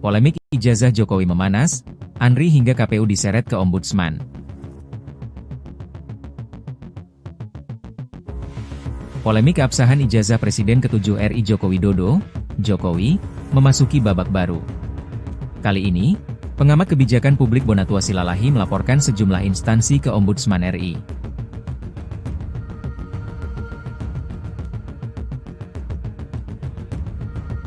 Polemik ijazah Jokowi memanas, Andri hingga KPU diseret ke Ombudsman. Polemik keabsahan ijazah Presiden ke-7 RI Joko Widodo, Jokowi, memasuki babak baru. Kali ini, pengamat kebijakan publik Bonatua Silalahi melaporkan sejumlah instansi ke Ombudsman RI.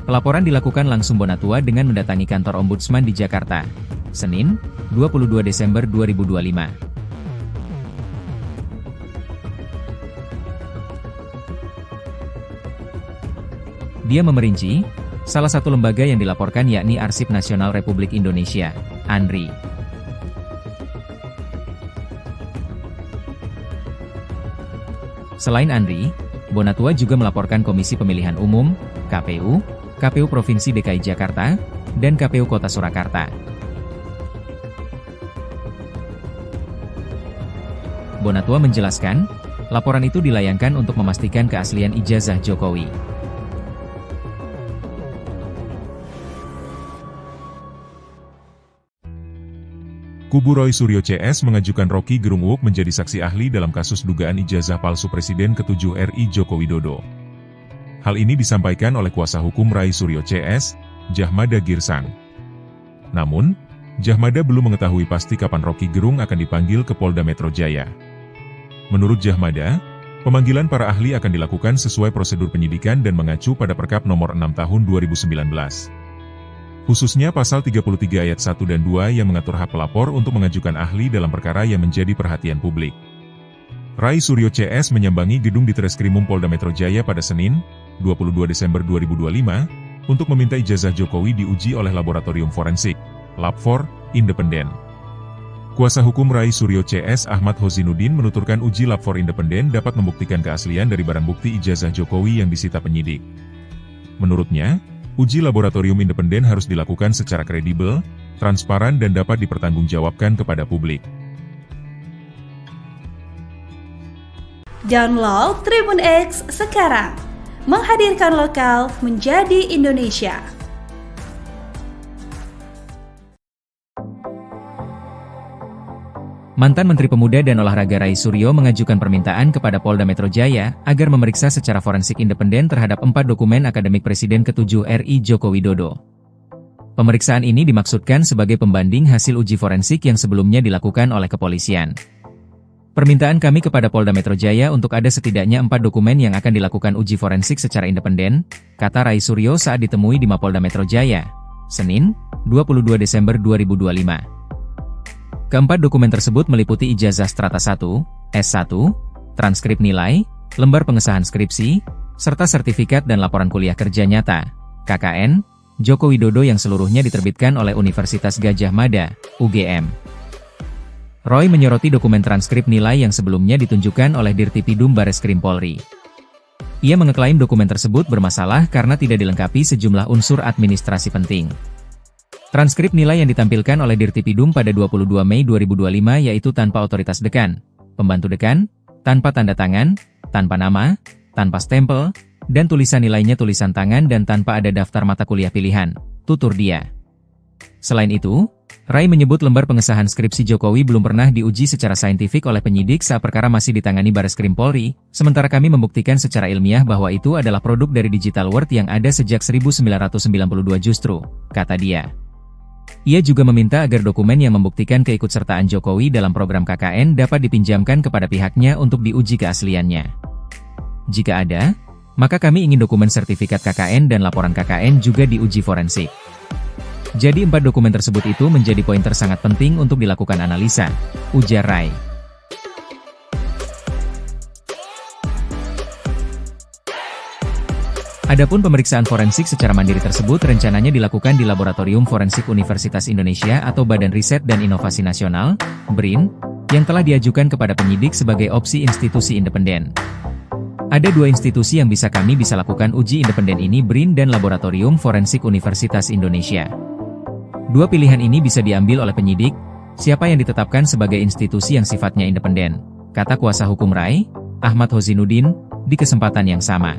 Pelaporan dilakukan langsung Bonatua dengan mendatangi kantor Ombudsman di Jakarta, Senin, 22 Desember 2025. Dia memerinci, salah satu lembaga yang dilaporkan yakni Arsip Nasional Republik Indonesia, ANRI. Selain ANRI, Bonatua juga melaporkan Komisi Pemilihan Umum, KPU, KPU Provinsi DKI Jakarta, dan KPU Kota Surakarta. Bonatua menjelaskan, laporan itu dilayangkan untuk memastikan keaslian ijazah Jokowi. Kubu Roy Suryo CS mengajukan Rocky Gerung Uuk menjadi saksi ahli dalam kasus dugaan ijazah palsu Presiden ke-7 RI Joko Widodo. Hal ini disampaikan oleh kuasa hukum Roy Suryo CS, Jahmada Girsang. Namun, Jahmada belum mengetahui pasti kapan Rocky Gerung akan dipanggil ke Polda Metro Jaya. Menurut Jahmada, pemanggilan para ahli akan dilakukan sesuai prosedur penyidikan dan mengacu pada Perkap Nomor 6 Tahun 2019. Khususnya Pasal 33 Ayat 1 dan 2 yang mengatur hak pelapor untuk mengajukan ahli dalam perkara yang menjadi perhatian publik. Roy Suryo CS menyambangi gedung Ditreskrimum Polda Metro Jaya pada Senin, 22 Desember 2025, untuk meminta ijazah Jokowi diuji oleh Laboratorium Forensik, Lab4, independen. Kuasa hukum Roy Suryo CS Ahmad Hozinuddin menuturkan uji Lab4 independen dapat membuktikan keaslian dari barang bukti ijazah Jokowi yang disita penyidik. Menurutnya, uji laboratorium independen harus dilakukan secara kredibel, transparan dan dapat dipertanggungjawabkan kepada publik. Download Tribun X sekarang, menghadirkan lokal menjadi Indonesia. Mantan Menteri Pemuda dan Olahraga Roy Suryo mengajukan permintaan kepada Polda Metro Jaya agar memeriksa secara forensik independen terhadap 4 dokumen akademik Presiden ke-7 RI Joko Widodo. Pemeriksaan ini dimaksudkan sebagai pembanding hasil uji forensik yang sebelumnya dilakukan oleh kepolisian. Permintaan kami kepada Polda Metro Jaya untuk ada setidaknya 4 dokumen yang akan dilakukan uji forensik secara independen, kata Roy Suryo saat ditemui di Mapolda Metro Jaya, Senin, 22 Desember 2025. Keempat dokumen tersebut meliputi ijazah strata 1, S1, transkrip nilai, lembar pengesahan skripsi, serta sertifikat dan laporan kuliah kerja nyata, KKN, Joko Widodo yang seluruhnya diterbitkan oleh Universitas Gadjah Mada, UGM. Roy menyoroti dokumen transkrip nilai yang sebelumnya ditunjukkan oleh Dirtipidum Bareskrim Polri. Ia mengeklaim dokumen tersebut bermasalah karena tidak dilengkapi sejumlah unsur administrasi penting. Transkrip nilai yang ditampilkan oleh Dirtipidum pada 22 Mei 2025 yaitu tanpa otoritas dekan, pembantu dekan, tanpa tanda tangan, tanpa nama, tanpa stempel, dan tulisan nilainya tulisan tangan dan tanpa ada daftar mata kuliah pilihan, tutur dia. Selain itu, Roy menyebut lembar pengesahan skripsi Jokowi belum pernah diuji secara saintifik oleh penyidik saat perkara masih ditangani Bareskrim Polri, sementara kami membuktikan secara ilmiah bahwa itu adalah produk dari Digital World yang ada sejak 1992 justru, kata dia. Ia juga meminta agar dokumen yang membuktikan keikutsertaan Jokowi dalam program KKN dapat dipinjamkan kepada pihaknya untuk diuji keasliannya. Jika ada, maka kami ingin dokumen sertifikat KKN dan laporan KKN juga diuji forensik. Jadi 4 dokumen tersebut itu menjadi pointer sangat penting untuk dilakukan analisa, ujar Roy. Adapun pemeriksaan forensik secara mandiri tersebut rencananya dilakukan di Laboratorium Forensik Universitas Indonesia atau Badan Riset dan Inovasi Nasional, BRIN, yang telah diajukan kepada penyidik sebagai opsi institusi independen. Ada 2 institusi yang kami bisa lakukan uji independen ini, BRIN dan Laboratorium Forensik Universitas Indonesia. 2 pilihan ini bisa diambil oleh penyidik, siapa yang ditetapkan sebagai institusi yang sifatnya independen, kata kuasa hukum Roy, Ahmad Hozinuddin, di kesempatan yang sama.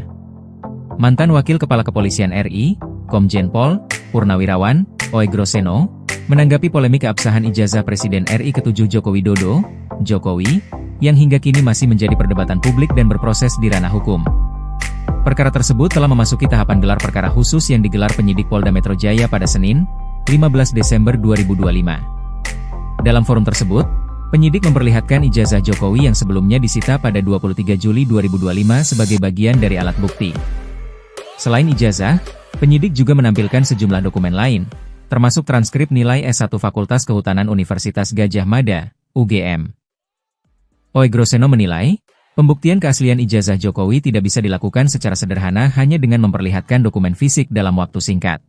Mantan Wakil Kepala Kepolisian RI, Komjen Pol, Purnawirawan, Roy Groseno, menanggapi polemik keabsahan ijazah Presiden RI ke-7 Joko Widodo, Jokowi, yang hingga kini masih menjadi perdebatan publik dan berproses di ranah hukum. Perkara tersebut telah memasuki tahapan gelar perkara khusus yang digelar penyidik Polda Metro Jaya pada Senin, 15 Desember 2025. Dalam forum tersebut, penyidik memperlihatkan ijazah Jokowi yang sebelumnya disita pada 23 Juli 2025 sebagai bagian dari alat bukti. Selain ijazah, penyidik juga menampilkan sejumlah dokumen lain, termasuk transkrip nilai S1 Fakultas Kehutanan Universitas Gadjah Mada, UGM. Roy Groseno menilai, pembuktian keaslian ijazah Jokowi tidak bisa dilakukan secara sederhana hanya dengan memperlihatkan dokumen fisik dalam waktu singkat.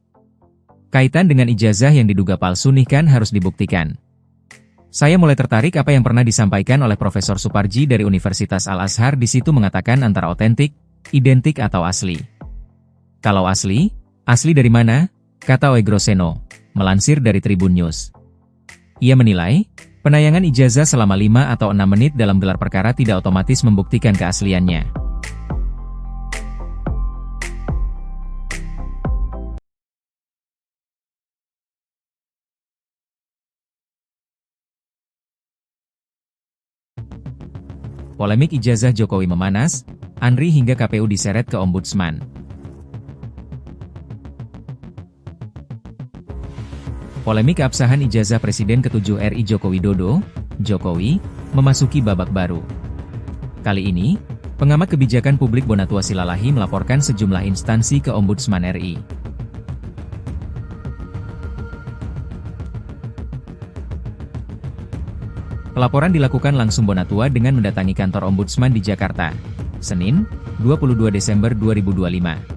Kaitan dengan ijazah yang diduga palsu kan harus dibuktikan. Saya mulai tertarik apa yang pernah disampaikan oleh Profesor Suparji dari Universitas Al-Azhar, di situ mengatakan antara otentik, identik atau asli. Kalau asli dari mana? Kata Roy Groseno, melansir dari Tribun News. Ia menilai, penayangan ijazah selama 5 atau 6 menit dalam gelar perkara tidak otomatis membuktikan keasliannya. Polemik ijazah Jokowi memanas, Andri hingga KPU diseret ke Ombudsman. Polemik keabsahan ijazah Presiden ke-7 RI Joko Widodo, Jokowi, memasuki babak baru. Kali ini, pengamat kebijakan publik Bonatua Silalahi melaporkan sejumlah instansi ke Ombudsman RI. Pelaporan dilakukan langsung Bonatua dengan mendatangi kantor Ombudsman di Jakarta, Senin, 22 Desember 2025.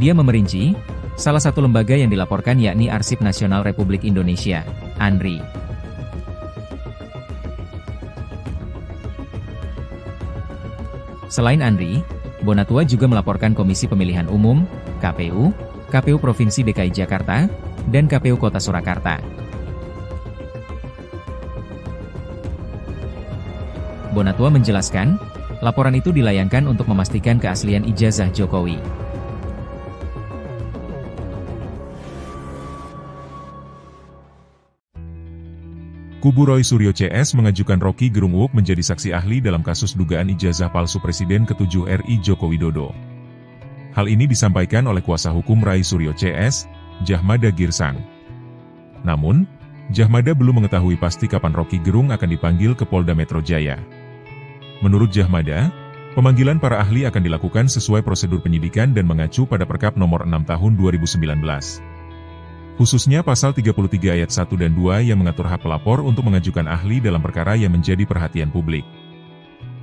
Dia memerinci, salah satu lembaga yang dilaporkan yakni Arsip Nasional Republik Indonesia, ANRI. Selain ANRI, Bonatua juga melaporkan Komisi Pemilihan Umum, KPU, KPU Provinsi DKI Jakarta, dan KPU Kota Surakarta. Bonatua menjelaskan, laporan itu dilayangkan untuk memastikan keaslian ijazah Jokowi. Kubu Roy Suryo CS mengajukan Rocky Gerung Uuk menjadi saksi ahli dalam kasus dugaan ijazah palsu Presiden ke-7 RI Joko Widodo. Hal ini disampaikan oleh kuasa hukum Roy Suryo CS, Jahmada Girsang. Namun, Jahmada belum mengetahui pasti kapan Rocky Gerung akan dipanggil ke Polda Metro Jaya. Menurut Jahmada, pemanggilan para ahli akan dilakukan sesuai prosedur penyidikan dan mengacu pada Perkap Nomor 6 Tahun 2019. Khususnya Pasal 33 Ayat 1 dan 2 yang mengatur hak pelapor untuk mengajukan ahli dalam perkara yang menjadi perhatian publik.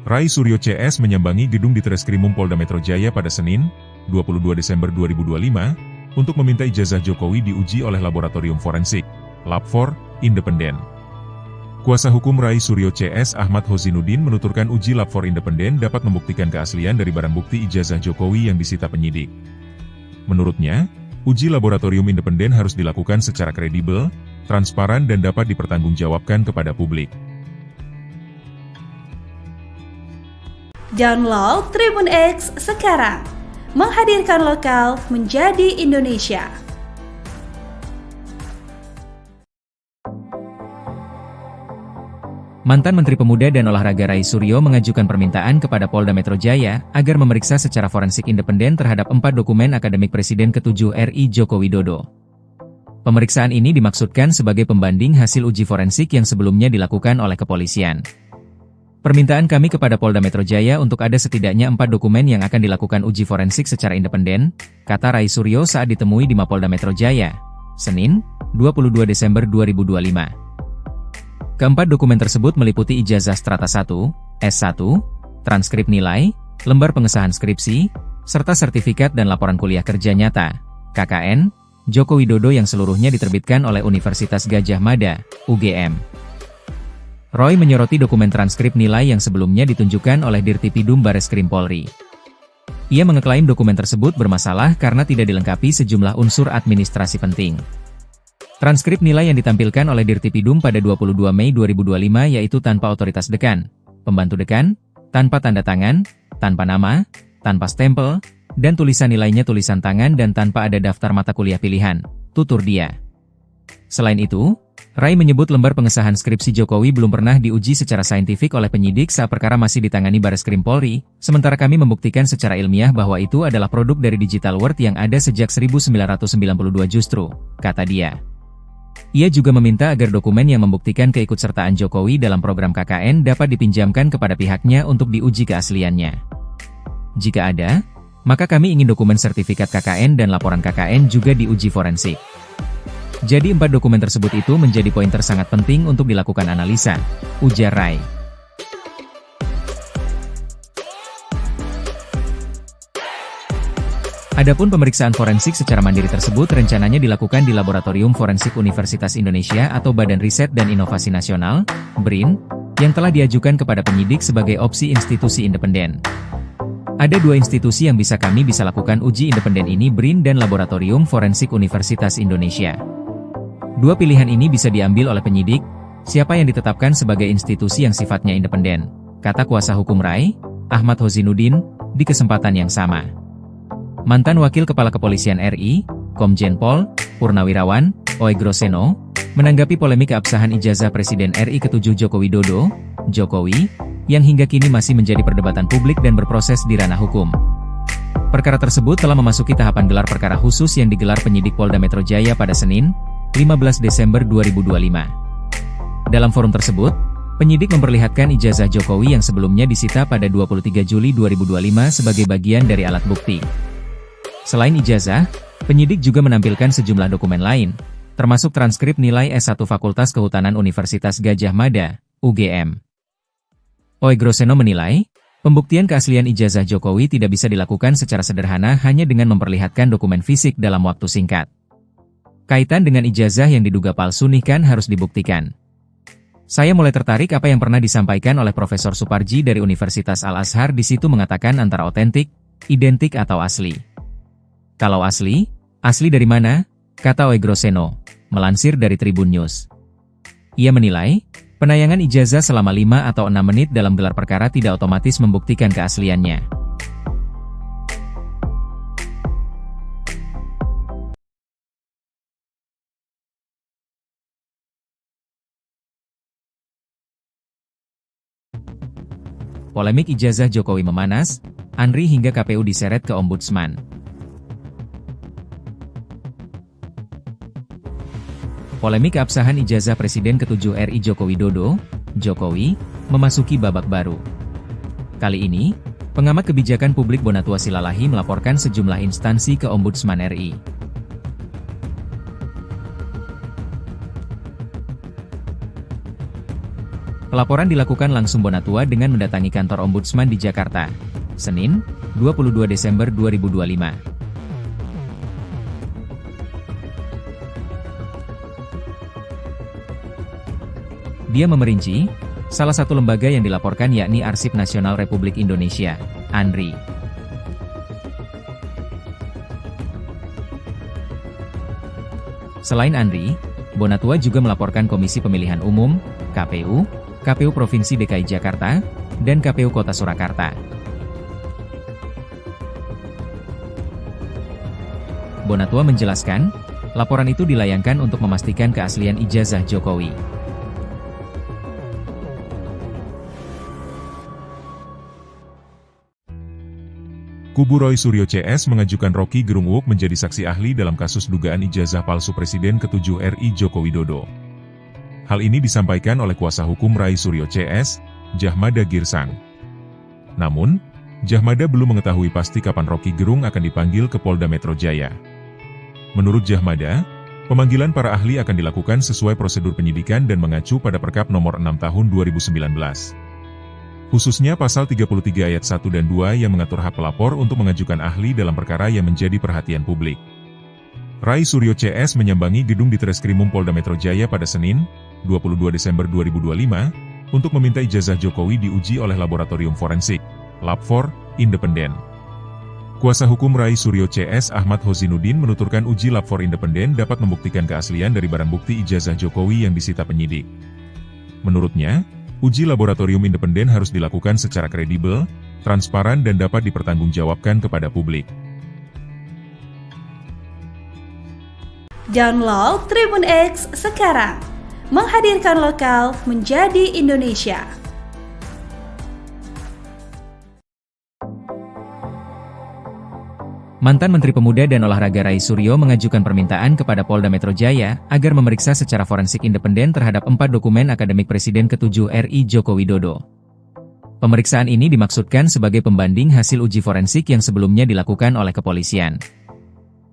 Roy Suryo CS menyambangi gedung Ditreskrimum Polda Metro Jaya pada Senin, 22 Desember 2025, untuk meminta ijazah Jokowi diuji oleh Laboratorium Forensik, Lab4, independen. Kuasa hukum Roy Suryo CS Ahmad Hozinuddin menuturkan uji Lab4 independen dapat membuktikan keaslian dari barang bukti ijazah Jokowi yang disita penyidik. Menurutnya, uji laboratorium independen harus dilakukan secara kredibel, transparan dan dapat dipertanggungjawabkan kepada publik. Download Tribun X sekarang, menghadirkan lokal menjadi Indonesia. Mantan Menteri Pemuda dan Olahraga Roy Suryo mengajukan permintaan kepada Polda Metro Jaya agar memeriksa secara forensik independen terhadap 4 dokumen akademik Presiden ke-7 RI Joko Widodo. Pemeriksaan ini dimaksudkan sebagai pembanding hasil uji forensik yang sebelumnya dilakukan oleh kepolisian. Permintaan kami kepada Polda Metro Jaya untuk ada setidaknya 4 dokumen yang akan dilakukan uji forensik secara independen, kata Roy Suryo saat ditemui di Mapolda Metro Jaya, Senin, 22 Desember 2025. Keempat dokumen tersebut meliputi ijazah strata 1, S1, transkrip nilai, lembar pengesahan skripsi, serta sertifikat dan laporan kuliah kerja nyata, KKN, Joko Widodo yang seluruhnya diterbitkan oleh Universitas Gadjah Mada, UGM. Roy menyoroti dokumen transkrip nilai yang sebelumnya ditunjukkan oleh Dirtipidum Bareskrim Polri. Ia mengeklaim dokumen tersebut bermasalah karena tidak dilengkapi sejumlah unsur administrasi penting. Transkrip nilai yang ditampilkan oleh Dirtipidum pada 22 Mei 2025 yaitu tanpa otoritas dekan, pembantu dekan, tanpa tanda tangan, tanpa nama, tanpa stempel, dan tulisan nilainya tulisan tangan dan tanpa ada daftar mata kuliah pilihan, tutur dia. Selain itu, Rai menyebut lembar pengesahan skripsi Jokowi belum pernah diuji secara saintifik oleh penyidik saat perkara masih ditangani Bareskrim Polri, sementara kami membuktikan secara ilmiah bahwa itu adalah produk dari digital world yang ada sejak 1992 justru, kata dia. Ia juga meminta agar dokumen yang membuktikan keikutsertaan Jokowi dalam program KKN dapat dipinjamkan kepada pihaknya untuk diuji keasliannya. Jika ada, maka kami ingin dokumen sertifikat KKN dan laporan KKN juga diuji forensik. Jadi 4 dokumen tersebut itu menjadi pointer sangat penting untuk dilakukan analisa, ujar Rai. Adapun pemeriksaan forensik secara mandiri tersebut rencananya dilakukan di Laboratorium Forensik Universitas Indonesia atau Badan Riset dan Inovasi Nasional, BRIN, yang telah diajukan kepada penyidik sebagai opsi institusi independen. Ada 2 institusi yang kami bisa lakukan uji independen ini, BRIN dan Laboratorium Forensik Universitas Indonesia. 2 pilihan ini bisa diambil oleh penyidik, siapa yang ditetapkan sebagai institusi yang sifatnya independen, kata kuasa hukum Rai, Ahmad Hozinuddin, di kesempatan yang sama. Mantan Wakil Kepala Kepolisian RI, Komjen Pol, Purnawirawan, Oegroseno, menanggapi polemik keabsahan ijazah Presiden RI ke-7 Joko Widodo, Jokowi, yang hingga kini masih menjadi perdebatan publik dan berproses di ranah hukum. Perkara tersebut telah memasuki tahapan gelar perkara khusus yang digelar penyidik Polda Metro Jaya pada Senin, 15 Desember 2025. Dalam forum tersebut, penyidik memperlihatkan ijazah Jokowi yang sebelumnya disita pada 23 Juli 2025 sebagai bagian dari alat bukti. Selain ijazah, penyidik juga menampilkan sejumlah dokumen lain, termasuk transkrip nilai S1 Fakultas Kehutanan Universitas Gadjah Mada, UGM. Oegroseno menilai, pembuktian keaslian ijazah Jokowi tidak bisa dilakukan secara sederhana hanya dengan memperlihatkan dokumen fisik dalam waktu singkat. Kaitan dengan ijazah yang diduga palsu kan harus dibuktikan. Saya mulai tertarik apa yang pernah disampaikan oleh Profesor Suparji dari Universitas Al-Azhar, di situ mengatakan antara otentik, identik atau asli. Kalau asli dari mana? Kata Oegroseno, melansir dari Tribun News. Ia menilai, penayangan ijazah selama 5 atau 6 menit dalam gelar perkara tidak otomatis membuktikan keasliannya. Polemik ijazah Jokowi memanas, Andri hingga KPU diseret ke Ombudsman. Polemik keabsahan ijazah Presiden ke-7 RI Joko Widodo, Jokowi, memasuki babak baru. Kali ini, pengamat kebijakan publik Bonatua Silalahi melaporkan sejumlah instansi ke Ombudsman RI. Pelaporan dilakukan langsung Bonatua dengan mendatangi kantor Ombudsman di Jakarta, Senin, 22 Desember 2025. Dia memerinci, salah satu lembaga yang dilaporkan yakni Arsip Nasional Republik Indonesia, ANRI. Selain ANRI, Bonatua juga melaporkan Komisi Pemilihan Umum, KPU, KPU Provinsi DKI Jakarta, dan KPU Kota Surakarta. Bonatua menjelaskan, laporan itu dilayangkan untuk memastikan keaslian ijazah Jokowi. Kubu Roy Suryo CS mengajukan Rocky Gerung Uuk menjadi saksi ahli dalam kasus dugaan ijazah palsu Presiden ke-7 RI Joko Widodo. Hal ini disampaikan oleh kuasa hukum Rai Suryo CS, Jahmada Girsang. Namun, Jahmada belum mengetahui pasti kapan Rocky Gerung akan dipanggil ke Polda Metro Jaya. Menurut Jahmada, pemanggilan para ahli akan dilakukan sesuai prosedur penyidikan dan mengacu pada Perkap Nomor 6 Tahun 2019. Khususnya Pasal 33 Ayat 1 dan 2 yang mengatur hak pelapor untuk mengajukan ahli dalam perkara yang menjadi perhatian publik. Rai Suryo CS menyambangi gedung Ditreskrimum Polda Metro Jaya pada Senin, 22 Desember 2025, untuk meminta ijazah Jokowi diuji oleh Laboratorium Forensik, Lab4, independen. Kuasa hukum Rai Suryo CS Ahmad Hozinuddin menuturkan uji Lab4 independen dapat membuktikan keaslian dari barang bukti ijazah Jokowi yang disita penyidik. Menurutnya, Uji laboratorium independen harus dilakukan secara kredibel, transparan dan dapat dipertanggungjawabkan kepada publik. Download Tribun X sekarang, menghadirkan lokal menjadi Indonesia. Mantan Menteri Pemuda dan Olahraga Rai Suryo mengajukan permintaan kepada Polda Metro Jaya agar memeriksa secara forensik independen terhadap 4 dokumen akademik Presiden ke-7 RI Joko Widodo. Pemeriksaan ini dimaksudkan sebagai pembanding hasil uji forensik yang sebelumnya dilakukan oleh kepolisian.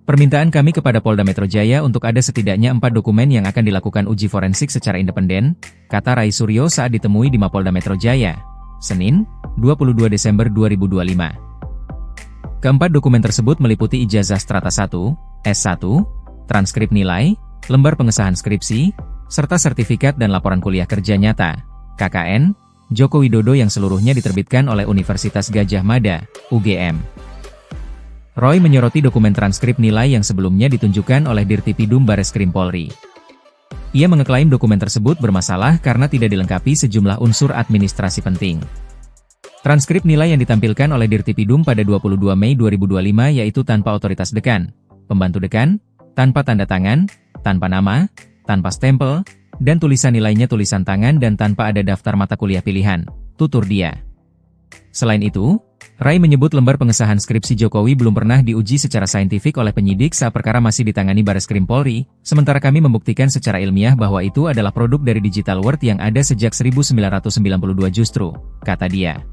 Permintaan kami kepada Polda Metro Jaya untuk ada setidaknya 4 dokumen yang akan dilakukan uji forensik secara independen, kata Rai Suryo saat ditemui di Mapolda Metro Jaya, Senin, 22 Desember 2025. Keempat dokumen tersebut meliputi ijazah strata 1, S1, transkrip nilai, lembar pengesahan skripsi, serta sertifikat dan laporan kuliah kerja nyata, KKN, Joko Widodo yang seluruhnya diterbitkan oleh Universitas Gadjah Mada, UGM. Roy menyoroti dokumen transkrip nilai yang sebelumnya ditunjukkan oleh Dirtipidum Bareskrim Polri. Ia mengeklaim dokumen tersebut bermasalah karena tidak dilengkapi sejumlah unsur administrasi penting. Transkrip nilai yang ditampilkan oleh Dirtipidum pada 22 Mei 2025 yaitu tanpa otoritas dekan, pembantu dekan, tanpa tanda tangan, tanpa nama, tanpa stempel, dan tulisan nilainya tulisan tangan dan tanpa ada daftar mata kuliah pilihan, tutur dia. Selain itu, Rai menyebut lembar pengesahan skripsi Jokowi belum pernah diuji secara saintifik oleh penyidik saat perkara masih ditangani Bareskrim Polri, sementara kami membuktikan secara ilmiah bahwa itu adalah produk dari Digital World yang ada sejak 1992 justru, kata dia.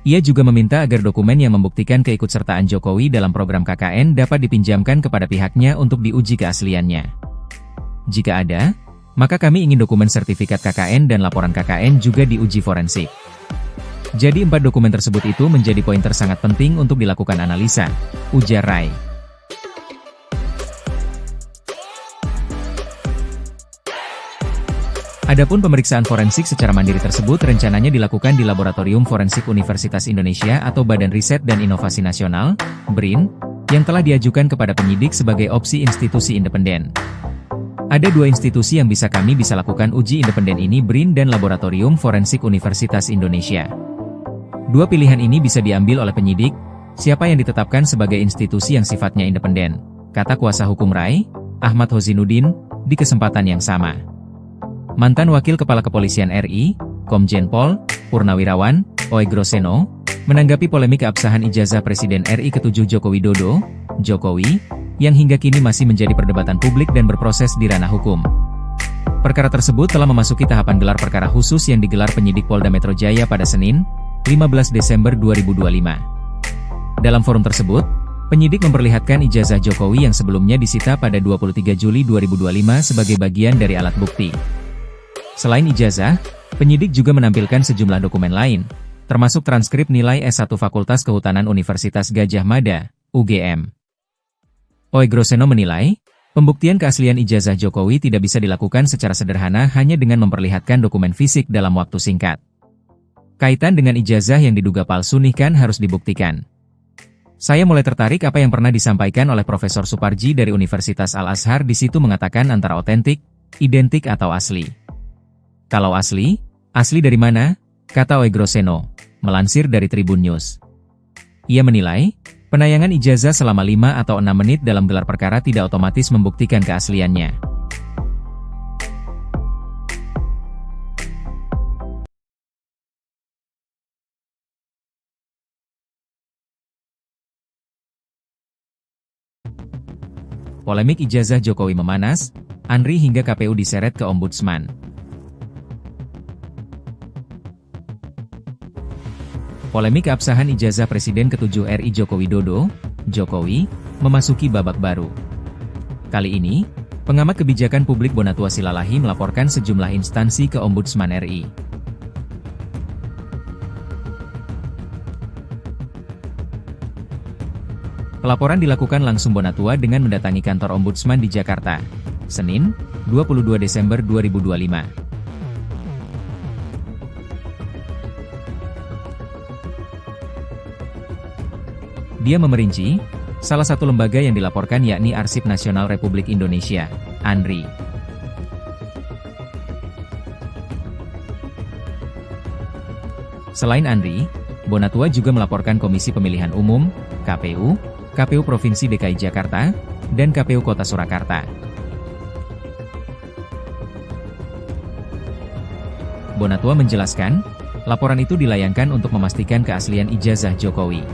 Ia juga meminta agar dokumen yang membuktikan keikutsertaan Jokowi dalam program KKN dapat dipinjamkan kepada pihaknya untuk diuji keasliannya. Jika ada, maka kami ingin dokumen sertifikat KKN dan laporan KKN juga diuji forensik. Jadi 4 dokumen tersebut itu menjadi pointer sangat penting untuk dilakukan analisa, ujar Rai. Adapun pemeriksaan forensik secara mandiri tersebut rencananya dilakukan di Laboratorium Forensik Universitas Indonesia atau Badan Riset dan Inovasi Nasional, BRIN, yang telah diajukan kepada penyidik sebagai opsi institusi independen. Ada 2 institusi yang kami bisa lakukan uji independen ini, BRIN dan Laboratorium Forensik Universitas Indonesia. 2 pilihan ini bisa diambil oleh penyidik, siapa yang ditetapkan sebagai institusi yang sifatnya independen, kata kuasa hukum Rai, Ahmad Hozinuddin, di kesempatan yang sama. Mantan Wakil Kepala Kepolisian RI, Komjen Pol Purnawirawan Oegroseno, menanggapi polemik keabsahan ijazah Presiden RI ke-7 Joko Widodo, Jokowi, yang hingga kini masih menjadi perdebatan publik dan berproses di ranah hukum. Perkara tersebut telah memasuki tahapan gelar perkara khusus yang digelar penyidik Polda Metro Jaya pada Senin, 15 Desember 2025. Dalam forum tersebut, penyidik memperlihatkan ijazah Jokowi yang sebelumnya disita pada 23 Juli 2025 sebagai bagian dari alat bukti. Selain ijazah, penyidik juga menampilkan sejumlah dokumen lain, termasuk transkrip nilai S1 Fakultas Kehutanan Universitas Gadjah Mada, UGM. Oegroseno menilai, pembuktian keaslian ijazah Jokowi tidak bisa dilakukan secara sederhana hanya dengan memperlihatkan dokumen fisik dalam waktu singkat. Kaitan dengan ijazah yang diduga palsu kan harus dibuktikan. Saya mulai tertarik apa yang pernah disampaikan oleh Profesor Suparji dari Universitas Al-Azhar, di situ mengatakan antara otentik, identik atau asli. Kalau asli dari mana? Kata Oegroseno, melansir dari Tribun News. Ia menilai, penayangan ijazah selama 5 atau 6 menit dalam gelar perkara tidak otomatis membuktikan keasliannya. Polemik ijazah Jokowi memanas, Andri hingga KPU diseret ke Ombudsman. Polemik keabsahan ijazah Presiden ke-7 RI Joko Widodo, Jokowi, memasuki babak baru. Kali ini, pengamat kebijakan publik Bonatua Silalahi melaporkan sejumlah instansi ke Ombudsman RI. Pelaporan dilakukan langsung Bonatua dengan mendatangi kantor Ombudsman di Jakarta, Senin, 22 Desember 2025. Dia memerinci, salah satu lembaga yang dilaporkan yakni Arsip Nasional Republik Indonesia, ANRI. Selain Andri, Bonatua juga melaporkan Komisi Pemilihan Umum, KPU, KPU Provinsi DKI Jakarta, dan KPU Kota Surakarta. Bonatua menjelaskan, laporan itu dilayangkan untuk memastikan keaslian ijazah Jokowi.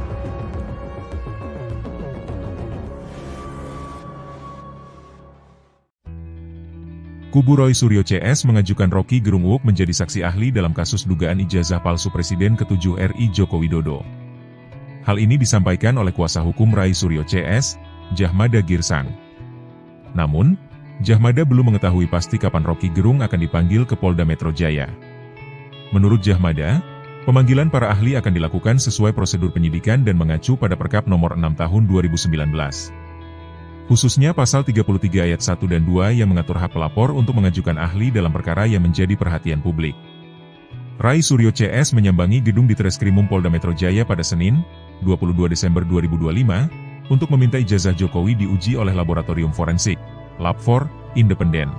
Kubu Roy Suryo CS mengajukan Rocky Gerung Uuk menjadi saksi ahli dalam kasus dugaan ijazah palsu Presiden ke-7 RI Joko Widodo. Hal ini disampaikan oleh kuasa hukum Ray Suryo CS, Jahmada Girsang. Namun, Jahmada belum mengetahui pasti kapan Rocky Gerung akan dipanggil ke Polda Metro Jaya. Menurut Jahmada, pemanggilan para ahli akan dilakukan sesuai prosedur penyidikan dan mengacu pada Perkap Nomor 6 Tahun 2019. Khususnya Pasal 33 Ayat 1 dan 2 yang mengatur hak pelapor untuk mengajukan ahli dalam perkara yang menjadi perhatian publik. Ray Suryo CS menyambangi gedung Ditreskrimum Polda Metro Jaya pada Senin, 22 Desember 2025, untuk meminta ijazah Jokowi diuji oleh Laboratorium Forensik, Lab4, independen.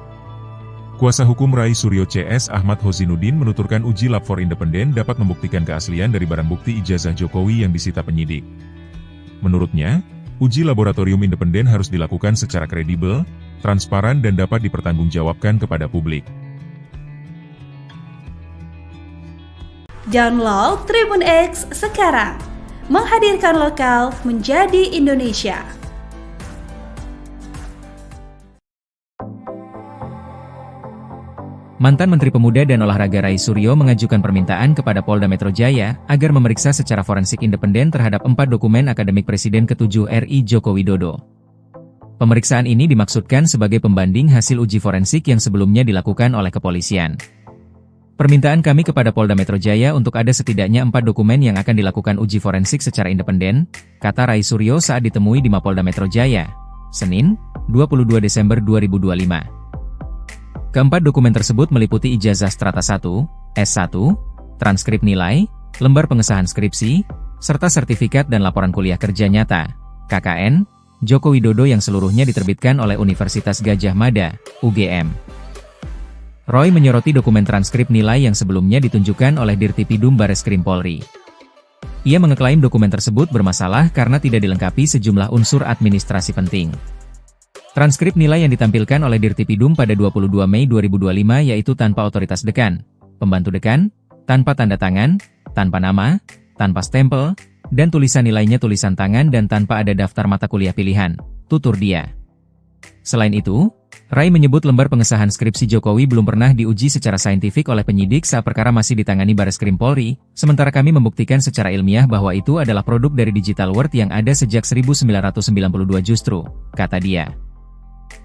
Kuasa hukum Ray Suryo CS Ahmad Hozinuddin menuturkan uji Lab4 independen dapat membuktikan keaslian dari barang bukti ijazah Jokowi yang disita penyidik. Menurutnya, uji laboratorium independen harus dilakukan secara kredibel, transparan dan dapat dipertanggungjawabkan kepada publik. Download Tribun X sekarang, menghadirkan lokal menjadi Indonesia. Mantan Menteri Pemuda dan Olahraga Ray Suryo mengajukan permintaan kepada Polda Metro Jaya agar memeriksa secara forensik independen terhadap 4 dokumen akademik Presiden ke-7 RI Joko Widodo. Pemeriksaan ini dimaksudkan sebagai pembanding hasil uji forensik yang sebelumnya dilakukan oleh kepolisian. Permintaan kami kepada Polda Metro Jaya untuk ada setidaknya 4 dokumen yang akan dilakukan uji forensik secara independen, kata Ray Suryo saat ditemui di Mapolda Metro Jaya, Senin, 22 Desember 2025. Keempat dokumen tersebut meliputi ijazah strata 1, S1, transkrip nilai, lembar pengesahan skripsi, serta sertifikat dan laporan kuliah kerja nyata, KKN, Joko Widodo yang seluruhnya diterbitkan oleh Universitas Gadjah Mada, UGM. Roy menyoroti dokumen transkrip nilai yang sebelumnya ditunjukkan oleh Dirtipidum Bareskrim Polri. Ia mengeklaim dokumen tersebut bermasalah karena tidak dilengkapi sejumlah unsur administrasi penting. Transkrip nilai yang ditampilkan oleh Dirtipidum pada 22 Mei 2025 yaitu tanpa otoritas dekan, pembantu dekan, tanpa tanda tangan, tanpa nama, tanpa stempel, dan tulisan nilainya tulisan tangan dan tanpa ada daftar mata kuliah pilihan, tutur dia. Selain itu, Ray menyebut lembar pengesahan skripsi Jokowi belum pernah diuji secara saintifik oleh penyidik saat perkara masih ditangani Bareskrim Polri, sementara kami membuktikan secara ilmiah bahwa itu adalah produk dari Digital World yang ada sejak 1992 justru, kata dia.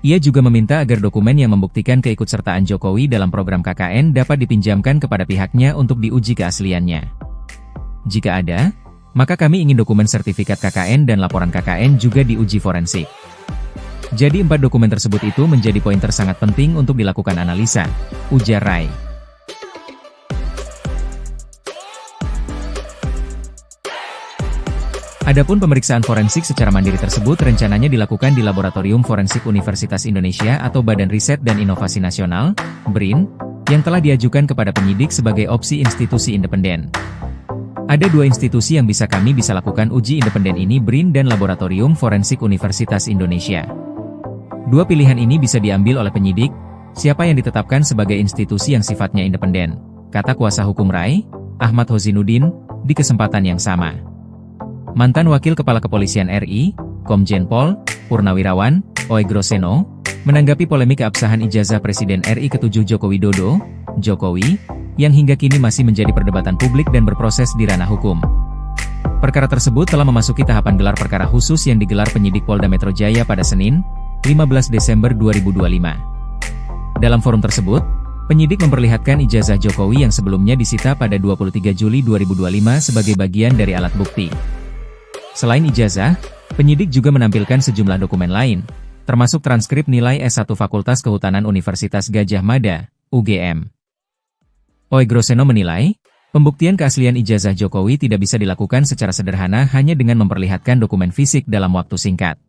Ia juga meminta agar dokumen yang membuktikan keikutsertaan Jokowi dalam program KKN dapat dipinjamkan kepada pihaknya untuk diuji keasliannya. Jika ada, maka kami ingin dokumen sertifikat KKN dan laporan KKN juga diuji forensik. Jadi 4 dokumen tersebut itu menjadi pointer sangat penting untuk dilakukan analisa, ujar Ray. Adapun pemeriksaan forensik secara mandiri tersebut rencananya dilakukan di Laboratorium Forensik Universitas Indonesia atau Badan Riset dan Inovasi Nasional, BRIN, yang telah diajukan kepada penyidik sebagai opsi institusi independen. Ada 2 institusi yang kami bisa lakukan uji independen ini, BRIN dan Laboratorium Forensik Universitas Indonesia. 2 pilihan ini bisa diambil oleh penyidik, siapa yang ditetapkan sebagai institusi yang sifatnya independen, kata kuasa hukum Ray, Ahmad Hozinuddin, di kesempatan yang sama. Mantan Wakil Kepala Kepolisian RI, Komjen Pol, Purnawirawan, Oegroseno, menanggapi polemik keabsahan ijazah Presiden RI ke-7 Joko Widodo, Jokowi, yang hingga kini masih menjadi perdebatan publik dan berproses di ranah hukum. Perkara tersebut telah memasuki tahapan gelar perkara khusus yang digelar penyidik Polda Metro Jaya pada Senin, 15 Desember 2025. Dalam forum tersebut, penyidik memperlihatkan ijazah Jokowi yang sebelumnya disita pada 23 Juli 2025 sebagai bagian dari alat bukti. Selain ijazah, penyidik juga menampilkan sejumlah dokumen lain, termasuk transkrip nilai S1 Fakultas Kehutanan Universitas Gadjah Mada, UGM. Oegroseno menilai, pembuktian keaslian ijazah Jokowi tidak bisa dilakukan secara sederhana hanya dengan memperlihatkan dokumen fisik dalam waktu singkat.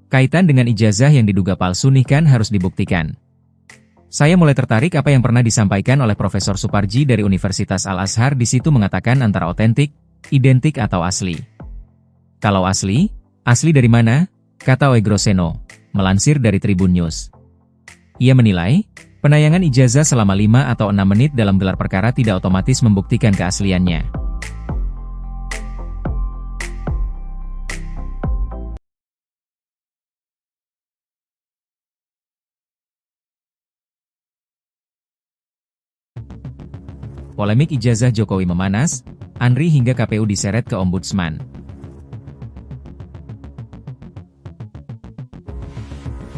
Kaitan dengan ijazah yang diduga palsu nih kan harus dibuktikan. Saya mulai tertarik apa yang pernah disampaikan oleh Profesor Suparji dari Universitas Al-Azhar. Di situ mengatakan antara otentik, identik atau asli. Kalau asli dari mana? Kata Oegroseno, melansir dari Tribun News. Ia menilai, penayangan ijazah selama 5 atau 6 menit dalam gelar perkara tidak otomatis membuktikan keasliannya. Polemik ijazah Jokowi memanas, Andri hingga KPU diseret ke Ombudsman.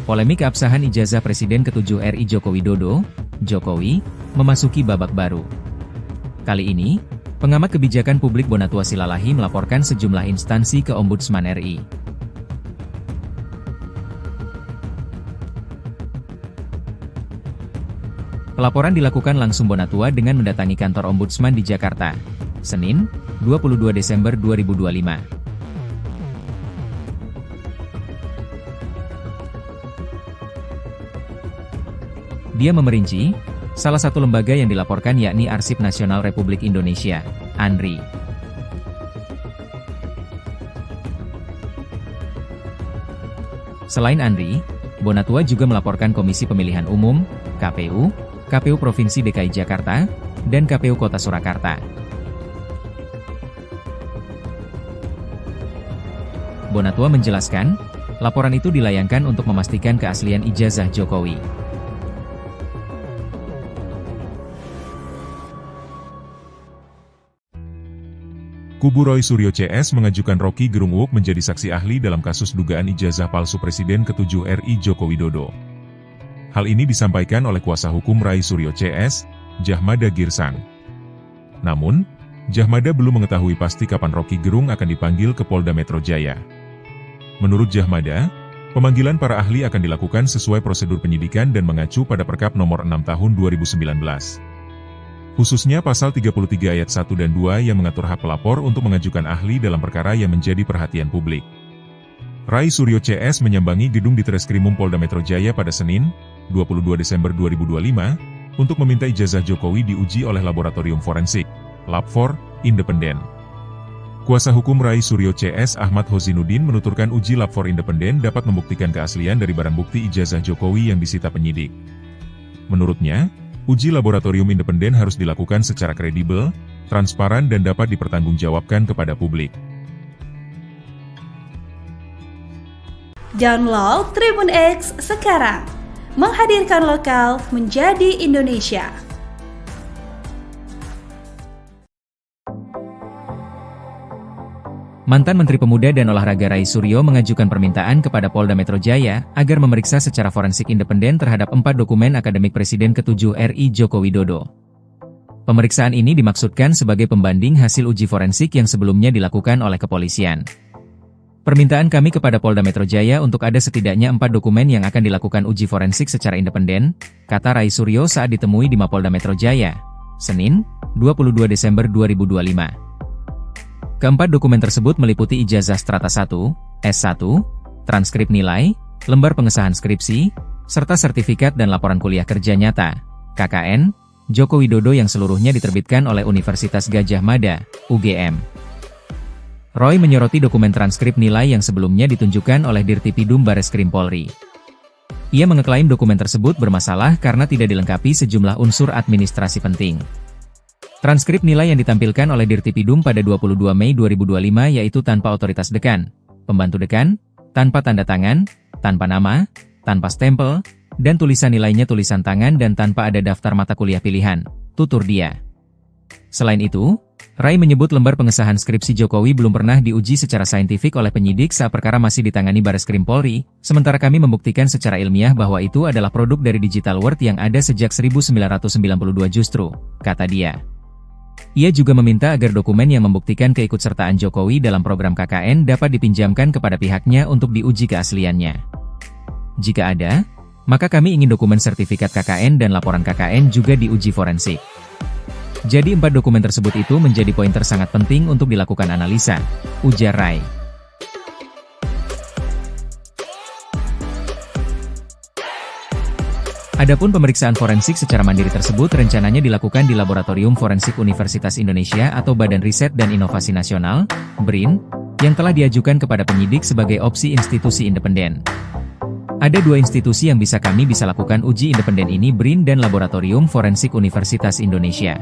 Polemik keabsahan ijazah Presiden ke-7 RI Joko Widodo, Jokowi, memasuki babak baru. Kali ini, pengamat kebijakan publik Bonatua Silalahi melaporkan sejumlah instansi ke Ombudsman RI. Pelaporan dilakukan langsung Bonatua dengan mendatangi kantor Ombudsman di Jakarta, Senin, 22 Desember 2025. Dia memerinci, salah satu lembaga yang dilaporkan yakni Arsip Nasional Republik Indonesia, ANRI. Selain ANRI, Bonatua juga melaporkan Komisi Pemilihan Umum, KPU, KPU Provinsi DKI Jakarta, dan KPU Kota Surakarta. Bonatua menjelaskan, laporan itu dilayangkan untuk memastikan keaslian ijazah Jokowi. Kubu Roy Suryo CS mengajukan Rocky Gerung Wook menjadi saksi ahli dalam kasus dugaan ijazah palsu Presiden ke-7 RI Joko Widodo. Hal ini disampaikan oleh kuasa hukum Rai Suryo CS, Jahmada Girsang. Namun, Jahmada belum mengetahui pasti kapan Rocky Gerung akan dipanggil ke Polda Metro Jaya. Menurut Jahmada, pemanggilan para ahli akan dilakukan sesuai prosedur penyidikan dan mengacu pada Perkap Nomor 6 Tahun 2019. Khususnya Pasal 33 Ayat 1 dan 2 yang mengatur hak pelapor untuk mengajukan ahli dalam perkara yang menjadi perhatian publik. Rai Suryo CS menyambangi gedung di Treskrimum Polda Metro Jaya pada Senin, 22 Desember 2025, untuk meminta ijazah Jokowi diuji oleh Laboratorium Forensik, Lab4, independen. Kuasa hukum Rai Suryo CS Ahmad Hozinuddin menuturkan uji Lab4 independen dapat membuktikan keaslian dari barang bukti ijazah Jokowi yang disita penyidik. Menurutnya, uji laboratorium independen harus dilakukan secara kredibel, transparan dan dapat dipertanggungjawabkan kepada publik. Download Tribun X sekarang, menghadirkan lokal menjadi Indonesia. Mantan Menteri Pemuda dan Olahraga Rai Suryo mengajukan permintaan kepada Polda Metro Jaya agar memeriksa secara forensik independen terhadap 4 dokumen akademik Presiden ke-7 RI Joko Widodo. Pemeriksaan ini dimaksudkan sebagai pembanding hasil uji forensik yang sebelumnya dilakukan oleh kepolisian. Permintaan kami kepada Polda Metro Jaya untuk ada setidaknya 4 dokumen yang akan dilakukan uji forensik secara independen, kata Rai Suryo saat ditemui di Mapolda Metro Jaya, Senin, 22 Desember 2025. Keempat dokumen tersebut meliputi ijazah strata 1, S1, transkrip nilai, lembar pengesahan skripsi, serta sertifikat dan laporan kuliah kerja nyata, KKN, Joko Widodo yang seluruhnya diterbitkan oleh Universitas Gadjah Mada, UGM. Roy menyoroti dokumen transkrip nilai yang sebelumnya ditunjukkan oleh Dirtipidum Bareskrim Polri. Ia mengeklaim dokumen tersebut bermasalah karena tidak dilengkapi sejumlah unsur administrasi penting. Transkrip nilai yang ditampilkan oleh Dirtipidum pada 22 Mei 2025 yaitu tanpa otoritas dekan, pembantu dekan, tanpa tanda tangan, tanpa nama, tanpa stempel, dan tulisan nilainya tulisan tangan dan tanpa ada daftar mata kuliah pilihan, tutur dia. Selain itu, Rai menyebut lembar pengesahan skripsi Jokowi belum pernah diuji secara saintifik oleh penyidik saat perkara masih ditangani Bareskrim Polri, sementara kami membuktikan secara ilmiah bahwa itu adalah produk dari Digital World yang ada sejak 1992 justru, kata dia. Ia juga meminta agar dokumen yang membuktikan keikutsertaan Jokowi dalam program KKN dapat dipinjamkan kepada pihaknya untuk diuji keasliannya. Jika ada, maka kami ingin dokumen sertifikat KKN dan laporan KKN juga diuji forensik. Jadi 4 dokumen tersebut itu menjadi pointer sangat penting untuk dilakukan analisa, ujar Rai. Adapun pemeriksaan forensik secara mandiri tersebut rencananya dilakukan di Laboratorium Forensik Universitas Indonesia atau Badan Riset dan Inovasi Nasional, BRIN, yang telah diajukan kepada penyidik sebagai opsi institusi independen. Ada dua institusi yang bisa lakukan uji independen ini, BRIN dan Laboratorium Forensik Universitas Indonesia.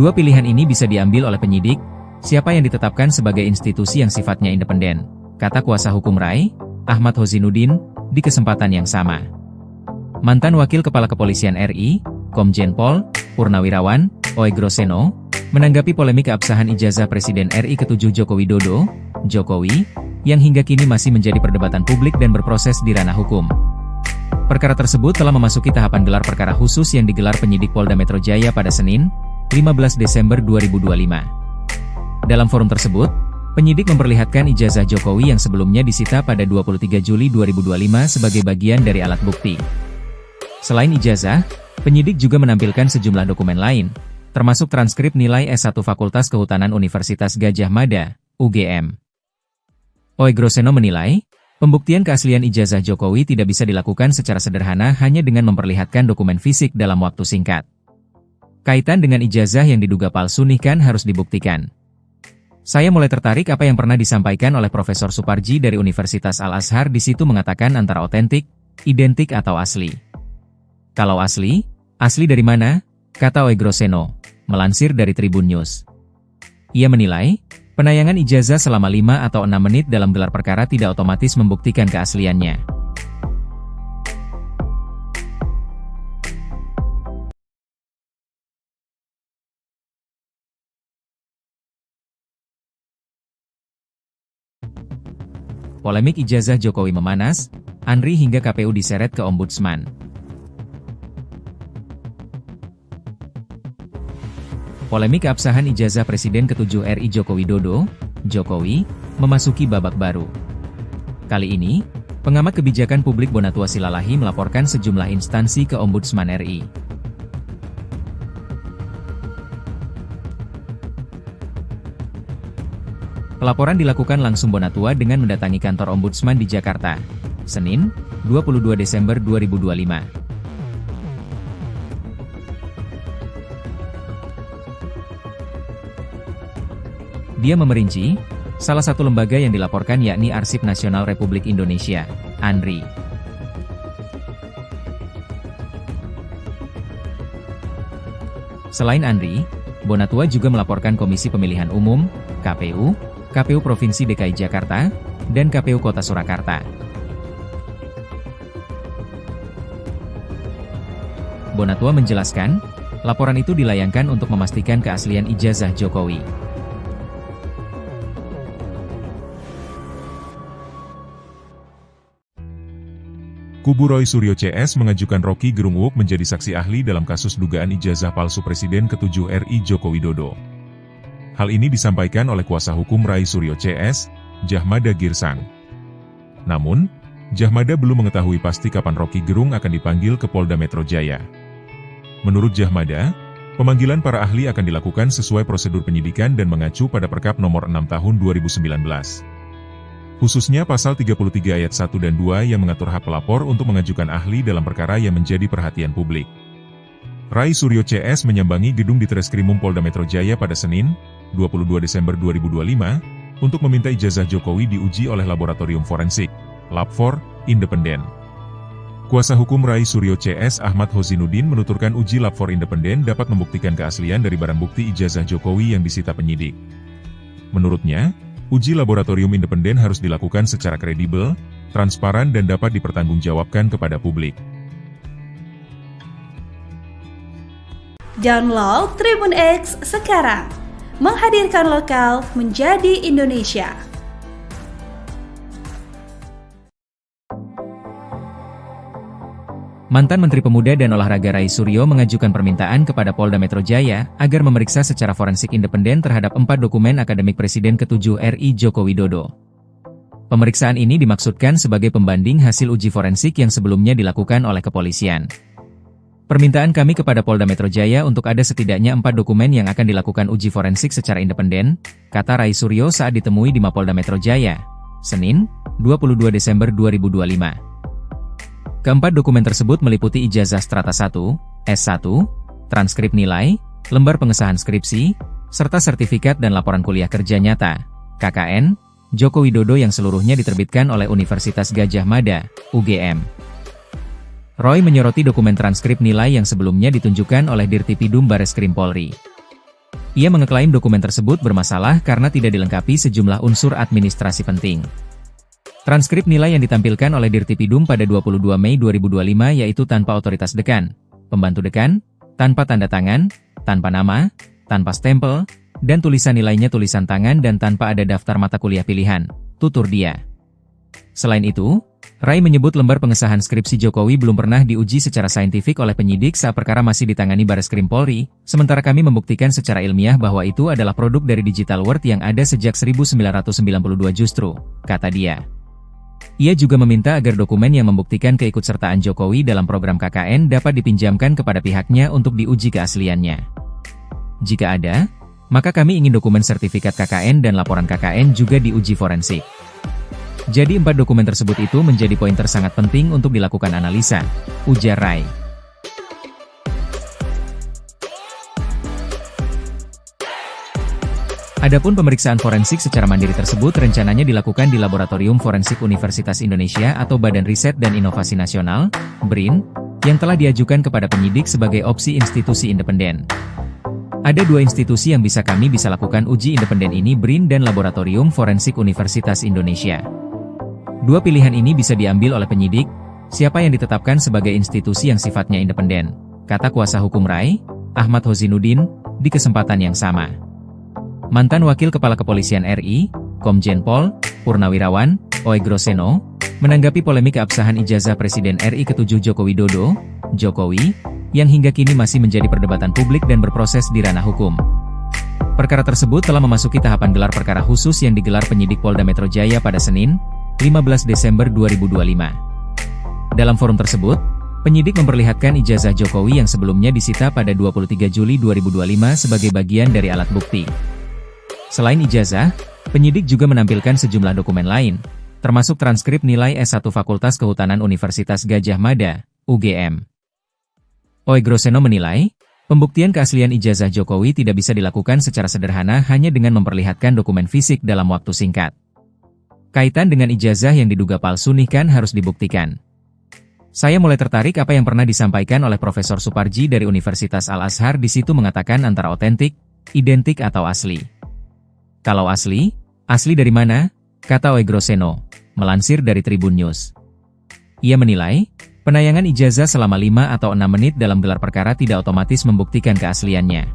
Dua pilihan ini bisa diambil oleh penyidik, siapa yang ditetapkan sebagai institusi yang sifatnya independen, kata kuasa hukum Rai, Ahmad Hozinuddin, di kesempatan yang sama. Mantan Wakil Kepala Kepolisian RI, Komjen Pol Purnawirawan Oegroseno, menanggapi polemik keabsahan ijazah Presiden RI ke-7 Joko Widodo, Jokowi, yang hingga kini masih menjadi perdebatan publik dan berproses di ranah hukum. Perkara tersebut telah memasuki tahapan gelar perkara khusus yang digelar penyidik Polda Metro Jaya pada Senin, 15 Desember 2025. Dalam forum tersebut, penyidik memperlihatkan ijazah Jokowi yang sebelumnya disita pada 23 Juli 2025 sebagai bagian dari alat bukti. Selain ijazah, penyidik juga menampilkan sejumlah dokumen lain, termasuk transkrip nilai S1 Fakultas Kehutanan Universitas Gadjah Mada, UGM. Oegroseno menilai, pembuktian keaslian ijazah Jokowi tidak bisa dilakukan secara sederhana hanya dengan memperlihatkan dokumen fisik dalam waktu singkat. Kaitan dengan ijazah yang diduga palsu kan harus dibuktikan. Saya mulai tertarik apa yang pernah disampaikan oleh Profesor Suparji dari Universitas Al-Azhar, di situ mengatakan antara otentik, identik atau asli. Kalau asli dari mana? Kata Oegroseno, melansir dari Tribun News. Ia menilai, penayangan ijazah selama 5 atau 6 menit dalam gelar perkara tidak otomatis membuktikan keasliannya. Polemik ijazah Jokowi memanas, Andri hingga KPU diseret ke Ombudsman. Polemik keabsahan ijazah Presiden ke-7 RI Joko Widodo, Jokowi, memasuki babak baru. Kali ini, pengamat kebijakan publik Bonatua Silalahi melaporkan sejumlah instansi ke Ombudsman RI. Pelaporan dilakukan langsung Bonatua dengan mendatangi kantor Ombudsman di Jakarta, Senin, 22 Desember 2025. Dia memerinci, salah satu lembaga yang dilaporkan yakni Arsip Nasional Republik Indonesia, ANRI. Selain ANRI, Bonatua juga melaporkan Komisi Pemilihan Umum, KPU, KPU Provinsi DKI Jakarta, dan KPU Kota Surakarta. Bonatua menjelaskan, laporan itu dilayangkan untuk memastikan keaslian ijazah Jokowi. Kubu Roy Suryo CS mengajukan Rocky Gerung Wook menjadi saksi ahli dalam kasus dugaan ijazah palsu Presiden ke-7 RI Joko Widodo. Hal ini disampaikan oleh kuasa hukum Rai Suryo CS, Jahmada Girsang. Namun, Jahmada belum mengetahui pasti kapan Rocky Gerung akan dipanggil ke Polda Metro Jaya. Menurut Jahmada, pemanggilan para ahli akan dilakukan sesuai prosedur penyidikan dan mengacu pada Perkap Nomor 6 Tahun 2019. Khususnya Pasal 33 Ayat 1 dan 2 yang mengatur hak pelapor untuk mengajukan ahli dalam perkara yang menjadi perhatian publik. Rai Suryo CS menyambangi gedung Ditreskrimum Polda Metro Jaya pada Senin, 22 Desember 2025, untuk meminta ijazah Jokowi diuji oleh Laboratorium Forensik, Lab4, independen. Kuasa hukum Rai Suryo CS Ahmad Hozinuddin menuturkan uji Lab4 independen dapat membuktikan keaslian dari barang bukti ijazah Jokowi yang disita penyidik. Menurutnya, uji laboratorium independen harus dilakukan secara kredibel, transparan dan dapat dipertanggungjawabkan kepada publik. Download Tribun X sekarang, menghadirkan lokal menjadi Indonesia. Mantan Menteri Pemuda dan Olahraga Rai Suryo mengajukan permintaan kepada Polda Metro Jaya agar memeriksa secara forensik independen terhadap 4 dokumen akademik Presiden ke-7 RI Joko Widodo. Pemeriksaan ini dimaksudkan sebagai pembanding hasil uji forensik yang sebelumnya dilakukan oleh kepolisian. Permintaan kami kepada Polda Metro Jaya untuk ada setidaknya 4 dokumen yang akan dilakukan uji forensik secara independen, kata Rai Suryo saat ditemui di Mapolda Metro Jaya, Senin, 22 Desember 2025. Keempat dokumen tersebut meliputi ijazah strata 1, S1, transkrip nilai, lembar pengesahan skripsi, serta sertifikat dan laporan kuliah kerja nyata, KKN, Joko Widodo yang seluruhnya diterbitkan oleh Universitas Gadjah Mada, UGM. Roy menyoroti dokumen transkrip nilai yang sebelumnya ditunjukkan oleh Dirtipidum Bareskrim Polri. Ia mengeklaim dokumen tersebut bermasalah karena tidak dilengkapi sejumlah unsur administrasi penting. Transkrip nilai yang ditampilkan oleh Dirtipidum pada 22 Mei 2025 yaitu tanpa otoritas dekan, pembantu dekan, tanpa tanda tangan, tanpa nama, tanpa stempel, dan tulisan nilainya tulisan tangan dan tanpa ada daftar mata kuliah pilihan, tutur dia. Selain itu, Rai menyebut lembar pengesahan skripsi Jokowi belum pernah diuji secara saintifik oleh penyidik saat perkara masih ditangani Bareskrim Polri, sementara kami membuktikan secara ilmiah bahwa itu adalah produk dari Digital World yang ada sejak 1992 justru, kata dia. Ia juga meminta agar dokumen yang membuktikan keikutsertaan Jokowi dalam program KKN dapat dipinjamkan kepada pihaknya untuk diuji keasliannya. Jika ada, maka kami ingin dokumen sertifikat KKN dan laporan KKN juga diuji forensik. Jadi 4 dokumen tersebut itu menjadi pointer sangat penting untuk dilakukan analisa, ujar Rai. Adapun pemeriksaan forensik secara mandiri tersebut rencananya dilakukan di Laboratorium Forensik Universitas Indonesia atau Badan Riset dan Inovasi Nasional, BRIN, yang telah diajukan kepada penyidik sebagai opsi institusi independen. Ada 2 institusi yang kami bisa lakukan uji independen ini, BRIN dan Laboratorium Forensik Universitas Indonesia. 2 pilihan ini bisa diambil oleh penyidik, siapa yang ditetapkan sebagai institusi yang sifatnya independen, kata kuasa hukum Rai, Ahmad Hozinuddin, di kesempatan yang sama. Mantan Wakil Kepala Kepolisian RI, Komjen Pol, Purnawirawan, Oegroseno, menanggapi polemik keabsahan ijazah Presiden RI ke-7 Joko Widodo, Jokowi, yang hingga kini masih menjadi perdebatan publik dan berproses di ranah hukum. Perkara tersebut telah memasuki tahapan gelar perkara khusus yang digelar penyidik Polda Metro Jaya pada Senin, 15 Desember 2025. Dalam forum tersebut, penyidik memperlihatkan ijazah Jokowi yang sebelumnya disita pada 23 Juli 2025 sebagai bagian dari alat bukti. Selain ijazah, penyidik juga menampilkan sejumlah dokumen lain, termasuk transkrip nilai S1 Fakultas Kehutanan Universitas Gadjah Mada, UGM. Oegroseno menilai, pembuktian keaslian ijazah Jokowi tidak bisa dilakukan secara sederhana hanya dengan memperlihatkan dokumen fisik dalam waktu singkat. Kaitan dengan ijazah yang diduga palsu kan harus dibuktikan. Saya mulai tertarik apa yang pernah disampaikan oleh Profesor Suparji dari Universitas Al-Azhar, di situ mengatakan antara otentik, identik atau asli. Kalau asli dari mana? Kata Oegroseno, melansir dari Tribun News. Ia menilai, penayangan ijazah selama 5 atau 6 menit dalam gelar perkara tidak otomatis membuktikan keasliannya.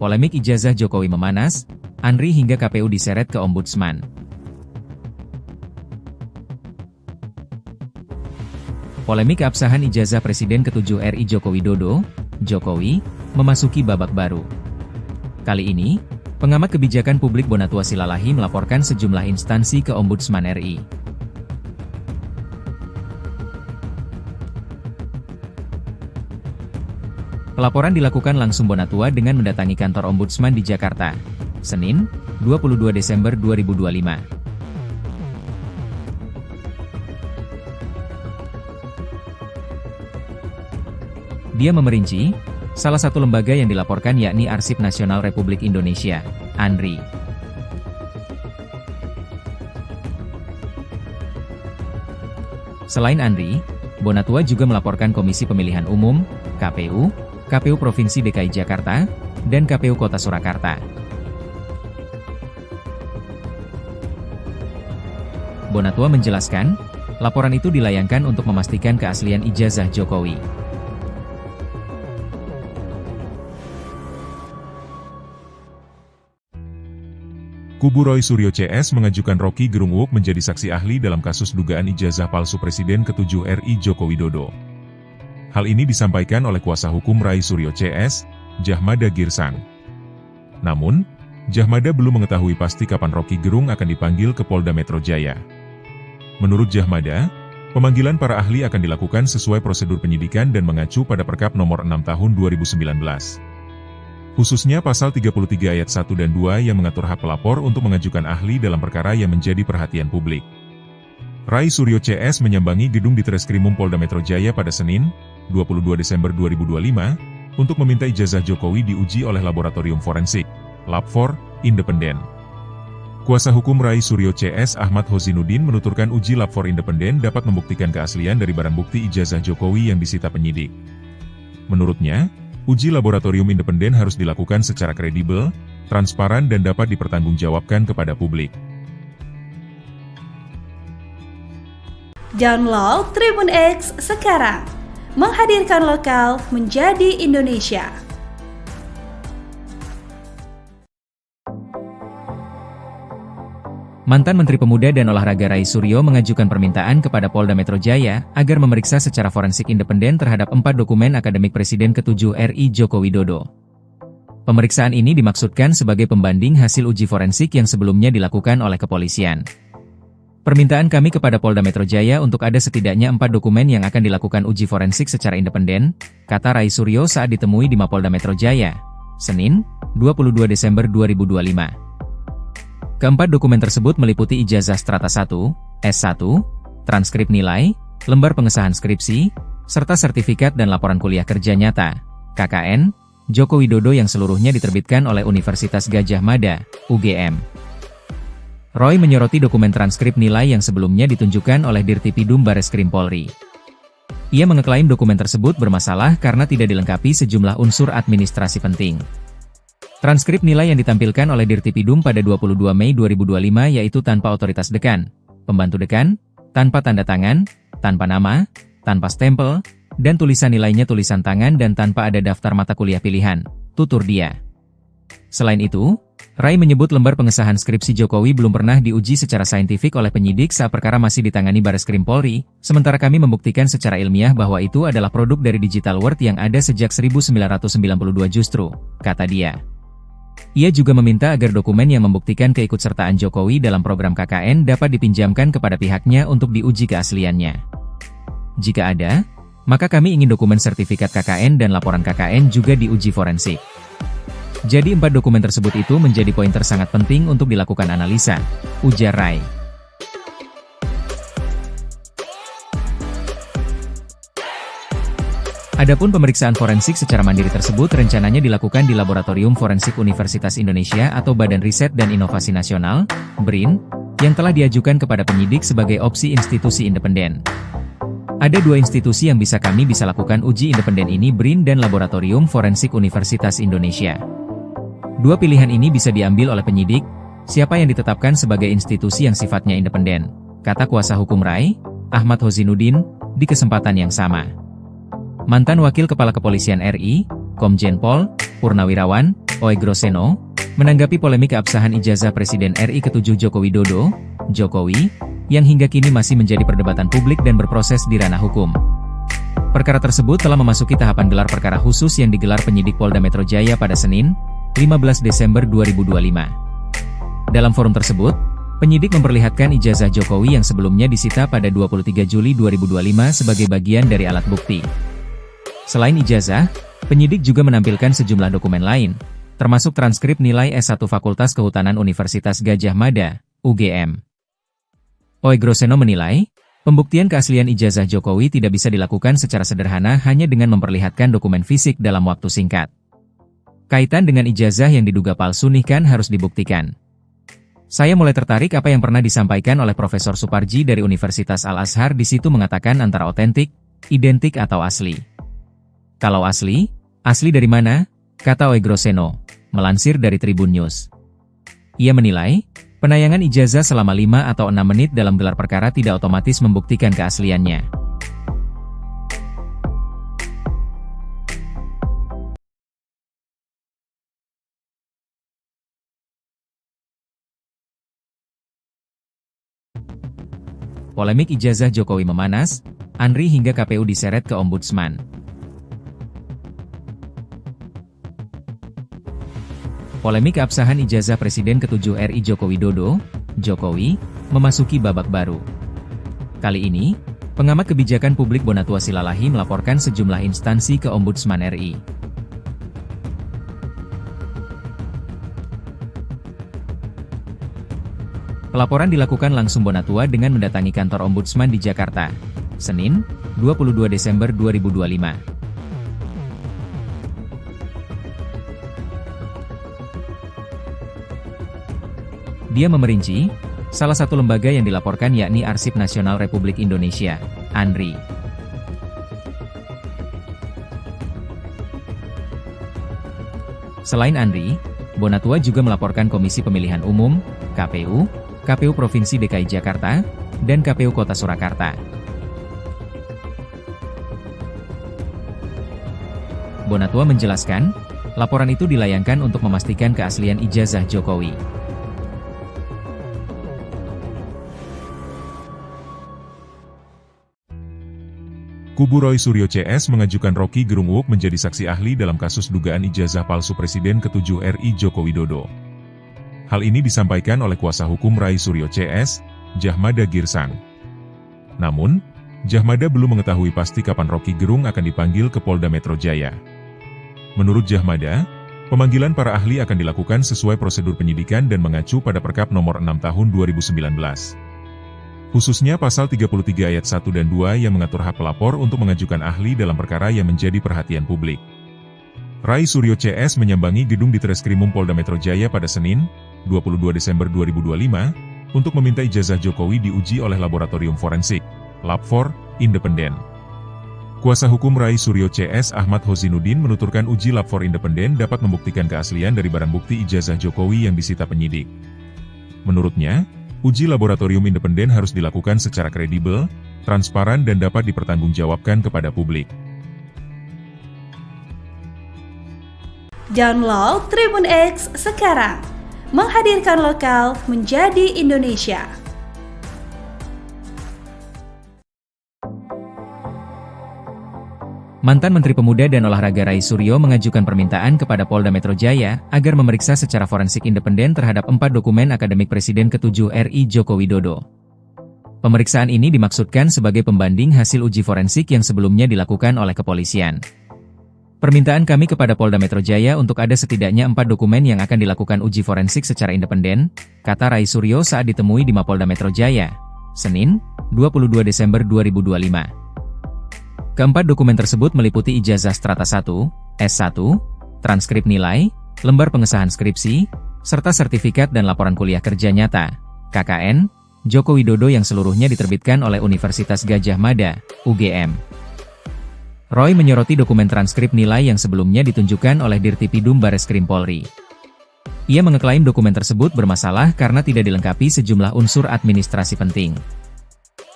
Polemik ijazah Jokowi memanas, Andri hingga KPU diseret ke Ombudsman. Polemik keabsahan ijazah Presiden ke-7 RI Joko Widodo, Jokowi, memasuki babak baru. Kali ini, pengamat kebijakan publik Bonatua Silalahi melaporkan sejumlah instansi ke Ombudsman RI. Pelaporan dilakukan langsung Bonatua dengan mendatangi kantor Ombudsman di Jakarta, Senin, 22 Desember 2025. Dia memerinci, salah satu lembaga yang dilaporkan yakni Arsip Nasional Republik Indonesia, ANRI. Selain ANRI, Bonatua juga melaporkan Komisi Pemilihan Umum, KPU, KPU Provinsi DKI Jakarta, dan KPU Kota Surakarta. Bonatua menjelaskan, laporan itu dilayangkan untuk memastikan keaslian ijazah Jokowi. Kubu Roy Suryo CS mengajukan Rocky Gerung Wook menjadi saksi ahli dalam kasus dugaan ijazah palsu Presiden ke-7 RI Joko Widodo. Hal ini disampaikan oleh kuasa hukum Rai Suryo CS, Jahmada Girsang. Namun, Jahmada belum mengetahui pasti kapan Rocky Gerung akan dipanggil ke Polda Metro Jaya. Menurut Jahmada, Pemanggilan para ahli akan dilakukan sesuai prosedur penyidikan dan mengacu pada Perkap Nomor 6 Tahun 2019. Khususnya Pasal 33 Ayat 1 dan 2 yang mengatur hak pelapor untuk mengajukan ahli dalam perkara yang menjadi perhatian publik. Rai Suryo CS menyambangi gedung Ditreskrimum Polda Metro Jaya pada Senin, 22 Desember 2025, untuk meminta ijazah Jokowi diuji oleh Laboratorium Forensik, Lab4, independen. Kuasa hukum Rai Suryo CS Ahmad Hozinuddin menuturkan uji Lab4 independen dapat membuktikan keaslian dari barang bukti ijazah Jokowi yang disita penyidik. Menurutnya, uji laboratorium independen harus dilakukan secara kredibel, transparan dan dapat dipertanggungjawabkan kepada publik. Download Tribun X sekarang, menghadirkan lokal menjadi Indonesia. Mantan Menteri Pemuda dan Olahraga Rai Suryo mengajukan permintaan kepada Polda Metro Jaya agar memeriksa secara forensik independen terhadap 4 dokumen akademik Presiden ke-7 RI Joko Widodo. Pemeriksaan ini dimaksudkan sebagai pembanding hasil uji forensik yang sebelumnya dilakukan oleh kepolisian. Permintaan kami kepada Polda Metro Jaya untuk ada setidaknya 4 dokumen yang akan dilakukan uji forensik secara independen, kata Rai Suryo saat ditemui di Mapolda Metro Jaya, Senin, 22 Desember 2025. Keempat dokumen tersebut meliputi ijazah strata 1, S1, transkrip nilai, lembar pengesahan skripsi, serta sertifikat dan laporan kuliah kerja nyata, KKN, Joko Widodo yang seluruhnya diterbitkan oleh Universitas Gadjah Mada, UGM. Roy menyoroti dokumen transkrip nilai yang sebelumnya ditunjukkan oleh Dirtipidum Bareskrim Polri. Ia mengeklaim dokumen tersebut bermasalah karena tidak dilengkapi sejumlah unsur administrasi penting. Transkrip nilai yang ditampilkan oleh Dirtipidum pada 22 Mei 2025 yaitu tanpa otoritas dekan, pembantu dekan, tanpa tanda tangan, tanpa nama, tanpa stempel, dan tulisan nilainya tulisan tangan dan tanpa ada daftar mata kuliah pilihan, tutur dia. Selain itu, Rai menyebut lembar pengesahan skripsi Jokowi belum pernah diuji secara saintifik oleh penyidik saat perkara masih ditangani Bareskrim Polri, sementara kami membuktikan secara ilmiah bahwa itu adalah produk dari Digital World yang ada sejak 1992 justru, kata dia. Ia juga meminta agar dokumen yang membuktikan keikutsertaan Jokowi dalam program KKN dapat dipinjamkan kepada pihaknya untuk diuji keasliannya. Jika ada, maka kami ingin dokumen sertifikat KKN dan laporan KKN juga diuji forensik. Jadi 4 dokumen tersebut itu menjadi pointer sangat penting untuk dilakukan analisa, ujar Rai. Adapun pemeriksaan forensik secara mandiri tersebut rencananya dilakukan di Laboratorium Forensik Universitas Indonesia atau Badan Riset dan Inovasi Nasional, BRIN, yang telah diajukan kepada penyidik sebagai opsi institusi independen. Ada 2 institusi yang kami bisa lakukan uji independen ini, BRIN dan Laboratorium Forensik Universitas Indonesia. 2 pilihan ini bisa diambil oleh penyidik, siapa yang ditetapkan sebagai institusi yang sifatnya independen, kata kuasa hukum Rai, Ahmad Hozinuddin, di kesempatan yang sama. Mantan Wakil Kepala Kepolisian RI, Komjen Pol, Purnawirawan, Oegroseno, menanggapi polemik keabsahan ijazah Presiden RI ke-7 Joko Widodo, Jokowi, yang hingga kini masih menjadi perdebatan publik dan berproses di ranah hukum. Perkara tersebut telah memasuki tahapan gelar perkara khusus yang digelar penyidik Polda Metro Jaya pada Senin, 15 Desember 2025. Dalam forum tersebut, penyidik memperlihatkan ijazah Jokowi yang sebelumnya disita pada 23 Juli 2025 sebagai bagian dari alat bukti. Selain ijazah, penyidik juga menampilkan sejumlah dokumen lain, termasuk transkrip nilai S1 Fakultas Kehutanan Universitas Gadjah Mada, UGM. Oegroseno menilai, pembuktian keaslian ijazah Jokowi tidak bisa dilakukan secara sederhana hanya dengan memperlihatkan dokumen fisik dalam waktu singkat. Kaitan dengan ijazah yang diduga palsu kan harus dibuktikan. Saya mulai tertarik apa yang pernah disampaikan oleh Profesor Suparji dari Universitas Al-Azhar, di situ mengatakan antara otentik, identik atau asli. Kalau asli dari mana? Kata Oegroseno, melansir dari Tribun News. Ia menilai, penayangan ijazah selama 5 atau 6 menit dalam gelar perkara tidak otomatis membuktikan keasliannya. Polemik ijazah Jokowi memanas, Andri hingga KPU diseret ke Ombudsman. Polemik keabsahan ijazah Presiden ke-7 RI Joko Widodo, Jokowi, memasuki babak baru. Kali ini, Pengamat kebijakan publik Bonatua Silalahi melaporkan sejumlah instansi ke Ombudsman RI. Pelaporan dilakukan langsung Bonatua dengan mendatangi kantor Ombudsman di Jakarta, Senin, 22 Desember 2025. Dia memerinci, salah satu lembaga yang dilaporkan yakni Arsip Nasional Republik Indonesia, ANRI. Selain ANRI, Bonatua juga melaporkan Komisi Pemilihan Umum, KPU, KPU Provinsi DKI Jakarta, dan KPU Kota Surakarta. Bonatua menjelaskan, laporan itu dilayangkan untuk memastikan keaslian ijazah Jokowi. Kubu Roy Suryo CS mengajukan Rocky Gerung Uuk menjadi saksi ahli dalam kasus dugaan ijazah palsu Presiden ke-7 RI Joko Widodo. Hal ini disampaikan oleh kuasa hukum Roy Suryo CS, Jahmada Girsang. Namun, Jahmada belum mengetahui pasti kapan Rocky Gerung akan dipanggil ke Polda Metro Jaya. Menurut Jahmada, pemanggilan para ahli akan dilakukan sesuai prosedur penyidikan dan mengacu pada Perkap Nomor 6 Tahun 2019. Khususnya Pasal 33 Ayat 1 dan 2 yang mengatur hak pelapor untuk mengajukan ahli dalam perkara yang menjadi perhatian publik. Roy Suryo CS menyambangi gedung di Treskrimum Polda Metro Jaya pada Senin, 22 Desember 2025, untuk meminta ijazah Jokowi diuji oleh Laboratorium Forensik, Lab4, independen. Kuasa hukum Roy Suryo CS Ahmad Hozinuddin menuturkan uji Lab4 independen dapat membuktikan keaslian dari barang bukti ijazah Jokowi yang disita penyidik. Menurutnya, uji laboratorium independen harus dilakukan secara kredibel, transparan dan dapat dipertanggungjawabkan kepada publik. Download Tribun X sekarang, menghadirkan lokal menjadi Indonesia. Mantan Menteri Pemuda dan Olahraga Roy Suryo mengajukan permintaan kepada Polda Metro Jaya agar memeriksa secara forensik independen terhadap 4 dokumen akademik Presiden ke-7 RI Joko Widodo. Pemeriksaan ini dimaksudkan sebagai pembanding hasil uji forensik yang sebelumnya dilakukan oleh kepolisian. Permintaan kami kepada Polda Metro Jaya untuk ada setidaknya 4 dokumen yang akan dilakukan uji forensik secara independen, kata Roy Suryo saat ditemui di Mapolda Metro Jaya, Senin, 22 Desember 2025. Keempat dokumen tersebut meliputi ijazah strata 1, S1, transkrip nilai, lembar pengesahan skripsi, serta sertifikat dan laporan kuliah kerja nyata, KKN, Joko Widodo yang seluruhnya diterbitkan oleh Universitas Gadjah Mada, UGM. Roy menyoroti dokumen transkrip nilai yang sebelumnya ditunjukkan oleh Dirtipidum Bareskrim Polri. Ia mengeklaim dokumen tersebut bermasalah karena tidak dilengkapi sejumlah unsur administrasi penting.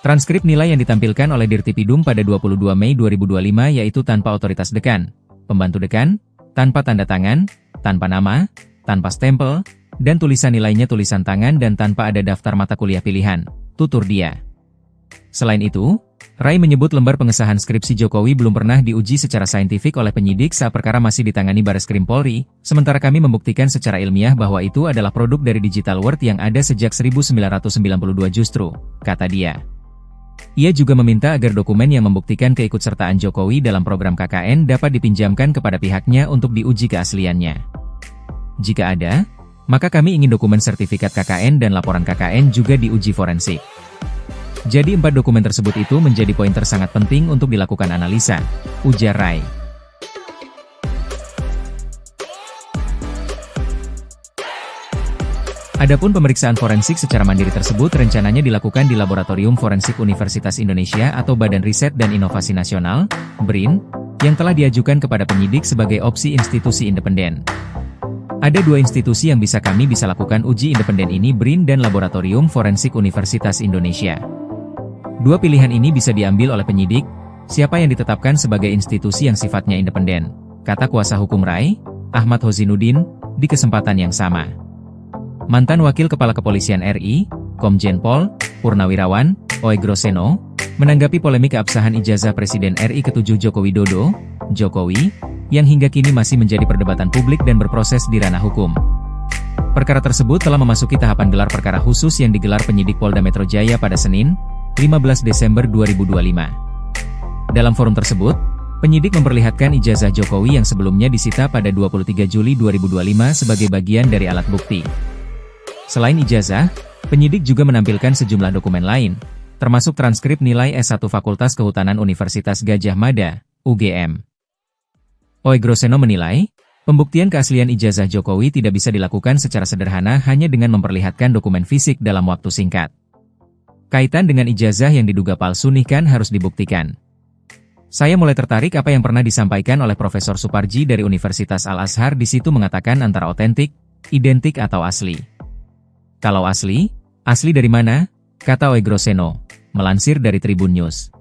Transkrip nilai yang ditampilkan oleh Dirtipidum pada 22 Mei 2025 yaitu tanpa otoritas dekan, pembantu dekan, tanpa tanda tangan, tanpa nama, tanpa stempel, dan tulisan nilainya tulisan tangan dan tanpa ada daftar mata kuliah pilihan, tutur dia. Selain itu, Roy menyebut lembar pengesahan skripsi Jokowi belum pernah diuji secara saintifik oleh penyidik saat perkara masih ditangani Bareskrim Polri, sementara kami membuktikan secara ilmiah bahwa itu adalah produk dari Digital World yang ada sejak 1992 justru, kata dia. Ia juga meminta agar dokumen yang membuktikan keikutsertaan Jokowi dalam program KKN dapat dipinjamkan kepada pihaknya untuk diuji keasliannya. Jika ada, maka kami ingin dokumen sertifikat KKN dan laporan KKN juga diuji forensik. Jadi 4 dokumen tersebut itu menjadi pointer sangat penting untuk dilakukan analisa, ujar Roy. Adapun pemeriksaan forensik secara mandiri tersebut rencananya dilakukan di Laboratorium Forensik Universitas Indonesia atau Badan Riset dan Inovasi Nasional, BRIN, yang telah diajukan kepada penyidik sebagai opsi institusi independen. Ada 2 institusi yang kami bisa lakukan uji independen ini, BRIN dan Laboratorium Forensik Universitas Indonesia. 2 pilihan ini bisa diambil oleh penyidik, siapa yang ditetapkan sebagai institusi yang sifatnya independen, kata kuasa hukum Roy, Ahmad Hozinuddin, di kesempatan yang sama. Mantan Wakil Kepala Kepolisian RI, Komjen Pol Purnawirawan Oegroseno, menanggapi polemik keabsahan ijazah Presiden RI ke-7 Joko Widodo, Jokowi, yang hingga kini masih menjadi perdebatan publik dan berproses di ranah hukum. Perkara tersebut telah memasuki tahapan gelar perkara khusus yang digelar penyidik Polda Metro Jaya pada Senin, 15 Desember 2025. Dalam forum tersebut, penyidik memperlihatkan ijazah Jokowi yang sebelumnya disita pada 23 Juli 2025 sebagai bagian dari alat bukti. Selain ijazah, penyidik juga menampilkan sejumlah dokumen lain, termasuk transkrip nilai S1 Fakultas Kehutanan Universitas Gadjah Mada, UGM. Oegroseno menilai, pembuktian keaslian ijazah Jokowi tidak bisa dilakukan secara sederhana hanya dengan memperlihatkan dokumen fisik dalam waktu singkat. Kaitan dengan ijazah yang diduga palsu kan harus dibuktikan. Saya mulai tertarik apa yang pernah disampaikan oleh Profesor Suparji dari Universitas Al-Azhar di situ mengatakan antara otentik, identik atau asli. Kalau asli dari mana? Kata Oegroseno, melansir dari Tribun News.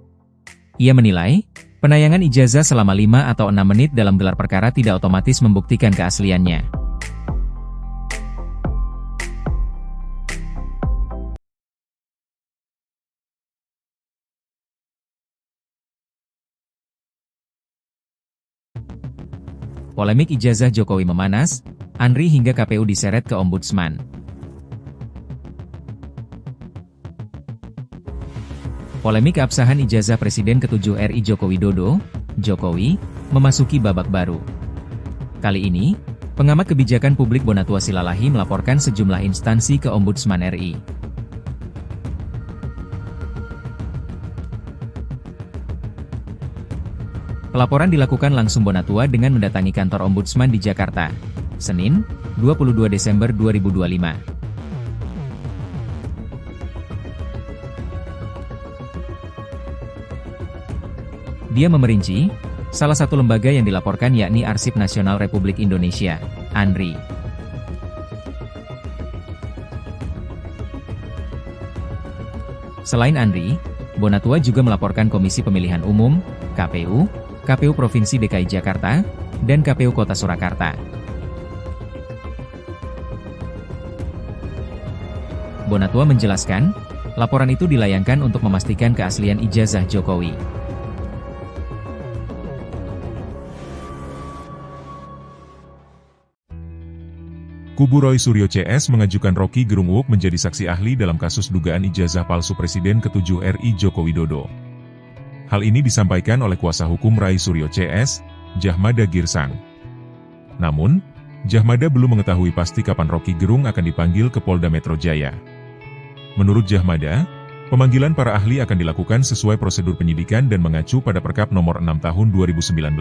Ia menilai, penayangan ijazah selama 5 atau 6 menit dalam gelar perkara tidak otomatis membuktikan keasliannya. Polemik ijazah Jokowi memanas, Andri hingga KPU diseret ke Ombudsman. Polemik absahan ijazah Presiden ke-7 RI Joko Widodo, Jokowi, memasuki babak baru. Kali ini, pengamat kebijakan publik Bonatua Silalahi melaporkan sejumlah instansi ke Ombudsman RI. Pelaporan dilakukan langsung Bonatua dengan mendatangi kantor Ombudsman di Jakarta, Senin, 22 Desember 2025. Dia memerinci, salah satu lembaga yang dilaporkan yakni Arsip Nasional Republik Indonesia, ANRI. Selain ANRI, Bonatua juga melaporkan Komisi Pemilihan Umum, KPU, KPU Provinsi DKI Jakarta, dan KPU Kota Surakarta. Bonatua menjelaskan, laporan itu dilayangkan untuk memastikan keaslian ijazah Jokowi. Kubu Roy Suryo CS mengajukan Rocky Gerung Uuk menjadi saksi ahli dalam kasus dugaan ijazah palsu Presiden ke-7 RI Joko Widodo. Hal ini disampaikan oleh kuasa hukum Rai Suryo CS, Jahmada Girsang. Namun, Jahmada belum mengetahui pasti kapan Rocky Gerung akan dipanggil ke Polda Metro Jaya. Menurut Jahmada, pemanggilan para ahli akan dilakukan sesuai prosedur penyidikan dan mengacu pada Perkap Nomor 6 Tahun 2019.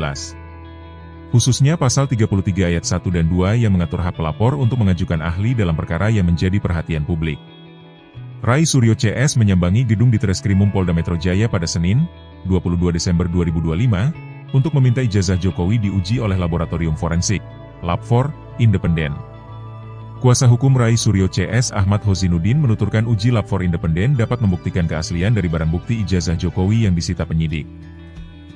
Khususnya Pasal 33 Ayat 1 dan 2 yang mengatur hak pelapor untuk mengajukan ahli dalam perkara yang menjadi perhatian publik. Rai Suryo CS menyambangi gedung Ditreskrimum Polda Metro Jaya pada Senin, 22 Desember 2025, untuk meminta ijazah Jokowi diuji oleh Laboratorium Forensik, Lab4, independen. Kuasa hukum Rai Suryo CS Ahmad Hozinuddin menuturkan uji Lab4 independen dapat membuktikan keaslian dari barang bukti ijazah Jokowi yang disita penyidik.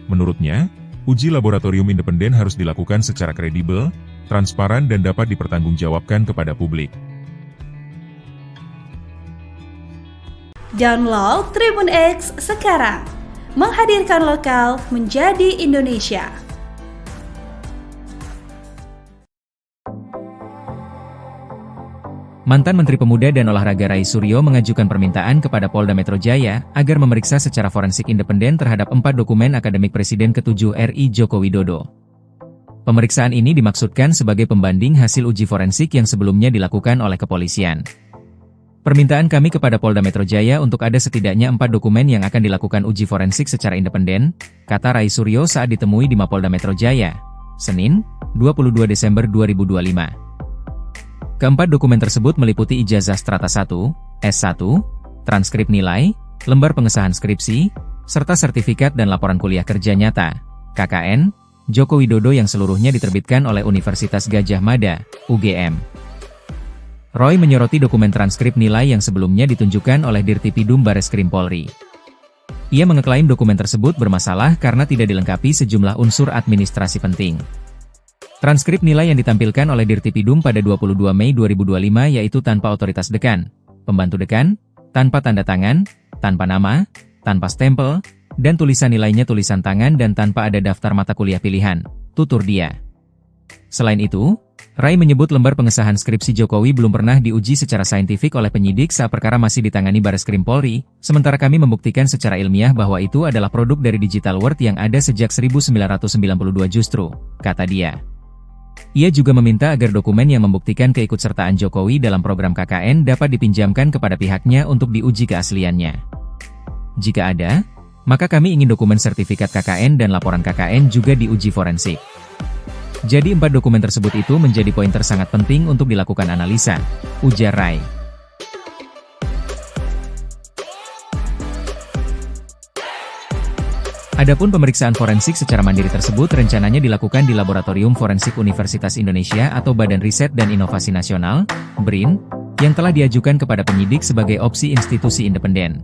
Menurutnya, uji laboratorium independen harus dilakukan secara kredibel, transparan dan dapat dipertanggungjawabkan kepada publik. Download Tribun X sekarang, menghadirkan lokal menjadi Indonesia. Mantan Menteri Pemuda dan Olahraga Rai Suryo mengajukan permintaan kepada Polda Metro Jaya agar memeriksa secara forensik independen terhadap 4 dokumen akademik Presiden ke-7 RI Joko Widodo. Pemeriksaan ini dimaksudkan sebagai pembanding hasil uji forensik yang sebelumnya dilakukan oleh kepolisian. Permintaan kami kepada Polda Metro Jaya untuk ada setidaknya 4 dokumen yang akan dilakukan uji forensik secara independen, kata Rai Suryo saat ditemui di Mapolda Metro Jaya, Senin, 22 Desember 2025. Keempat dokumen tersebut meliputi ijazah strata 1, S1, transkrip nilai, lembar pengesahan skripsi, serta sertifikat dan laporan kuliah kerja nyata, KKN, Joko Widodo yang seluruhnya diterbitkan oleh Universitas Gadjah Mada, UGM. Roy menyoroti dokumen transkrip nilai yang sebelumnya ditunjukkan oleh Dirtipidum Bareskrim Polri. Ia mengeklaim dokumen tersebut bermasalah karena tidak dilengkapi sejumlah unsur administrasi penting. Transkrip nilai yang ditampilkan oleh Dirtipidum pada 22 Mei 2025 yaitu tanpa otoritas dekan, pembantu dekan, tanpa tanda tangan, tanpa nama, tanpa stempel, dan tulisan nilainya tulisan tangan dan tanpa ada daftar mata kuliah pilihan, tutur dia. Selain itu, Rai menyebut lembar pengesahan skripsi Jokowi belum pernah diuji secara saintifik oleh penyidik saat perkara masih ditangani Bareskrim Polri, sementara kami membuktikan secara ilmiah bahwa itu adalah produk dari digital world yang ada sejak 1992 justru, kata dia. Ia juga meminta agar dokumen yang membuktikan keikutsertaan Jokowi dalam program KKN dapat dipinjamkan kepada pihaknya untuk diuji keasliannya. Jika ada, maka kami ingin dokumen sertifikat KKN dan laporan KKN juga diuji forensik. Jadi 4 dokumen tersebut itu menjadi pointer sangat penting untuk dilakukan analisa, ujar Rai. Adapun pemeriksaan forensik secara mandiri tersebut rencananya dilakukan di Laboratorium Forensik Universitas Indonesia atau Badan Riset dan Inovasi Nasional, BRIN, yang telah diajukan kepada penyidik sebagai opsi institusi independen.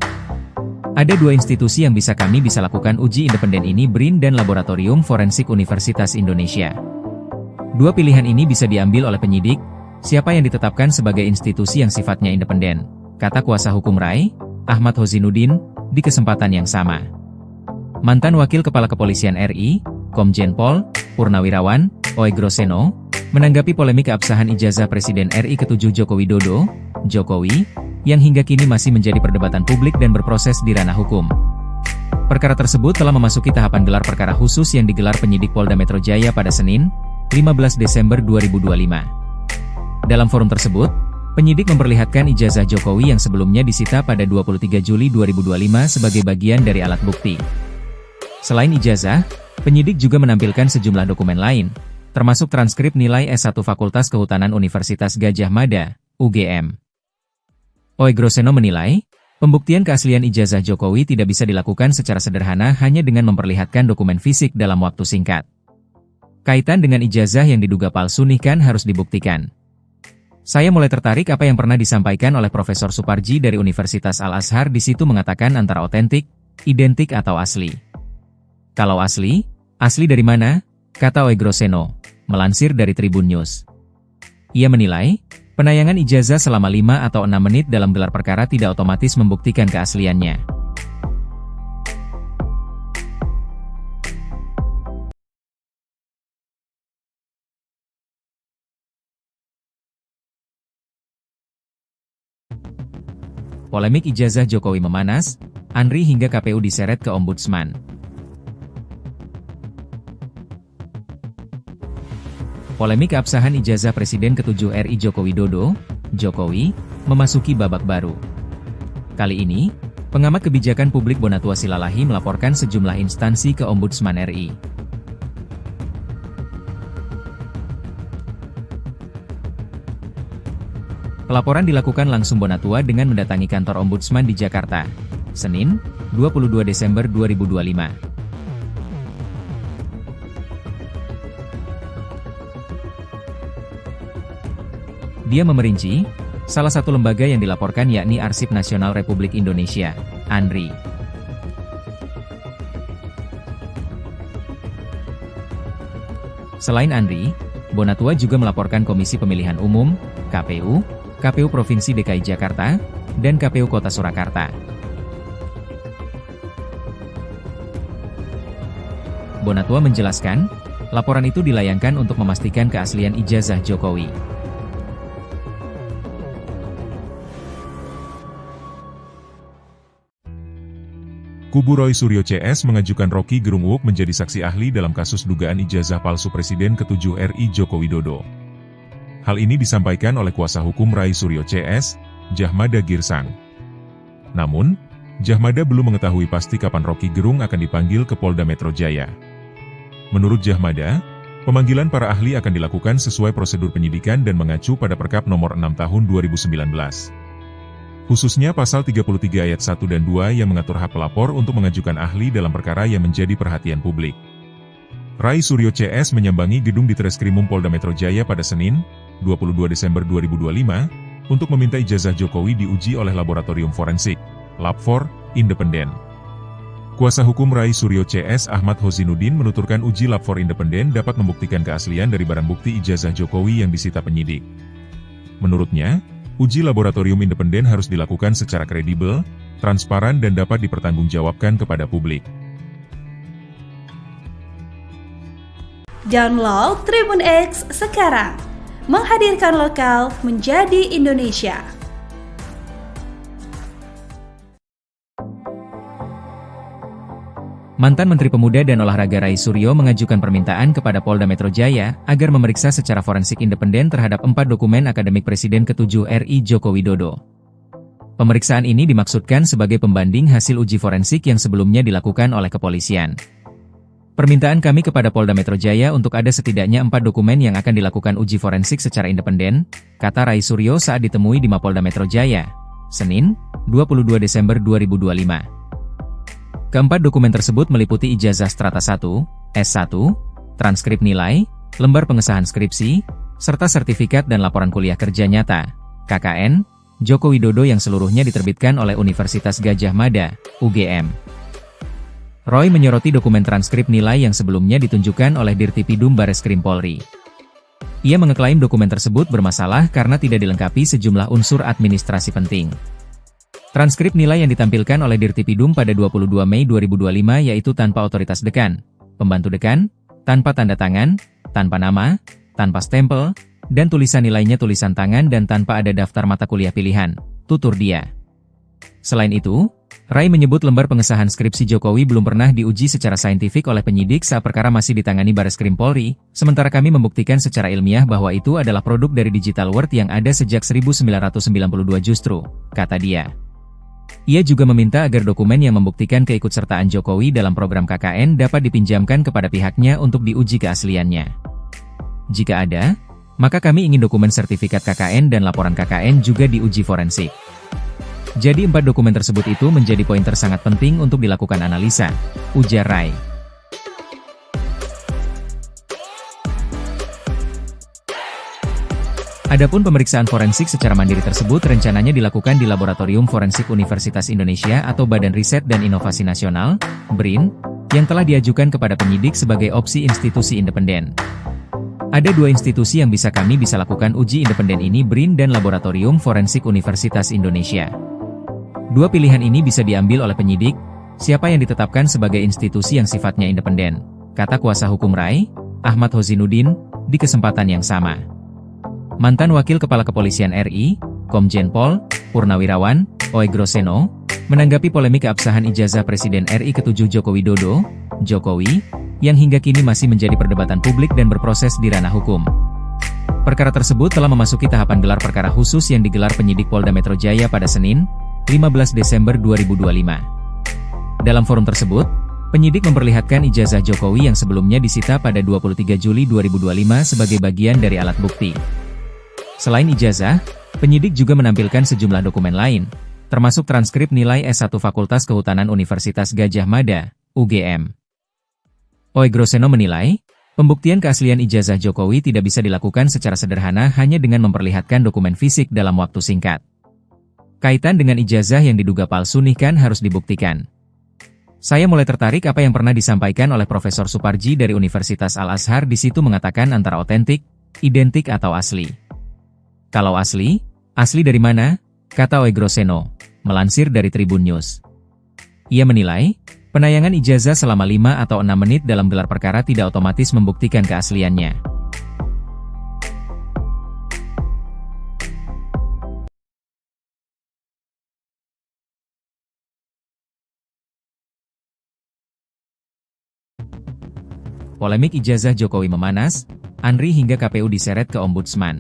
Ada 2 institusi yang bisa lakukan uji independen ini, BRIN dan Laboratorium Forensik Universitas Indonesia. 2 pilihan ini bisa diambil oleh penyidik, siapa yang ditetapkan sebagai institusi yang sifatnya independen, kata kuasa hukum Rai, Ahmad Hozinuddin, di kesempatan yang sama. Mantan Wakil Kepala Kepolisian RI, Komjen Pol Purnawirawan Oegroseno, menanggapi polemik keabsahan ijazah Presiden RI ke-7 Joko Widodo, Jokowi, yang hingga kini masih menjadi perdebatan publik dan berproses di ranah hukum. Perkara tersebut telah memasuki tahapan gelar perkara khusus yang digelar penyidik Polda Metro Jaya pada Senin, 15 Desember 2025. Dalam forum tersebut, penyidik memperlihatkan ijazah Jokowi yang sebelumnya disita pada 23 Juli 2025 sebagai bagian dari alat bukti. Selain ijazah, penyidik juga menampilkan sejumlah dokumen lain, termasuk transkrip nilai S1 Fakultas Kehutanan Universitas Gadjah Mada, UGM. Oegroseno menilai, pembuktian keaslian ijazah Jokowi tidak bisa dilakukan secara sederhana hanya dengan memperlihatkan dokumen fisik dalam waktu singkat. Kaitan dengan ijazah yang diduga palsu kan harus dibuktikan. Saya mulai tertarik apa yang pernah disampaikan oleh Profesor Suparji dari Universitas Al-Azhar, di situ mengatakan antara otentik, identik atau asli. Kalau asli dari mana? Kata Oegroseno, melansir dari Tribun News. Ia menilai, penayangan ijazah selama 5 atau 6 menit dalam gelar perkara tidak otomatis membuktikan keasliannya. Polemik ijazah Jokowi memanas, Andri hingga KPU diseret ke Ombudsman. Polemik keabsahan ijazah Presiden ke-7 RI Joko Widodo, Jokowi, memasuki babak baru. Kali ini, pengamat kebijakan publik Bonatua Silalahi melaporkan sejumlah instansi ke Ombudsman RI. Pelaporan dilakukan langsung Bonatua dengan mendatangi kantor Ombudsman di Jakarta, Senin, 22 Desember 2025. Dia memerinci, salah satu lembaga yang dilaporkan yakni Arsip Nasional Republik Indonesia, ANRI. Selain ANRI, Bonatua juga melaporkan Komisi Pemilihan Umum, KPU, KPU Provinsi DKI Jakarta, dan KPU Kota Surakarta. Bonatua menjelaskan, laporan itu dilayangkan untuk memastikan keaslian ijazah Jokowi. Kubu Roy Suryo CS mengajukan Rocky Gerung Wook menjadi saksi ahli dalam kasus dugaan ijazah palsu Presiden ke-7 RI Joko Widodo. Hal ini disampaikan oleh kuasa hukum Rai Suryo CS, Jahmada Girsang. Namun, Jahmada belum mengetahui pasti kapan Rocky Gerung akan dipanggil ke Polda Metro Jaya. Menurut Jahmada, pemanggilan para ahli akan dilakukan sesuai prosedur penyidikan dan mengacu pada Perkap Nomor 6 Tahun 2019. Khususnya Pasal 33 Ayat 1 dan 2 yang mengatur hak pelapor untuk mengajukan ahli dalam perkara yang menjadi perhatian publik. Rai Suryo CS menyambangi gedung Ditreskrimum Polda Metro Jaya pada Senin, 22 Desember 2025, untuk meminta ijazah Jokowi diuji oleh Laboratorium Forensik, Lab4, independen. Kuasa hukum Rai Suryo CS Ahmad Hozinuddin menuturkan uji Lab4 independen dapat membuktikan keaslian dari barang bukti ijazah Jokowi yang disita penyidik. Menurutnya, uji laboratorium independen harus dilakukan secara kredibel, transparan dan dapat dipertanggungjawabkan kepada publik. Download Tribun X sekarang. Menghadirkan lokal menjadi Indonesia. Mantan Menteri Pemuda dan Olahraga Rai Suryo mengajukan permintaan kepada Polda Metro Jaya agar memeriksa secara forensik independen terhadap 4 dokumen akademik Presiden ke-7 RI Joko Widodo. Pemeriksaan ini dimaksudkan sebagai pembanding hasil uji forensik yang sebelumnya dilakukan oleh kepolisian. Permintaan kami kepada Polda Metro Jaya untuk ada setidaknya 4 dokumen yang akan dilakukan uji forensik secara independen, kata Rai Suryo saat ditemui di Mapolda Metro Jaya, Senin, 22 Desember 2025. Keempat dokumen tersebut meliputi ijazah strata 1, S1, transkrip nilai, lembar pengesahan skripsi, serta sertifikat dan laporan kuliah kerja nyata, KKN, Joko Widodo yang seluruhnya diterbitkan oleh Universitas Gadjah Mada, UGM. Roy menyoroti dokumen transkrip nilai yang sebelumnya ditunjukkan oleh Dirtipidum Bareskrim Polri. Ia mengeklaim dokumen tersebut bermasalah karena tidak dilengkapi sejumlah unsur administrasi penting. Transkrip nilai yang ditampilkan oleh Dirtipidum pada 22 Mei 2025 yaitu tanpa otoritas dekan, pembantu dekan, tanpa tanda tangan, tanpa nama, tanpa stempel, dan tulisan nilainya tulisan tangan dan tanpa ada daftar mata kuliah pilihan, tutur dia. Selain itu, Rai menyebut lembar pengesahan skripsi Jokowi belum pernah diuji secara saintifik oleh penyidik saat perkara masih ditangani Bareskrim Polri, sementara kami membuktikan secara ilmiah bahwa itu adalah produk dari Digital World yang ada sejak 1992 justru, kata dia. Ia juga meminta agar dokumen yang membuktikan keikutsertaan Jokowi dalam program KKN dapat dipinjamkan kepada pihaknya untuk diuji keasliannya. Jika ada, maka kami ingin dokumen sertifikat KKN dan laporan KKN juga diuji forensik. Jadi 4 dokumen tersebut itu menjadi pointer sangat penting untuk dilakukan analisa, ujar Rai. Adapun pemeriksaan forensik secara mandiri tersebut rencananya dilakukan di Laboratorium Forensik Universitas Indonesia atau Badan Riset dan Inovasi Nasional, BRIN, yang telah diajukan kepada penyidik sebagai opsi institusi independen. Ada 2 institusi yang kami bisa lakukan uji independen ini, BRIN dan Laboratorium Forensik Universitas Indonesia. 2 pilihan ini bisa diambil oleh penyidik, siapa yang ditetapkan sebagai institusi yang sifatnya independen, kata kuasa hukum Rai, Ahmad Hozinuddin, di kesempatan yang sama. Mantan Wakil Kepala Kepolisian RI, Komjen Pol, Purnawirawan, Oegroseno, menanggapi polemik keabsahan ijazah Presiden RI ke-7 Joko Widodo, Jokowi, yang hingga kini masih menjadi perdebatan publik dan berproses di ranah hukum. Perkara tersebut telah memasuki tahapan gelar perkara khusus yang digelar penyidik Polda Metro Jaya pada Senin, 15 Desember 2025. Dalam forum tersebut, penyidik memperlihatkan ijazah Jokowi yang sebelumnya disita pada 23 Juli 2025 sebagai bagian dari alat bukti. Selain ijazah, penyidik juga menampilkan sejumlah dokumen lain, termasuk transkrip nilai S1 Fakultas Kehutanan Universitas Gadjah Mada, UGM. Oegroseno menilai, pembuktian keaslian ijazah Jokowi tidak bisa dilakukan secara sederhana hanya dengan memperlihatkan dokumen fisik dalam waktu singkat. Kaitan dengan ijazah yang diduga palsu nih kan harus dibuktikan. Saya mulai tertarik apa yang pernah disampaikan oleh Profesor Suparji dari Universitas Al-Azhar, di situ mengatakan antara otentik, identik atau asli. Kalau asli, asli dari mana? Kata Oegroseno, melansir dari Tribun News. Ia menilai, penayangan ijazah selama 5 atau 6 menit dalam gelar perkara tidak otomatis membuktikan keasliannya. Polemik ijazah Jokowi memanas, Andri hingga KPU diseret ke Ombudsman.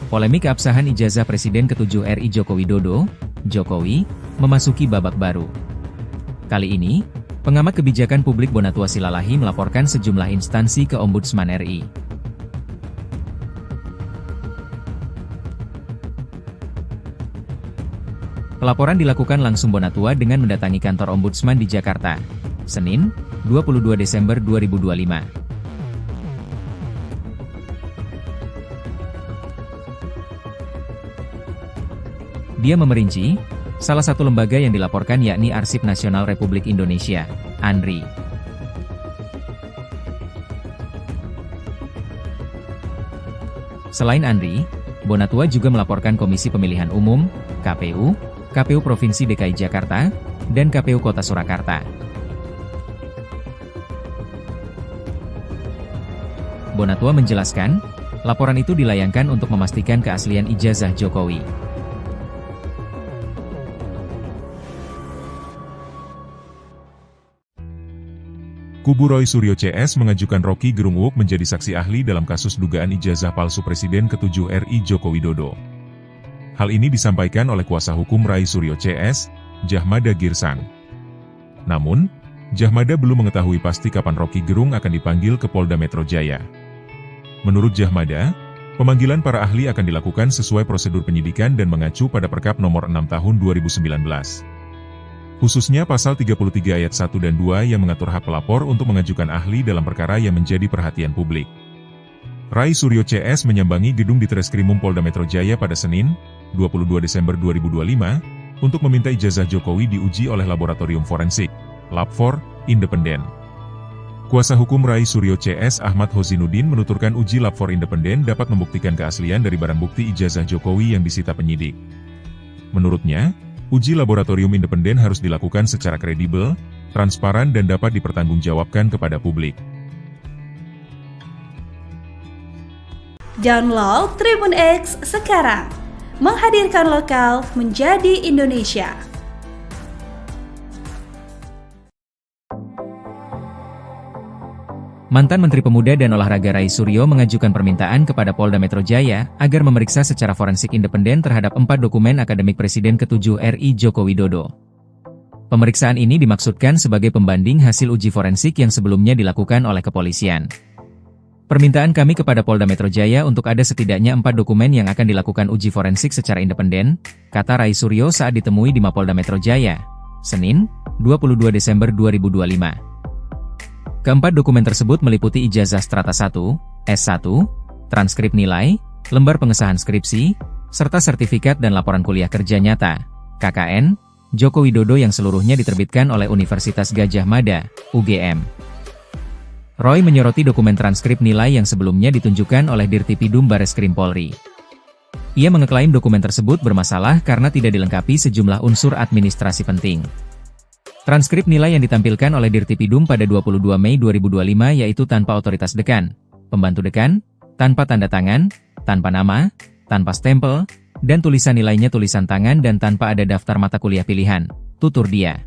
Polemik keabsahan ijazah Presiden ke-7 RI Joko Widodo, Jokowi, memasuki babak baru. Kali ini, pengamat kebijakan publik Bonatua Silalahi melaporkan sejumlah instansi ke Ombudsman RI. Pelaporan dilakukan langsung Bonatua dengan mendatangi kantor Ombudsman di Jakarta, Senin, 22 Desember 2025. Dia memerinci, salah satu lembaga yang dilaporkan yakni Arsip Nasional Republik Indonesia, ANRI. Selain ANRI, Bonatua juga melaporkan Komisi Pemilihan Umum, KPU, KPU Provinsi DKI Jakarta, dan KPU Kota Surakarta. Bonatua menjelaskan, laporan itu dilayangkan untuk memastikan keaslian ijazah Jokowi. Kubu Roy Suryo CS mengajukan Rocky Gerung Uuk menjadi saksi ahli dalam kasus dugaan ijazah palsu Presiden ke-7 RI Joko Widodo. Hal ini disampaikan oleh kuasa hukum Ray Suryo CS, Jahmada Girsang. Namun, Jahmada belum mengetahui pasti kapan Rocky Gerung akan dipanggil ke Polda Metro Jaya. Menurut Jahmada, pemanggilan para ahli akan dilakukan sesuai prosedur penyidikan dan mengacu pada Perkap nomor 6 tahun 2019. Khususnya pasal 33 ayat 1 dan 2 yang mengatur hak pelapor untuk mengajukan ahli dalam perkara yang menjadi perhatian publik. Ray Suryo CS menyambangi gedung Ditreskrimum Polda Metro Jaya pada Senin, 22 Desember 2025, untuk meminta ijazah Jokowi diuji oleh Laboratorium Forensik, Lab4, independen. Kuasa hukum Ray Suryo CS Ahmad Hozinuddin menuturkan uji Lab4 independen dapat membuktikan keaslian dari barang bukti ijazah Jokowi yang disita penyidik. Menurutnya, uji laboratorium independen harus dilakukan secara kredibel, transparan dan dapat dipertanggungjawabkan kepada publik. Download Tribun X sekarang, menghadirkan lokal menjadi Indonesia. Mantan Menteri Pemuda dan Olahraga Ray Suryo mengajukan permintaan kepada Polda Metro Jaya agar memeriksa secara forensik independen terhadap 4 dokumen akademik Presiden ke-7 RI Joko Widodo. Pemeriksaan ini dimaksudkan sebagai pembanding hasil uji forensik yang sebelumnya dilakukan oleh kepolisian. Permintaan kami kepada Polda Metro Jaya untuk ada setidaknya 4 dokumen yang akan dilakukan uji forensik secara independen, kata Ray Suryo saat ditemui di Mapolda Metro Jaya, Senin, 22 Desember 2025. Keempat dokumen tersebut meliputi ijazah strata 1, S1, transkrip nilai, lembar pengesahan skripsi, serta sertifikat dan laporan kuliah kerja nyata, KKN, Joko Widodo yang seluruhnya diterbitkan oleh Universitas Gadjah Mada, UGM. Roy menyoroti dokumen transkrip nilai yang sebelumnya ditunjukkan oleh Dirtipidum Bareskrim Polri. Ia mengeklaim dokumen tersebut bermasalah karena tidak dilengkapi sejumlah unsur administrasi penting. Transkrip nilai yang ditampilkan oleh Dirtipidum pada 22 Mei 2025 yaitu tanpa otoritas dekan, pembantu dekan, tanpa tanda tangan, tanpa nama, tanpa stempel, dan tulisan nilainya tulisan tangan dan tanpa ada daftar mata kuliah pilihan, tutur dia.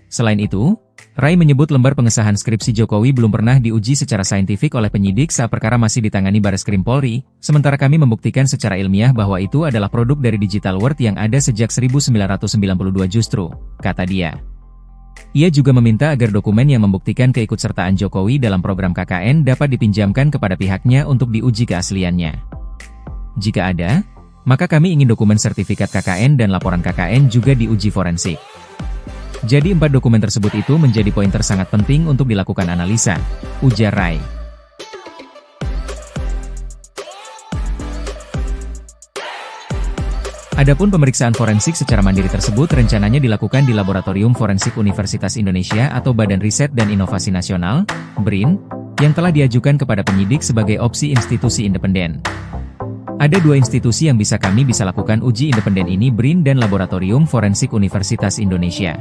Selain itu, Ray menyebut lembar pengesahan skripsi Jokowi belum pernah diuji secara saintifik oleh penyidik saat perkara masih ditangani Bareskrim Polri, sementara kami membuktikan secara ilmiah bahwa itu adalah produk dari Digital World yang ada sejak 1992 justru, kata dia. Ia juga meminta agar dokumen yang membuktikan keikutsertaan Jokowi dalam program KKN dapat dipinjamkan kepada pihaknya untuk diuji keasliannya. Jika ada, maka kami ingin dokumen sertifikat KKN dan laporan KKN juga diuji forensik. Jadi 4 dokumen tersebut itu menjadi pointer sangat penting untuk dilakukan analisa, ujar Ray. Adapun pemeriksaan forensik secara mandiri tersebut rencananya dilakukan di Laboratorium Forensik Universitas Indonesia atau Badan Riset dan Inovasi Nasional, BRIN, yang telah diajukan kepada penyidik sebagai opsi institusi independen. Ada 2 institusi yang kami bisa lakukan uji independen ini, BRIN dan Laboratorium Forensik Universitas Indonesia.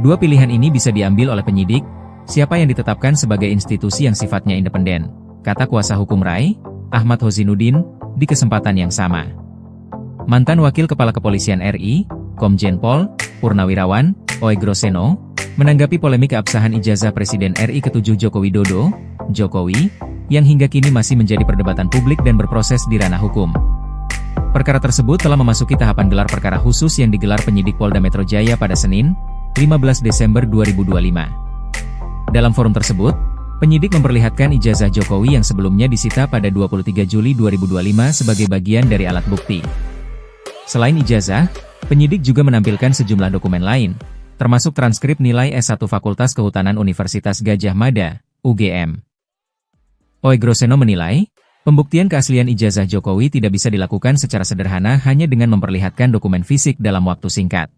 2 pilihan ini bisa diambil oleh penyidik, siapa yang ditetapkan sebagai institusi yang sifatnya independen, kata kuasa hukum Ray, Ahmad Hozinuddin, di kesempatan yang sama. Mantan Wakil Kepala Kepolisian RI, Komjen Pol, Purnawirawan, Oegroseno, menanggapi polemik keabsahan ijazah Presiden RI ke-7 Joko Widodo, Jokowi, yang hingga kini masih menjadi perdebatan publik dan berproses di ranah hukum. Perkara tersebut telah memasuki tahapan gelar perkara khusus yang digelar penyidik Polda Metro Jaya pada Senin, 15 Desember 2025. Dalam forum tersebut, penyidik memperlihatkan ijazah Jokowi yang sebelumnya disita pada 23 Juli 2025 sebagai bagian dari alat bukti. Selain ijazah, penyidik juga menampilkan sejumlah dokumen lain, termasuk transkrip nilai S1 Fakultas Kehutanan Universitas Gadjah Mada, UGM. Oegroseno menilai, pembuktian keaslian ijazah Jokowi tidak bisa dilakukan secara sederhana hanya dengan memperlihatkan dokumen fisik dalam waktu singkat.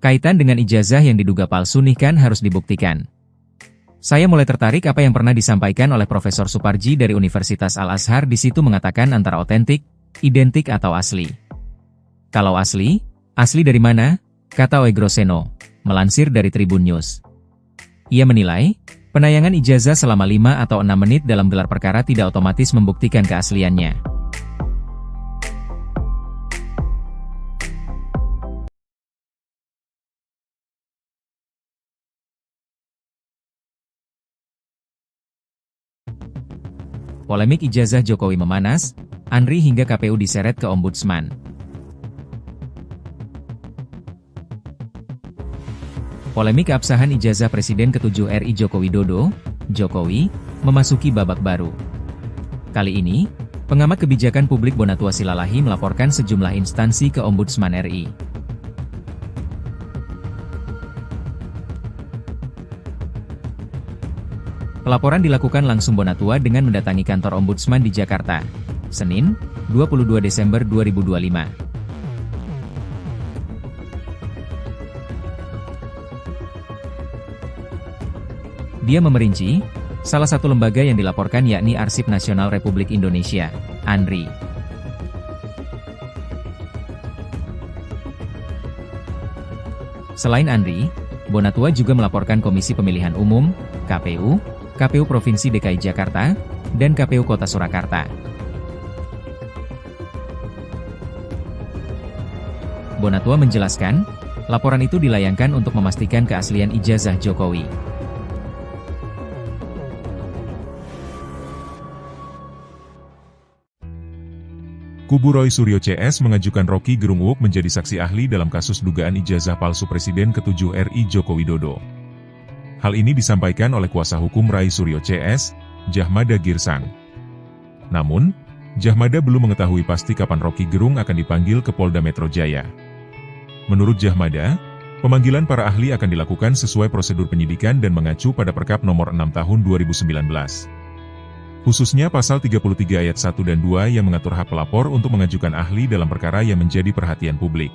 Kaitan dengan ijazah yang diduga palsu kan harus dibuktikan. Saya mulai tertarik apa yang pernah disampaikan oleh Profesor Suparji dari Universitas Al-Azhar, di situ mengatakan antara otentik, identik atau asli. Kalau asli dari mana? Kata Oegroseno, melansir dari Tribun News. Ia menilai, Penayangan ijazah selama 5 atau 6 menit dalam gelar perkara tidak otomatis membuktikan keasliannya. Polemik ijazah Jokowi memanas, Andri hingga KPU diseret ke Ombudsman. Polemik keabsahan ijazah Presiden ke-7 RI Joko Widodo, Jokowi, memasuki babak baru. Kali ini, pengamat kebijakan publik Bonatua Silalahi melaporkan sejumlah instansi ke Ombudsman RI. Pelaporan dilakukan langsung Bonatua dengan mendatangi kantor Ombudsman di Jakarta, Senin, 22 Desember 2025. Dia memerinci, salah satu lembaga yang dilaporkan yakni Arsip Nasional Republik Indonesia, ANRI. Selain ANRI, Bonatua juga melaporkan Komisi Pemilihan Umum, KPU, KPU Provinsi DKI Jakarta, dan KPU Kota Surakarta. Bonatua menjelaskan, laporan itu dilayangkan untuk memastikan keaslian ijazah Jokowi. Kubu Roy Suryo CS mengajukan Rocky Gerung Uuk menjadi saksi ahli dalam kasus dugaan ijazah palsu Presiden ke-7 RI Joko Widodo. Hal ini disampaikan oleh kuasa hukum Roy Suryo CS, Jahmada Girsang. Namun, Jahmada belum mengetahui pasti kapan Rocky Gerung akan dipanggil ke Polda Metro Jaya. Menurut Jahmada, pemanggilan para ahli akan dilakukan sesuai prosedur penyidikan dan mengacu pada Perkap Nomor 6 Tahun 2019. Khususnya Pasal 33 Ayat 1 dan 2 yang mengatur hak pelapor untuk mengajukan ahli dalam perkara yang menjadi perhatian publik.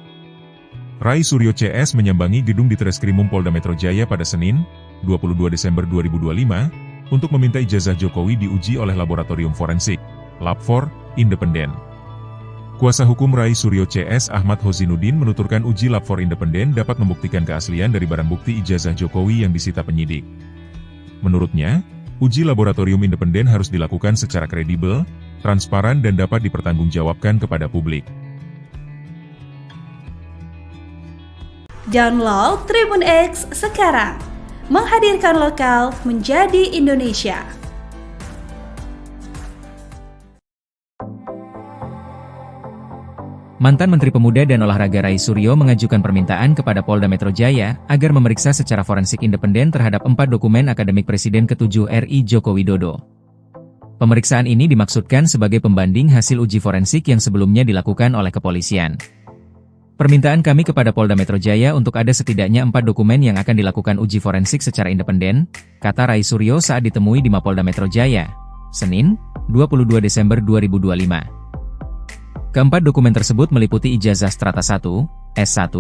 Roy Suryo CS menyambangi gedung Ditreskrimum Polda Metro Jaya pada Senin, 22 Desember 2025, untuk meminta ijazah Jokowi diuji oleh Laboratorium Forensik, Lab4, independen. Kuasa hukum Roy Suryo CS Ahmad Hozinuddin menuturkan uji Lab4 independen dapat membuktikan keaslian dari barang bukti ijazah Jokowi yang disita penyidik. Menurutnya, uji laboratorium independen harus dilakukan secara kredibel, transparan dan dapat dipertanggungjawabkan kepada publik. Download Tribun X sekarang, menghadirkan lokal menjadi Indonesia. Mantan Menteri Pemuda dan Olahraga Roy Suryo mengajukan permintaan kepada Polda Metro Jaya agar memeriksa secara forensik independen terhadap 4 dokumen akademik Presiden ke-7 RI Joko Widodo. Pemeriksaan ini dimaksudkan sebagai pembanding hasil uji forensik yang sebelumnya dilakukan oleh kepolisian. Permintaan kami kepada Polda Metro Jaya untuk ada setidaknya 4 dokumen yang akan dilakukan uji forensik secara independen, kata Roy Suryo saat ditemui di Mapolda Metro Jaya, Senin, 22 Desember 2025. Keempat dokumen tersebut meliputi ijazah strata 1, S1,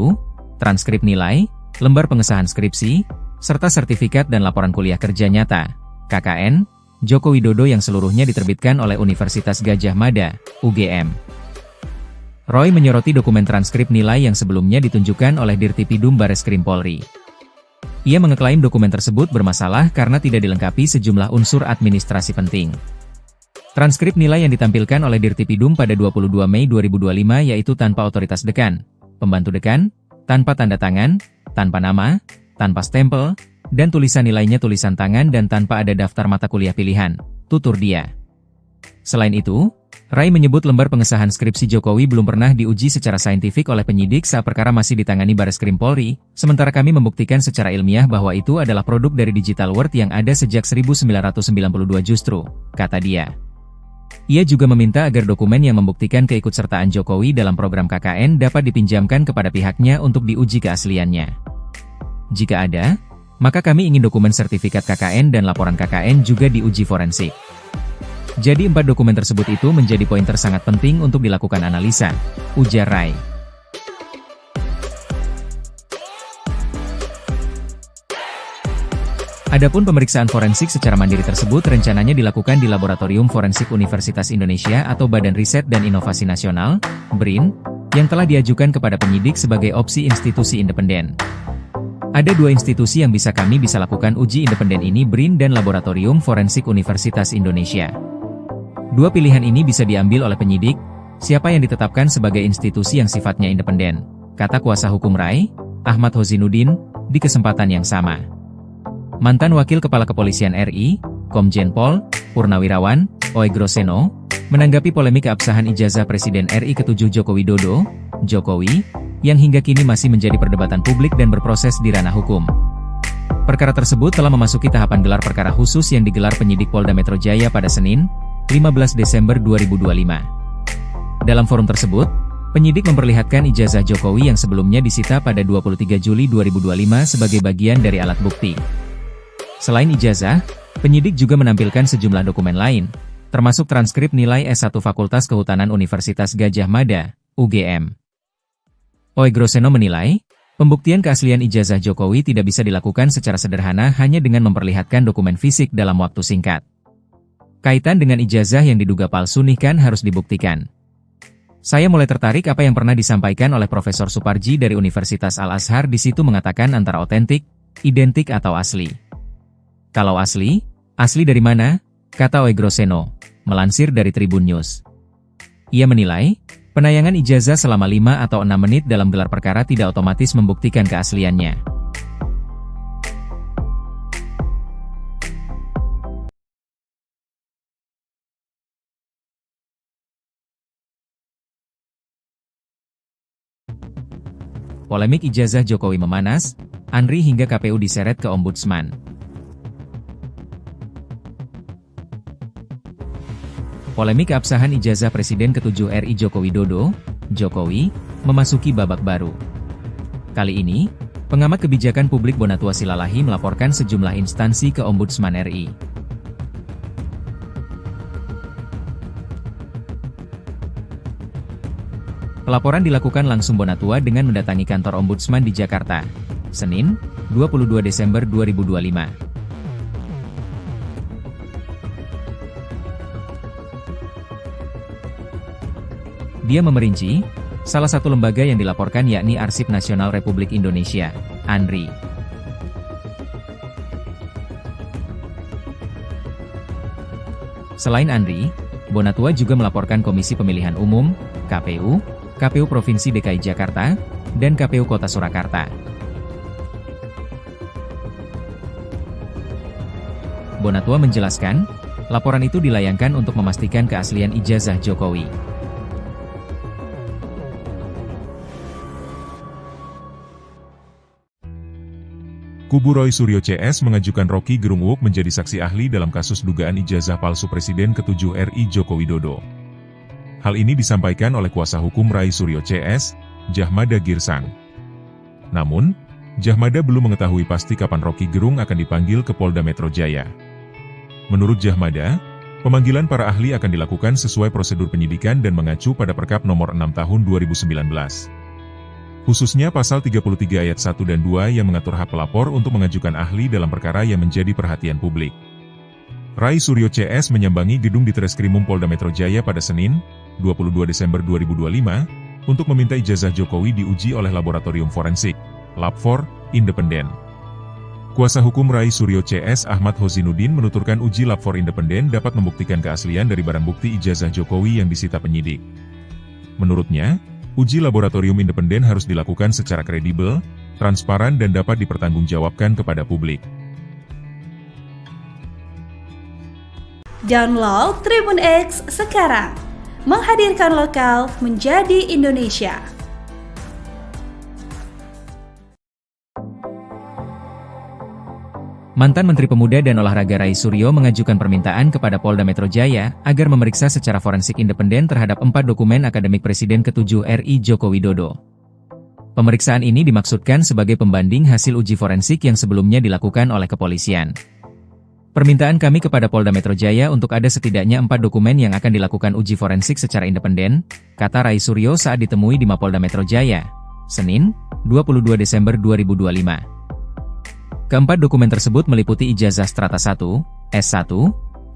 transkrip nilai, lembar pengesahan skripsi, serta sertifikat dan laporan kuliah kerja nyata, KKN, Joko Widodo yang seluruhnya diterbitkan oleh Universitas Gadjah Mada, UGM. Roy menyoroti dokumen transkrip nilai yang sebelumnya ditunjukkan oleh Dirtipidum Bareskrim Polri. Ia mengeklaim dokumen tersebut bermasalah karena tidak dilengkapi sejumlah unsur administrasi penting. Transkrip nilai yang ditampilkan oleh Dirtipidum pada 22 Mei 2025 yaitu tanpa otoritas dekan, pembantu dekan, tanpa tanda tangan, tanpa nama, tanpa stempel, dan tulisan nilainya tulisan tangan dan tanpa ada daftar mata kuliah pilihan, tutur dia. Selain itu, Roy menyebut lembar pengesahan skripsi Jokowi belum pernah diuji secara saintifik oleh penyidik saat perkara masih ditangani Bareskrim Polri, sementara kami membuktikan secara ilmiah bahwa itu adalah produk dari digital world yang ada sejak 1992 justru, kata dia. Ia juga meminta agar dokumen yang membuktikan keikutsertaan Jokowi dalam program KKN dapat dipinjamkan kepada pihaknya untuk diuji keasliannya. Jika ada, maka kami ingin dokumen sertifikat KKN dan laporan KKN juga diuji forensik. Jadi 4 dokumen tersebut itu menjadi pointer sangat penting untuk dilakukan analisa, ujar Roy. Adapun pemeriksaan forensik secara mandiri tersebut rencananya dilakukan di Laboratorium Forensik Universitas Indonesia atau Badan Riset dan Inovasi Nasional, BRIN, yang telah diajukan kepada penyidik sebagai opsi institusi independen. Ada dua institusi yang kami bisa lakukan uji independen ini, BRIN dan Laboratorium Forensik Universitas Indonesia. Dua pilihan ini bisa diambil oleh penyidik, siapa yang ditetapkan sebagai institusi yang sifatnya independen, kata kuasa hukum Rai, Ahmad Hozinuddin, di kesempatan yang sama. Mantan Wakil Kepala Kepolisian RI, Komjen Pol Purnawirawan Oegroseno, menanggapi polemik keabsahan ijazah Presiden RI ke-7 Joko Widodo, Jokowi, yang hingga kini masih menjadi perdebatan publik dan berproses di ranah hukum. Perkara tersebut telah memasuki tahapan gelar perkara khusus yang digelar penyidik Polda Metro Jaya pada Senin, 15 Desember 2025. Dalam forum tersebut, penyidik memperlihatkan ijazah Jokowi yang sebelumnya disita pada 23 Juli 2025 sebagai bagian dari alat bukti. Selain ijazah, penyidik juga menampilkan sejumlah dokumen lain, termasuk transkrip nilai S1 Fakultas Kehutanan Universitas Gadjah Mada, UGM. Oegroseno menilai, pembuktian keaslian ijazah Jokowi tidak bisa dilakukan secara sederhana hanya dengan memperlihatkan dokumen fisik dalam waktu singkat. Kaitan dengan ijazah yang diduga palsu kan harus dibuktikan. Saya mulai tertarik apa yang pernah disampaikan oleh Profesor Suparji dari Universitas Al-Azhar, di situ mengatakan antara otentik, identik atau asli. Kalau asli dari mana? Kata Oegroseno, melansir dari Tribun News. Ia menilai, penayangan ijazah selama 5 atau 6 menit dalam gelar perkara tidak otomatis membuktikan keasliannya. Polemik ijazah Jokowi memanas, Andri hingga KPU diseret ke Ombudsman. Polemik keabsahan ijazah Presiden ke-7 RI Joko Widodo, Jokowi, memasuki babak baru. Kali ini, pengamat kebijakan publik Bonatua Silalahi melaporkan sejumlah instansi ke Ombudsman RI. Pelaporan dilakukan langsung Bonatua dengan mendatangi kantor Ombudsman di Jakarta, Senin, 22 Desember 2025. Dia memerinci, salah satu lembaga yang dilaporkan yakni Arsip Nasional Republik Indonesia, ANRI. Selain ANRI, Bonatua juga melaporkan Komisi Pemilihan Umum, KPU, KPU Provinsi DKI Jakarta, dan KPU Kota Surakarta. Bonatua menjelaskan, laporan itu dilayangkan untuk memastikan keaslian ijazah Jokowi. Kubu Roy Suryo CS mengajukan Rocky Gerung Wook menjadi saksi ahli dalam kasus dugaan ijazah palsu Presiden ke-7 RI Joko Widodo. Hal ini disampaikan oleh kuasa hukum Roy Suryo CS, Jahmada Girsang. Namun, Jahmada belum mengetahui pasti kapan Rocky Gerung akan dipanggil ke Polda Metro Jaya. Menurut Jahmada, pemanggilan para ahli akan dilakukan sesuai prosedur penyidikan dan mengacu pada Perkap Nomor 6 Tahun 2019. Khususnya Pasal 33 Ayat 1 dan 2 yang mengatur hak pelapor untuk mengajukan ahli dalam perkara yang menjadi perhatian publik. Roy Suryo CS menyambangi gedung Ditreskrimum Polda Metro Jaya pada Senin, 22 Desember 2025, untuk meminta ijazah Jokowi diuji oleh Laboratorium Forensik, Lab4, independen. Kuasa hukum Roy Suryo CS Ahmad Hozinuddin menuturkan uji Lab4 independen dapat membuktikan keaslian dari barang bukti ijazah Jokowi yang disita penyidik. Menurutnya, uji laboratorium independen harus dilakukan secara kredibel, transparan dan dapat dipertanggungjawabkan kepada publik. Download Tribun X sekarang, menghadirkan lokal menjadi Indonesia. Mantan Menteri Pemuda dan Olahraga Rai Suryo mengajukan permintaan kepada Polda Metro Jaya agar memeriksa secara forensik independen terhadap 4 dokumen akademik Presiden ke-7 RI Joko Widodo. Pemeriksaan ini dimaksudkan sebagai pembanding hasil uji forensik yang sebelumnya dilakukan oleh kepolisian. Permintaan kami kepada Polda Metro Jaya untuk ada setidaknya 4 dokumen yang akan dilakukan uji forensik secara independen, kata Rai Suryo saat ditemui di Mapolda Metro Jaya, Senin, 22 Desember 2025. Keempat dokumen tersebut meliputi ijazah strata 1, S1,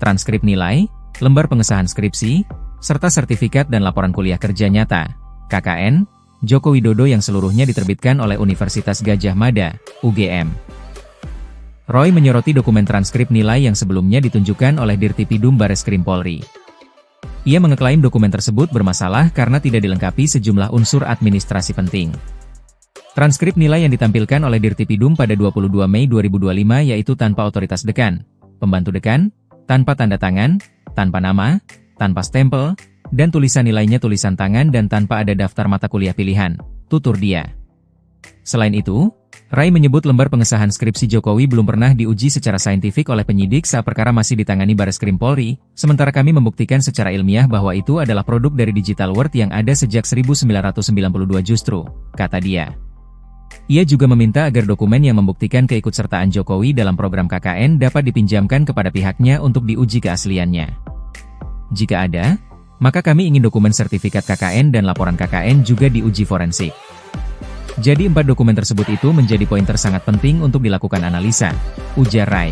transkrip nilai, lembar pengesahan skripsi, serta sertifikat dan laporan kuliah kerja nyata, KKN, Joko Widodo yang seluruhnya diterbitkan oleh Universitas Gadjah Mada, UGM. Roy menyoroti dokumen transkrip nilai yang sebelumnya ditunjukkan oleh Dirtipidum Bareskrim Polri. Ia mengeklaim dokumen tersebut bermasalah karena tidak dilengkapi sejumlah unsur administrasi penting. Transkrip nilai yang ditampilkan oleh Dirtipidum pada 22 Mei 2025 yaitu tanpa otoritas dekan, pembantu dekan, tanpa tanda tangan, tanpa nama, tanpa stempel, dan tulisan nilainya tulisan tangan dan tanpa ada daftar mata kuliah pilihan, tutur dia. Selain itu, Rai menyebut lembar pengesahan skripsi Jokowi belum pernah diuji secara saintifik oleh penyidik saat perkara masih ditangani Bareskrim Polri, sementara kami membuktikan secara ilmiah bahwa itu adalah produk dari digital world yang ada sejak 1992 justru, kata dia. Ia juga meminta agar dokumen yang membuktikan keikutsertaan Jokowi dalam program KKN dapat dipinjamkan kepada pihaknya untuk diuji keasliannya. Jika ada, maka kami ingin dokumen sertifikat KKN dan laporan KKN juga diuji forensik. Jadi 4 dokumen tersebut itu menjadi pointer sangat penting untuk dilakukan analisa, ujar Rai.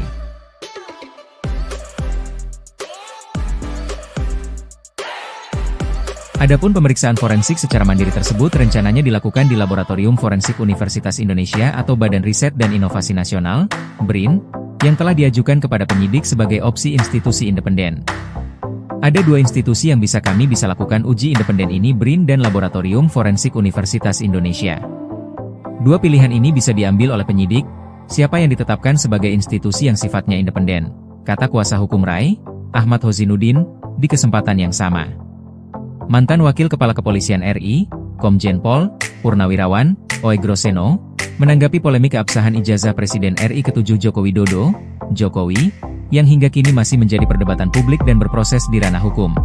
Adapun pemeriksaan forensik secara mandiri tersebut rencananya dilakukan di Laboratorium Forensik Universitas Indonesia atau Badan Riset dan Inovasi Nasional, BRIN, yang telah diajukan kepada penyidik sebagai opsi institusi independen. Ada 2 institusi yang kami bisa lakukan uji independen ini, BRIN dan Laboratorium Forensik Universitas Indonesia. 2 pilihan ini bisa diambil oleh penyidik, siapa yang ditetapkan sebagai institusi yang sifatnya independen, kata kuasa hukum Rai, Ahmad Hozinuddin, di kesempatan yang sama. Mantan Wakil Kepala Kepolisian RI, Komjen Pol, Purnawirawan, Oegroseno, menanggapi polemik keabsahan ijazah Presiden RI ke-7 Joko Widodo, Jokowi, yang hingga kini masih menjadi perdebatan publik dan berproses di ranah hukum.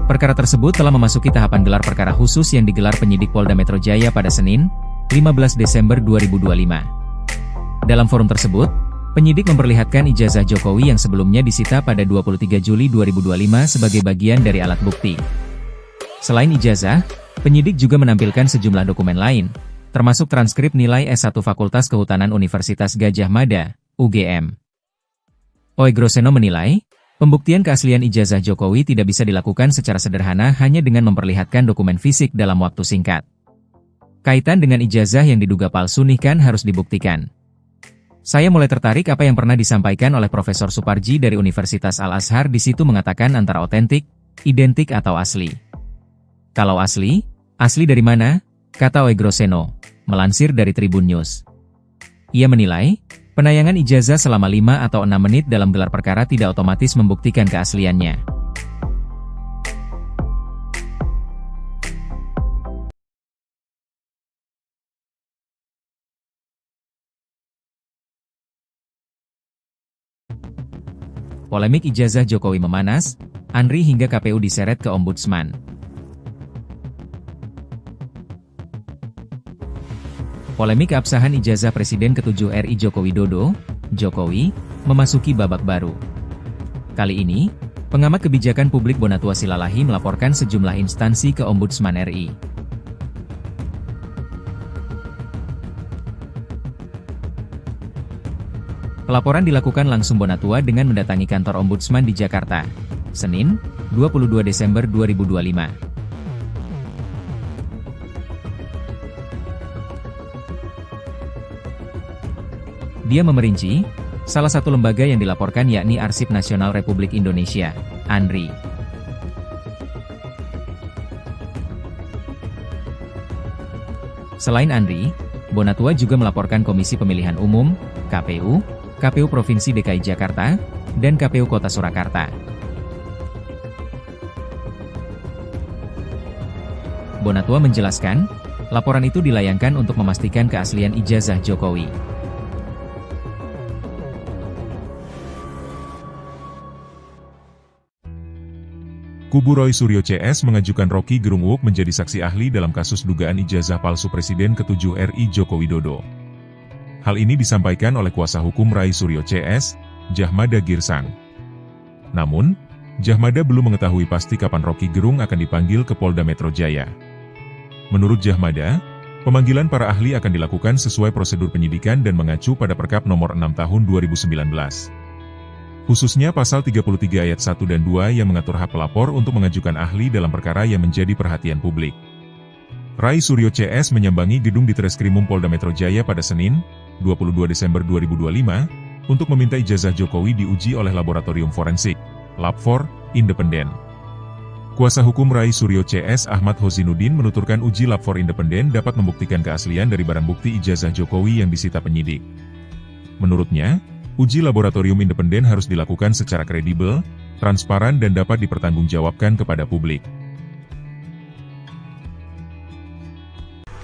Perkara tersebut telah memasuki tahapan gelar perkara khusus yang digelar penyidik Polda Metro Jaya pada Senin, 15 Desember 2025. Dalam forum tersebut, penyidik memperlihatkan ijazah Jokowi yang sebelumnya disita pada 23 Juli 2025 sebagai bagian dari alat bukti. Selain ijazah, penyidik juga menampilkan sejumlah dokumen lain, termasuk transkrip nilai S1 Fakultas Kehutanan Universitas Gadjah Mada, UGM. Oegroseno menilai, pembuktian keaslian ijazah Jokowi tidak bisa dilakukan secara sederhana hanya dengan memperlihatkan dokumen fisik dalam waktu singkat. Kaitan dengan ijazah yang diduga palsu kan harus dibuktikan. Saya mulai tertarik apa yang pernah disampaikan oleh Profesor Suparji dari Universitas Al-Azhar, di situ mengatakan antara otentik, identik atau asli. Kalau asli, asli dari mana? Kata Oegroseno, melansir dari Tribun News. Ia menilai, penayangan ijazah selama 5 atau 6 menit dalam gelar perkara tidak otomatis membuktikan keasliannya. Polemik ijazah Jokowi memanas, Andri hingga KPU diseret ke Ombudsman. Polemik keabsahan ijazah Presiden ke-7 RI Joko Widodo, Jokowi, memasuki babak baru. Kali ini, pengamat kebijakan publik Bonatua Silalahi melaporkan sejumlah instansi ke Ombudsman RI. Pelaporan dilakukan langsung Bonatua dengan mendatangi kantor Ombudsman di Jakarta, Senin, 22 Desember 2025. Dia memerinci, salah satu lembaga yang dilaporkan yakni Arsip Nasional Republik Indonesia, ANRI. Selain ANRI, Bonatua juga melaporkan Komisi Pemilihan Umum, KPU, KPU Provinsi DKI Jakarta, dan KPU Kota Surakarta. Bonatua menjelaskan, laporan itu dilayangkan untuk memastikan keaslian ijazah Jokowi. Kubu Roy Suryo CS mengajukan Rocky Gerung Wook menjadi saksi ahli dalam kasus dugaan ijazah palsu Presiden ke-7 RI Joko Widodo. Hal ini disampaikan oleh kuasa hukum Rai Suryo CS, Jahmada Girsang. Namun, Jahmada belum mengetahui pasti kapan Rocky Gerung akan dipanggil ke Polda Metro Jaya. Menurut Jahmada, pemanggilan para ahli akan dilakukan sesuai prosedur penyidikan dan mengacu pada Perkap Nomor 6 Tahun 2019. Khususnya Pasal 33 Ayat 1 dan 2 yang mengatur hak pelapor untuk mengajukan ahli dalam perkara yang menjadi perhatian publik. Rai Suryo CS menyambangi gedung di Treskrimum Polda Metro Jaya pada Senin, 22 Desember 2025, untuk meminta ijazah Jokowi diuji oleh Laboratorium Forensik, Lab4, independen. Kuasa hukum Rai Suryo CS Ahmad Hozinuddin menuturkan uji Lab4 independen dapat membuktikan keaslian dari barang bukti ijazah Jokowi yang disita penyidik. Menurutnya, uji laboratorium independen harus dilakukan secara kredibel, transparan dan dapat dipertanggungjawabkan kepada publik.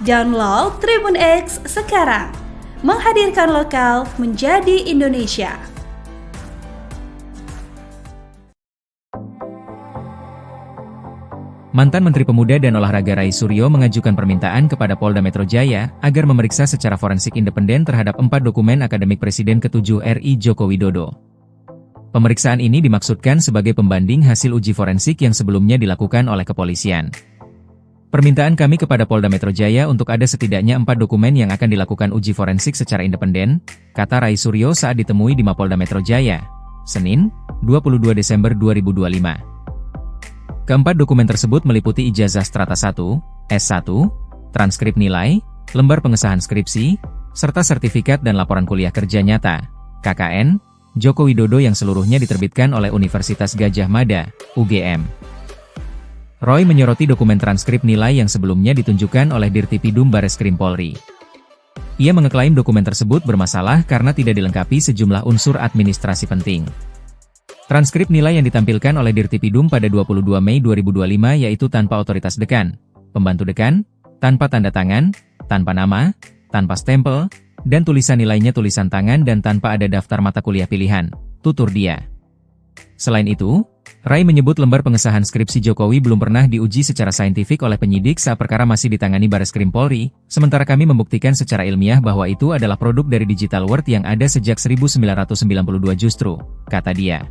Download Tribun X sekarang, menghadirkan lokal menjadi Indonesia. Mantan Menteri Pemuda dan Olahraga Rai Suryo mengajukan permintaan kepada Polda Metro Jaya agar memeriksa secara forensik independen terhadap 4 dokumen akademik Presiden ke-7 RI Joko Widodo. Pemeriksaan ini dimaksudkan sebagai pembanding hasil uji forensik yang sebelumnya dilakukan oleh kepolisian. Permintaan kami kepada Polda Metro Jaya untuk ada setidaknya 4 dokumen yang akan dilakukan uji forensik secara independen, kata Rai Suryo saat ditemui di Mapolda Metro Jaya, Senin, 22 Desember 2025. Keempat dokumen tersebut meliputi ijazah strata 1, S1, transkrip nilai, lembar pengesahan skripsi, serta sertifikat dan laporan kuliah kerja nyata, KKN, Joko Widodo yang seluruhnya diterbitkan oleh Universitas Gadjah Mada, UGM. Roy menyoroti dokumen transkrip nilai yang sebelumnya ditunjukkan oleh Dirtipidum Bareskrim Polri. Ia mengeklaim dokumen tersebut bermasalah karena tidak dilengkapi sejumlah unsur administrasi penting. Transkrip nilai yang ditampilkan oleh Dirtipidum pada 22 Mei 2025 yaitu tanpa otoritas dekan, pembantu dekan, tanpa tanda tangan, tanpa nama, tanpa stempel, dan tulisan nilainya tulisan tangan dan tanpa ada daftar mata kuliah pilihan, tutur dia. Selain itu, Rai menyebut lembar pengesahan skripsi Jokowi belum pernah diuji secara saintifik oleh penyidik saat perkara masih ditangani Bareskrim Polri, sementara kami membuktikan secara ilmiah bahwa itu adalah produk dari Digital World yang ada sejak 1992 justru, kata dia.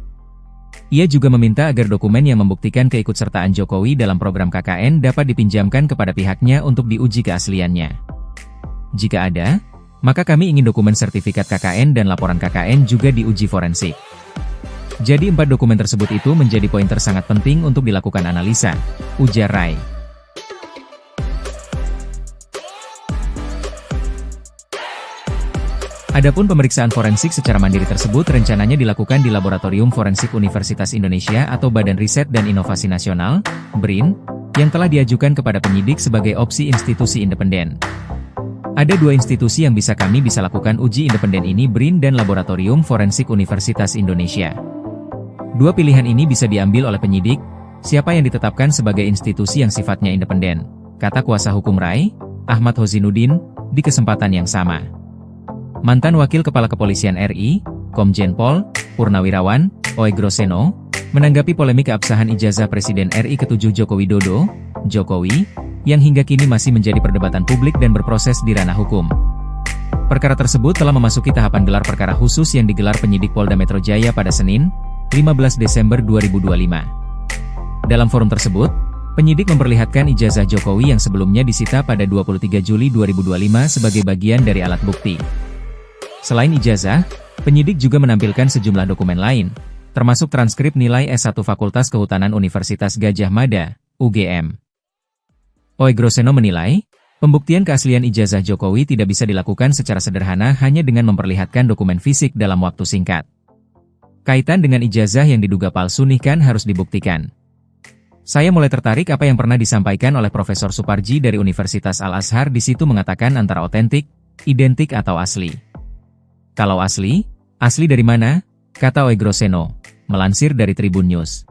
Ia juga meminta agar dokumen yang membuktikan keikutsertaan Jokowi dalam program KKN dapat dipinjamkan kepada pihaknya untuk diuji keasliannya. Jika ada, maka kami ingin dokumen sertifikat KKN dan laporan KKN juga diuji forensik. Jadi 4 dokumen tersebut itu menjadi pointer sangat penting untuk dilakukan analisa, ujar Rai. Adapun pemeriksaan forensik secara mandiri tersebut rencananya dilakukan di Laboratorium Forensik Universitas Indonesia atau Badan Riset dan Inovasi Nasional, BRIN, yang telah diajukan kepada penyidik sebagai opsi institusi independen. Ada 2 institusi yang kami bisa lakukan uji independen ini, BRIN dan Laboratorium Forensik Universitas Indonesia. 2 pilihan ini bisa diambil oleh penyidik, siapa yang ditetapkan sebagai institusi yang sifatnya independen, kata kuasa hukum Rai, Ahmad Hozinuddin, di kesempatan yang sama. Mantan Wakil Kepala Kepolisian RI, Komjen Pol, Purnawirawan, Oegroseno, menanggapi polemik keabsahan ijazah Presiden RI ke-7 Joko Widodo, Jokowi, yang hingga kini masih menjadi perdebatan publik dan berproses di ranah hukum. Perkara tersebut telah memasuki tahapan gelar perkara khusus yang digelar penyidik Polda Metro Jaya pada Senin, 15 Desember 2025. Dalam forum tersebut, penyidik memperlihatkan ijazah Jokowi yang sebelumnya disita pada 23 Juli 2025 sebagai bagian dari alat bukti. Selain ijazah, penyidik juga menampilkan sejumlah dokumen lain, termasuk transkrip nilai S1 Fakultas Kehutanan Universitas Gadjah Mada, UGM. Oegroseno menilai, pembuktian keaslian ijazah Jokowi tidak bisa dilakukan secara sederhana hanya dengan memperlihatkan dokumen fisik dalam waktu singkat. Kaitan dengan ijazah yang diduga palsu kan harus dibuktikan. Saya mulai tertarik apa yang pernah disampaikan oleh Profesor Suparji dari Universitas Al-Azhar, di situ mengatakan antara otentik, identik atau asli. Kalau asli dari mana? Kata Oegroseno, melansir dari Tribun News.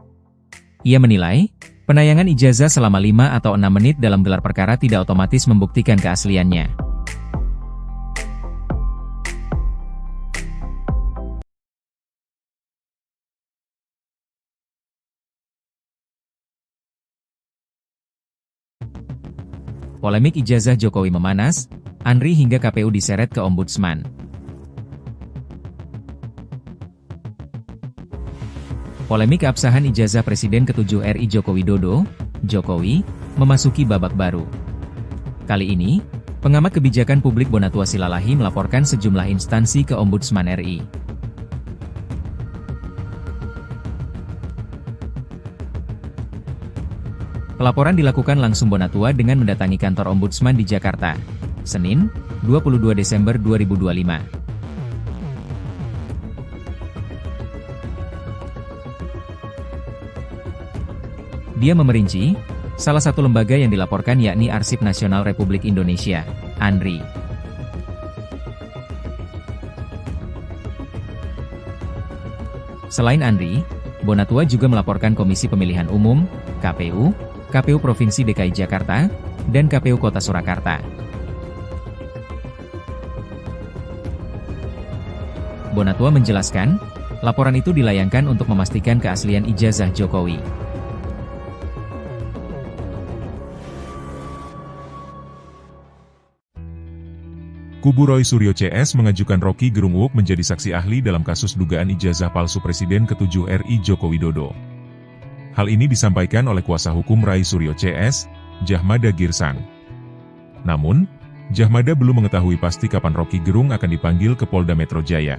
Ia menilai, penayangan ijazah selama 5 atau 6 menit dalam gelar perkara tidak otomatis membuktikan keasliannya. Polemik ijazah Jokowi memanas, Andri hingga KPU diseret ke Ombudsman. Polemik keabsahan ijazah Presiden ke-7 RI Joko Widodo, Jokowi, memasuki babak baru. Kali ini, pengamat kebijakan publik Bonatua Silalahi melaporkan sejumlah instansi ke Ombudsman RI. Pelaporan dilakukan langsung Bonatua dengan mendatangi kantor Ombudsman di Jakarta, Senin, 22 Desember 2025. Dia memerinci, salah satu lembaga yang dilaporkan yakni Arsip Nasional Republik Indonesia, ANRI. Selain ANRI, Bonatua juga melaporkan Komisi Pemilihan Umum, KPU, KPU Provinsi DKI Jakarta, dan KPU Kota Surakarta. Bonatua menjelaskan, laporan itu dilayangkan untuk memastikan keaslian ijazah Jokowi. Kubu Roy Suryo CS mengajukan Rocky Gerung Uuk menjadi saksi ahli dalam kasus dugaan ijazah palsu Presiden ke-7 RI Joko Widodo. Hal ini disampaikan oleh kuasa hukum Roy Suryo CS, Jahmada Girsang. Namun, Jahmada belum mengetahui pasti kapan Rocky Gerung akan dipanggil ke Polda Metro Jaya.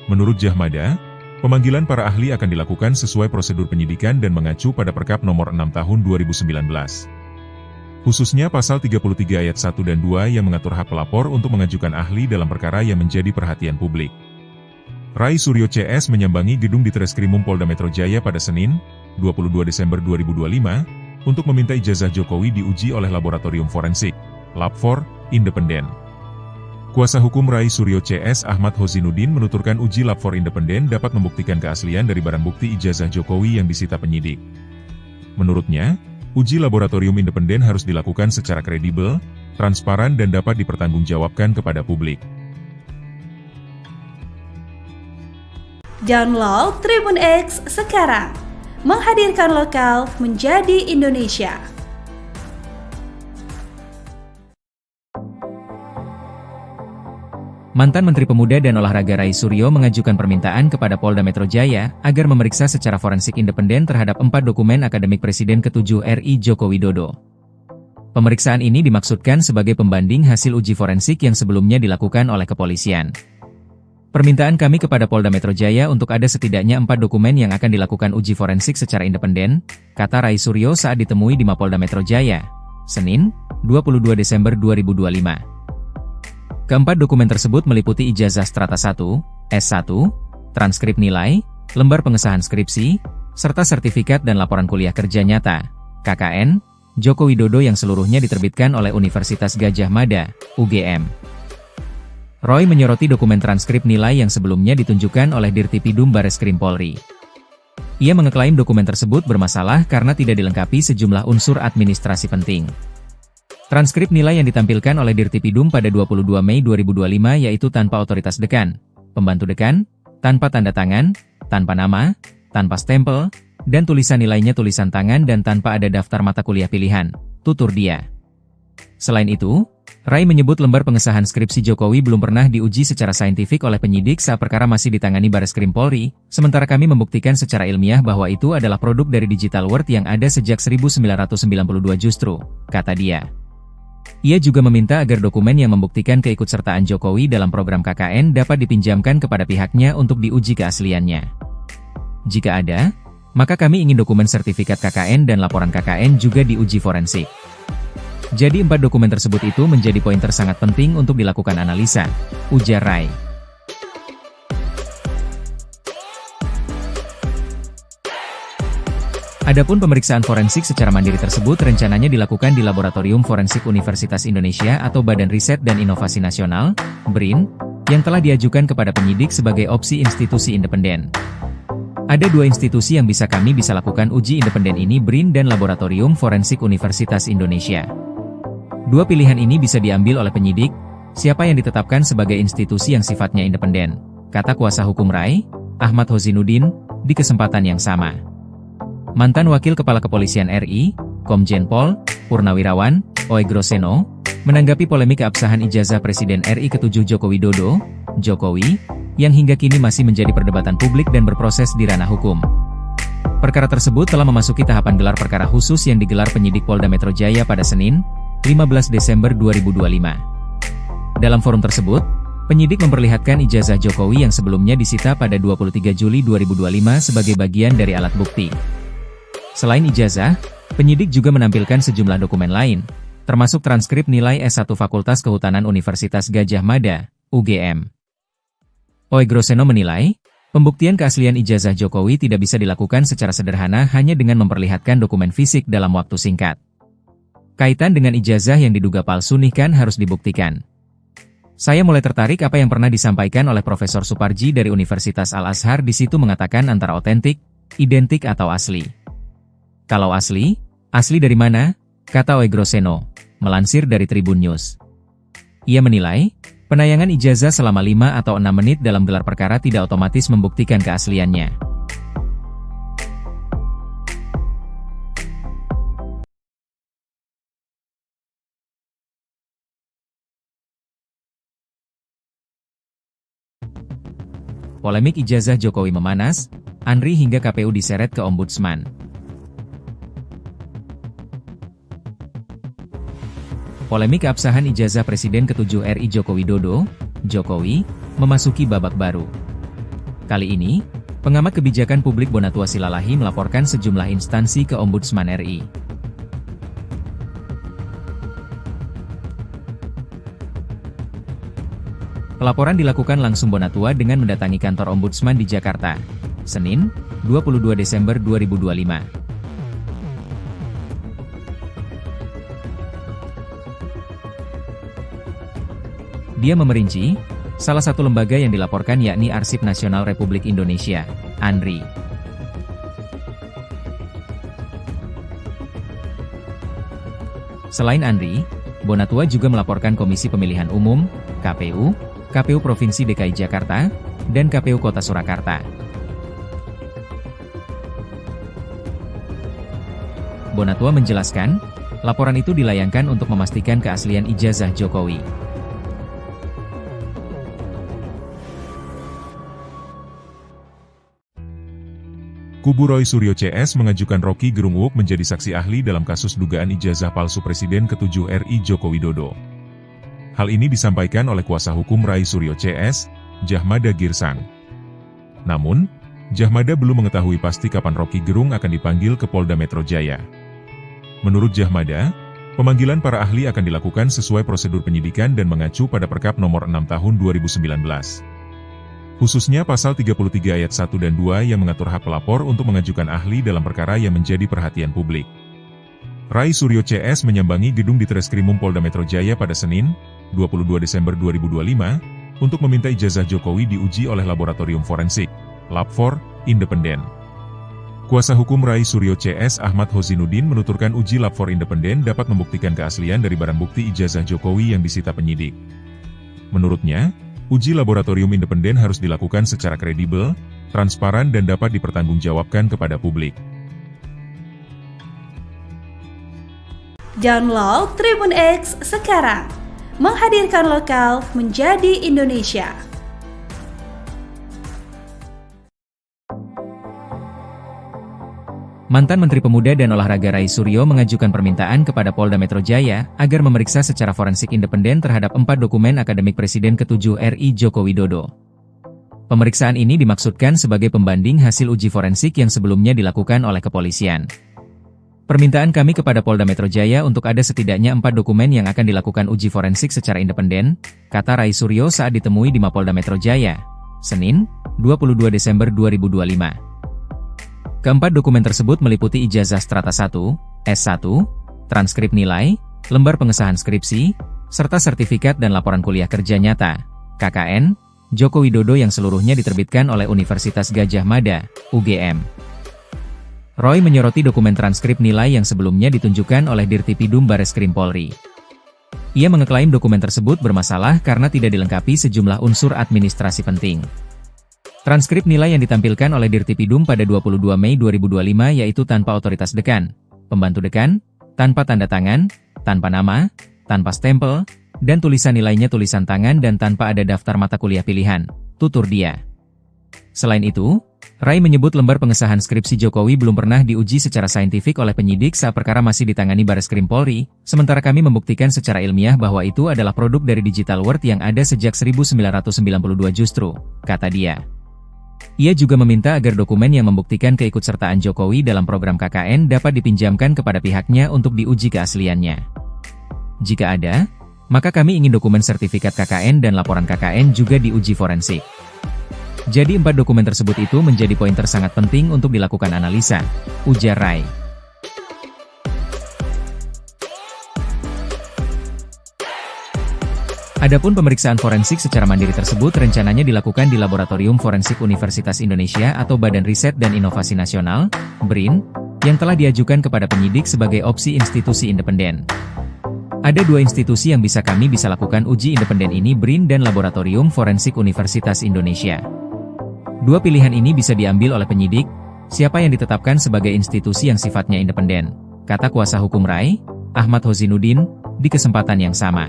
Menurut Jahmada, pemanggilan para ahli akan dilakukan sesuai prosedur penyidikan dan mengacu pada Perkap Nomor 6 Tahun 2019. Khususnya Pasal 33 Ayat 1 dan 2 yang mengatur hak pelapor untuk mengajukan ahli dalam perkara yang menjadi perhatian publik. Roy Suryo CS menyambangi gedung Ditreskrimum Polda Metro Jaya pada Senin, 22 Desember 2025, untuk meminta ijazah Jokowi diuji oleh Laboratorium Forensik, Lab4, independen. Kuasa hukum Roy Suryo CS Ahmad Hozinuddin menuturkan uji Lab4 independen dapat membuktikan keaslian dari barang bukti ijazah Jokowi yang disita penyidik. Menurutnya, uji laboratorium independen harus dilakukan secara kredibel, transparan dan dapat dipertanggungjawabkan kepada publik. Download Tribun X sekarang, menghadirkan lokal menjadi Indonesia. Mantan Menteri Pemuda dan Olahraga Roy Suryo mengajukan permintaan kepada Polda Metro Jaya agar memeriksa secara forensik independen terhadap 4 dokumen akademik Presiden ke-7 RI Joko Widodo. Pemeriksaan ini dimaksudkan sebagai pembanding hasil uji forensik yang sebelumnya dilakukan oleh kepolisian. Permintaan kami kepada Polda Metro Jaya untuk ada setidaknya 4 dokumen yang akan dilakukan uji forensik secara independen, kata Roy Suryo saat ditemui di Mapolda Metro Jaya, Senin, 22 Desember 2025. Keempat dokumen tersebut meliputi ijazah strata 1, S1, transkrip nilai, lembar pengesahan skripsi, serta sertifikat dan laporan kuliah kerja nyata, KKN, Joko Widodo yang seluruhnya diterbitkan oleh Universitas Gadjah Mada, UGM. Roy menyoroti dokumen transkrip nilai yang sebelumnya ditunjukkan oleh Dirtipidum Bareskrim Polri. Ia mengeklaim dokumen tersebut bermasalah karena tidak dilengkapi sejumlah unsur administrasi penting. Transkrip nilai yang ditampilkan oleh Dirtipidum pada 22 Mei 2025 yaitu tanpa otoritas dekan, pembantu dekan, tanpa tanda tangan, tanpa nama, tanpa stempel, dan tulisan nilainya tulisan tangan dan tanpa ada daftar mata kuliah pilihan, tutur dia. Selain itu, Roy menyebut lembar pengesahan skripsi Jokowi belum pernah diuji secara saintifik oleh penyidik saat perkara masih ditangani Bareskrim Polri, sementara kami membuktikan secara ilmiah bahwa itu adalah produk dari digital world yang ada sejak 1992 justru, kata dia. Ia juga meminta agar dokumen yang membuktikan keikutsertaan Jokowi dalam program KKN dapat dipinjamkan kepada pihaknya untuk diuji keasliannya. Jika ada, maka kami ingin dokumen sertifikat KKN dan laporan KKN juga diuji forensik. Jadi 4 dokumen tersebut itu menjadi pointer sangat penting untuk dilakukan analisa, ujar Roy. Adapun pemeriksaan forensik secara mandiri tersebut rencananya dilakukan di Laboratorium Forensik Universitas Indonesia atau Badan Riset dan Inovasi Nasional, BRIN, yang telah diajukan kepada penyidik sebagai opsi institusi independen. Ada 2 institusi yang kami bisa lakukan uji independen ini, BRIN dan Laboratorium Forensik Universitas Indonesia. 2 pilihan ini bisa diambil oleh penyidik, siapa yang ditetapkan sebagai institusi yang sifatnya independen, kata kuasa hukum Roy, Ahmad Hozinuddin, di kesempatan yang sama. Mantan Wakil Kepala Kepolisian RI, Komjen Pol Purnawirawan Oegroseno, menanggapi polemik keabsahan ijazah Presiden RI ke-7 Joko Widodo, Jokowi, yang hingga kini masih menjadi perdebatan publik dan berproses di ranah hukum. Perkara tersebut telah memasuki tahapan gelar perkara khusus yang digelar penyidik Polda Metro Jaya pada Senin, 15 Desember 2025. Dalam forum tersebut, penyidik memperlihatkan ijazah Jokowi yang sebelumnya disita pada 23 Juli 2025 sebagai bagian dari alat bukti. Selain ijazah, Penyidik juga menampilkan sejumlah dokumen lain, termasuk transkrip nilai S1 Fakultas Kehutanan Universitas Gadjah Mada, UGM. Oegroseno menilai, pembuktian keaslian ijazah Jokowi tidak bisa dilakukan secara sederhana hanya dengan memperlihatkan dokumen fisik dalam waktu singkat. Kaitan dengan ijazah yang diduga palsu kan harus dibuktikan. Saya mulai tertarik apa yang pernah disampaikan oleh Profesor Suparji dari Universitas Al-Azhar di situ mengatakan antara otentik, identik atau asli. Kalau asli dari mana? Kata Oegroseno, melansir dari Tribun News. Ia menilai, penayangan ijazah selama 5 atau 6 menit dalam gelar perkara tidak otomatis membuktikan keasliannya. Polemik ijazah Jokowi memanas, Andri hingga KPU diseret ke Ombudsman. Polemik keabsahan ijazah Presiden ke-7 RI Joko Widodo, Jokowi, memasuki babak baru. Kali ini, pengamat kebijakan publik Bonatua Silalahi melaporkan sejumlah instansi ke Ombudsman RI. Pelaporan dilakukan langsung Bonatua dengan mendatangi kantor Ombudsman di Jakarta, Senin, 22 Desember 2025. Dia memerinci, salah satu lembaga yang dilaporkan yakni Arsip Nasional Republik Indonesia, ANRI. Selain ANRI, Bonatua juga melaporkan Komisi Pemilihan Umum, KPU, KPU Provinsi DKI Jakarta, dan KPU Kota Surakarta. Bonatua menjelaskan, laporan itu dilayangkan untuk memastikan keaslian ijazah Jokowi. Kubu Roy Suryo CS mengajukan Rocky Gerung Wook menjadi saksi ahli dalam kasus dugaan ijazah palsu Presiden ke-7 RI Joko Widodo. Hal ini disampaikan oleh kuasa hukum Rai Suryo CS, Jahmada Girsang. Namun, Jahmada belum mengetahui pasti kapan Rocky Gerung akan dipanggil ke Polda Metro Jaya. Menurut Jahmada, pemanggilan para ahli akan dilakukan sesuai prosedur penyidikan dan mengacu pada Perkap nomor 6 tahun 2019. Khususnya pasal 33 ayat 1 dan 2 yang mengatur hak pelapor untuk mengajukan ahli dalam perkara yang menjadi perhatian publik. Rai Suryo CS menyambangi gedung di Treskrimum Polda Metro Jaya pada Senin, 22 Desember 2025, untuk meminta ijazah Jokowi diuji oleh Laboratorium Forensik, Lab4, independen. Kuasa hukum Rai Suryo CS Ahmad Hozinuddin menuturkan uji Lab4 independen dapat membuktikan keaslian dari barang bukti ijazah Jokowi yang disita penyidik. Menurutnya, uji laboratorium independen harus dilakukan secara kredibel, transparan dan dapat dipertanggungjawabkan kepada publik. Download Tribun X sekarang, menghadirkan lokal menjadi Indonesia. Mantan Menteri Pemuda dan Olahraga Rai Suryo mengajukan permintaan kepada Polda Metro Jaya agar memeriksa secara forensik independen terhadap 4 dokumen akademik Presiden ke-7 RI Joko Widodo. Pemeriksaan ini dimaksudkan sebagai pembanding hasil uji forensik yang sebelumnya dilakukan oleh kepolisian. Permintaan kami kepada Polda Metro Jaya untuk ada setidaknya 4 dokumen yang akan dilakukan uji forensik secara independen, kata Rai Suryo saat ditemui di Mapolda Metro Jaya, Senin, 22 Desember 2025. Keempat dokumen tersebut meliputi ijazah strata 1, S1, transkrip nilai, lembar pengesahan skripsi, serta sertifikat dan laporan kuliah kerja nyata, KKN, Joko Widodo yang seluruhnya diterbitkan oleh Universitas Gadjah Mada, UGM. Roy menyoroti dokumen transkrip nilai yang sebelumnya ditunjukkan oleh Dirtipidum Bareskrim Polri. Ia mengeklaim dokumen tersebut bermasalah karena tidak dilengkapi sejumlah unsur administrasi penting. Transkrip nilai yang ditampilkan oleh Dirtipidum pada 22 Mei 2025 yaitu tanpa otoritas dekan, pembantu dekan, tanpa tanda tangan, tanpa nama, tanpa stempel, dan tulisan nilainya tulisan tangan dan tanpa ada daftar mata kuliah pilihan, tutur dia. Selain itu, Rai menyebut lembar pengesahan skripsi Jokowi belum pernah diuji secara saintifik oleh penyidik saat perkara masih ditangani Bareskrim Polri, sementara kami membuktikan secara ilmiah bahwa itu adalah produk dari Digital World yang ada sejak 1992 justru, kata dia. Ia juga meminta agar dokumen yang membuktikan keikutsertaan Jokowi dalam program KKN dapat dipinjamkan kepada pihaknya untuk diuji keasliannya. Jika ada, maka kami ingin dokumen sertifikat KKN dan laporan KKN juga diuji forensik. Jadi 4 dokumen tersebut itu menjadi poin sangat penting untuk dilakukan analisa, ujar Rai. Adapun pemeriksaan forensik secara mandiri tersebut rencananya dilakukan di Laboratorium Forensik Universitas Indonesia atau Badan Riset dan Inovasi Nasional, BRIN, yang telah diajukan kepada penyidik sebagai opsi institusi independen. Ada 2 institusi yang kami bisa lakukan uji independen ini, BRIN dan Laboratorium Forensik Universitas Indonesia. 2 pilihan ini bisa diambil oleh penyidik, siapa yang ditetapkan sebagai institusi yang sifatnya independen, kata kuasa hukum Rai, Ahmad Hozinuddin, di kesempatan yang sama.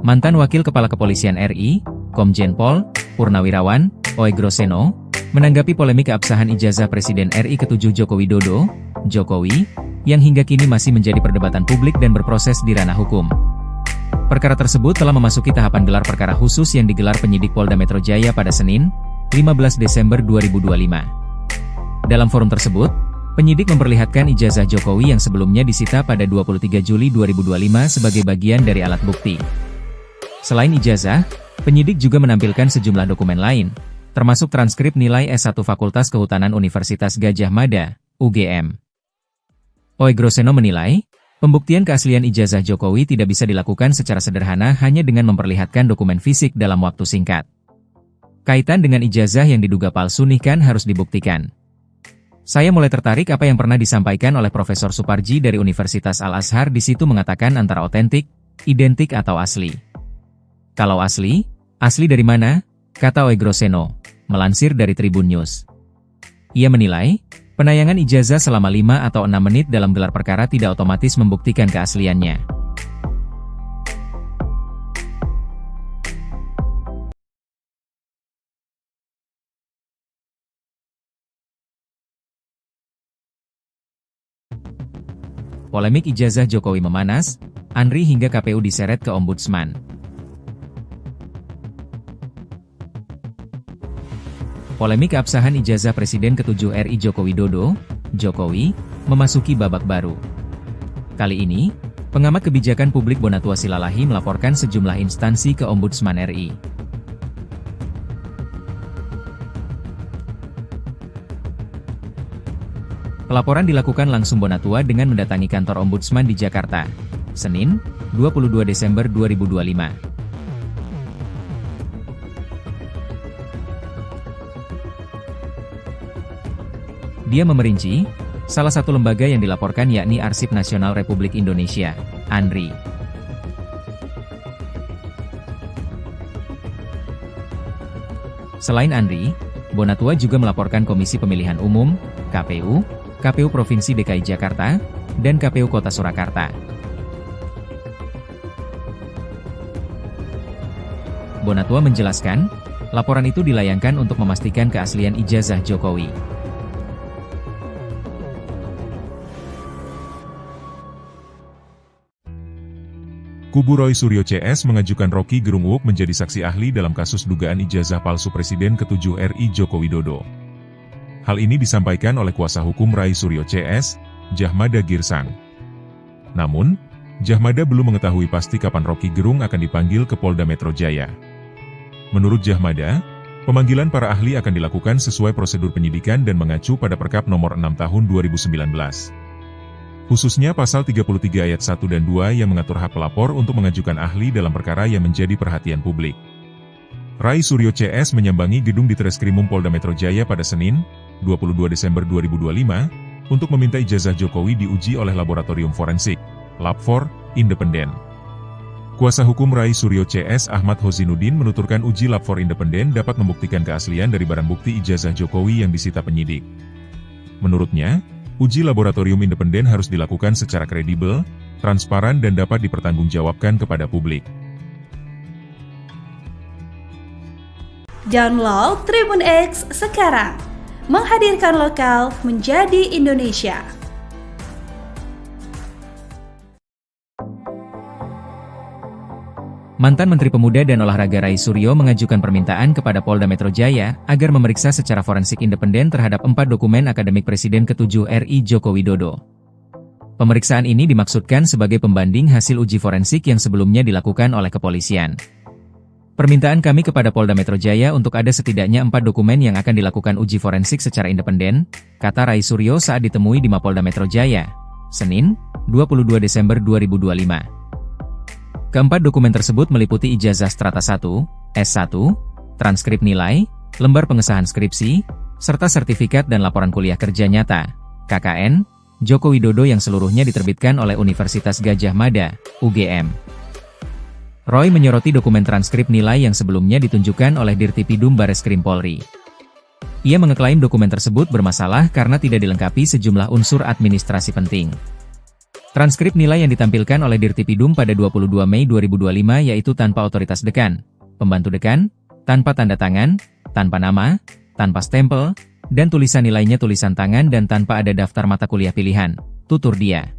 Mantan Wakil Kepala Kepolisian RI, Komjen Pol, Purnawirawan, Oegroseno, menanggapi polemik keabsahan ijazah Presiden RI ke-7 Joko Widodo, Jokowi, yang hingga kini masih menjadi perdebatan publik dan berproses di ranah hukum. Perkara tersebut telah memasuki tahapan gelar perkara khusus yang digelar penyidik Polda Metro Jaya pada Senin, 15 Desember 2025. Dalam forum tersebut, penyidik memperlihatkan ijazah Jokowi yang sebelumnya disita pada 23 Juli 2025 sebagai bagian dari alat bukti. Selain ijazah, penyidik juga menampilkan sejumlah dokumen lain, termasuk transkrip nilai S1 Fakultas Kehutanan Universitas Gadjah Mada, UGM. Oegroseno menilai, pembuktian keaslian ijazah Jokowi tidak bisa dilakukan secara sederhana hanya dengan memperlihatkan dokumen fisik dalam waktu singkat. Kaitan dengan ijazah yang diduga palsu kan harus dibuktikan. Saya mulai tertarik apa yang pernah disampaikan oleh Profesor Suparji dari Universitas Al-Azhar, di situ mengatakan antara otentik, identik atau asli. Kalau asli dari mana? Kata Oegroseno, melansir dari Tribun News. Ia menilai, penayangan ijazah selama 5 atau 6 menit dalam gelar perkara tidak otomatis membuktikan keasliannya. Polemik ijazah Jokowi memanas, Andri hingga KPU diseret ke Ombudsman. Polemik keabsahan ijazah Presiden ke-7 RI Joko Widodo, Jokowi, memasuki babak baru. Kali ini, pengamat kebijakan publik Bonatua Silalahi melaporkan sejumlah instansi ke Ombudsman RI. Pelaporan dilakukan langsung Bonatua dengan mendatangi kantor Ombudsman di Jakarta, Senin, 22 Desember 2025. Dia memerinci, salah satu lembaga yang dilaporkan yakni Arsip Nasional Republik Indonesia, ANRI. Selain ANRI, Bonatua juga melaporkan Komisi Pemilihan Umum, KPU, KPU Provinsi DKI Jakarta, dan KPU Kota Surakarta. Bonatua menjelaskan, laporan itu dilayangkan untuk memastikan keaslian ijazah Jokowi. Kubu Roy Suryo CS mengajukan Rocky Gerung Wook menjadi saksi ahli dalam kasus dugaan ijazah palsu Presiden ke-7 RI Joko Widodo. Hal ini disampaikan oleh kuasa hukum Rai Suryo CS, Jahmada Girsang. Namun, Jahmada belum mengetahui pasti kapan Rocky Gerung akan dipanggil ke Polda Metro Jaya. Menurut Jahmada, pemanggilan para ahli akan dilakukan sesuai prosedur penyidikan dan mengacu pada Perkap Nomor 6 Tahun 2019. Khususnya Pasal 33 Ayat 1 dan 2 yang mengatur hak pelapor untuk mengajukan ahli dalam perkara yang menjadi perhatian publik. Rai Suryo CS menyambangi gedung Ditreskrimum Polda Metro Jaya pada Senin, 22 Desember 2025, untuk meminta ijazah Jokowi diuji oleh Laboratorium Forensik, Lab4, independen. Kuasa hukum Rai Suryo CS Ahmad Hozinuddin menuturkan uji Lab4 independen dapat membuktikan keaslian dari barang bukti ijazah Jokowi yang disita penyidik. Menurutnya, uji laboratorium independen harus dilakukan secara kredibel, transparan dan dapat dipertanggungjawabkan kepada publik. Download Tribun X sekarang, menghadirkan lokal menjadi Indonesia. Mantan Menteri Pemuda dan Olahraga Rai Suryo mengajukan permintaan kepada Polda Metro Jaya agar memeriksa secara forensik independen terhadap 4 dokumen akademik Presiden ke-7 RI Joko Widodo. Pemeriksaan ini dimaksudkan sebagai pembanding hasil uji forensik yang sebelumnya dilakukan oleh kepolisian. Permintaan kami kepada Polda Metro Jaya untuk ada setidaknya 4 dokumen yang akan dilakukan uji forensik secara independen, kata Rai Suryo saat ditemui di Mapolda Metro Jaya, Senin, 22 Desember 2025. Keempat dokumen tersebut meliputi ijazah strata 1, S1, transkrip nilai, lembar pengesahan skripsi, serta sertifikat dan laporan kuliah kerja nyata, KKN, Joko Widodo yang seluruhnya diterbitkan oleh Universitas Gadjah Mada, UGM. Roy menyoroti dokumen transkrip nilai yang sebelumnya ditunjukkan oleh Dirtipidum Bareskrim Polri. Ia mengeklaim dokumen tersebut bermasalah karena tidak dilengkapi sejumlah unsur administrasi penting. Transkrip nilai yang ditampilkan oleh Dirtipidum pada 22 Mei 2025 yaitu tanpa otoritas dekan, pembantu dekan, tanpa tanda tangan, tanpa nama, tanpa stempel, dan tulisan nilainya tulisan tangan dan tanpa ada daftar mata kuliah pilihan, tutur dia.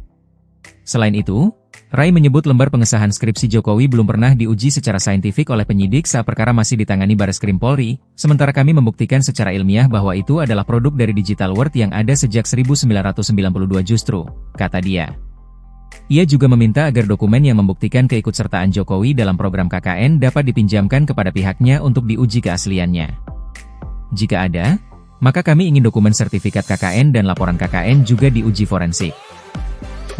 Selain itu, Rai menyebut lembar pengesahan skripsi Jokowi belum pernah diuji secara saintifik oleh penyidik saat perkara masih ditangani Bareskrim Polri, sementara kami membuktikan secara ilmiah bahwa itu adalah produk dari digital world yang ada sejak 1992 justru, kata dia. Ia juga meminta agar dokumen yang membuktikan keikutsertaan Jokowi dalam program KKN dapat dipinjamkan kepada pihaknya untuk diuji keasliannya. Jika ada, maka kami ingin dokumen sertifikat KKN dan laporan KKN juga diuji forensik.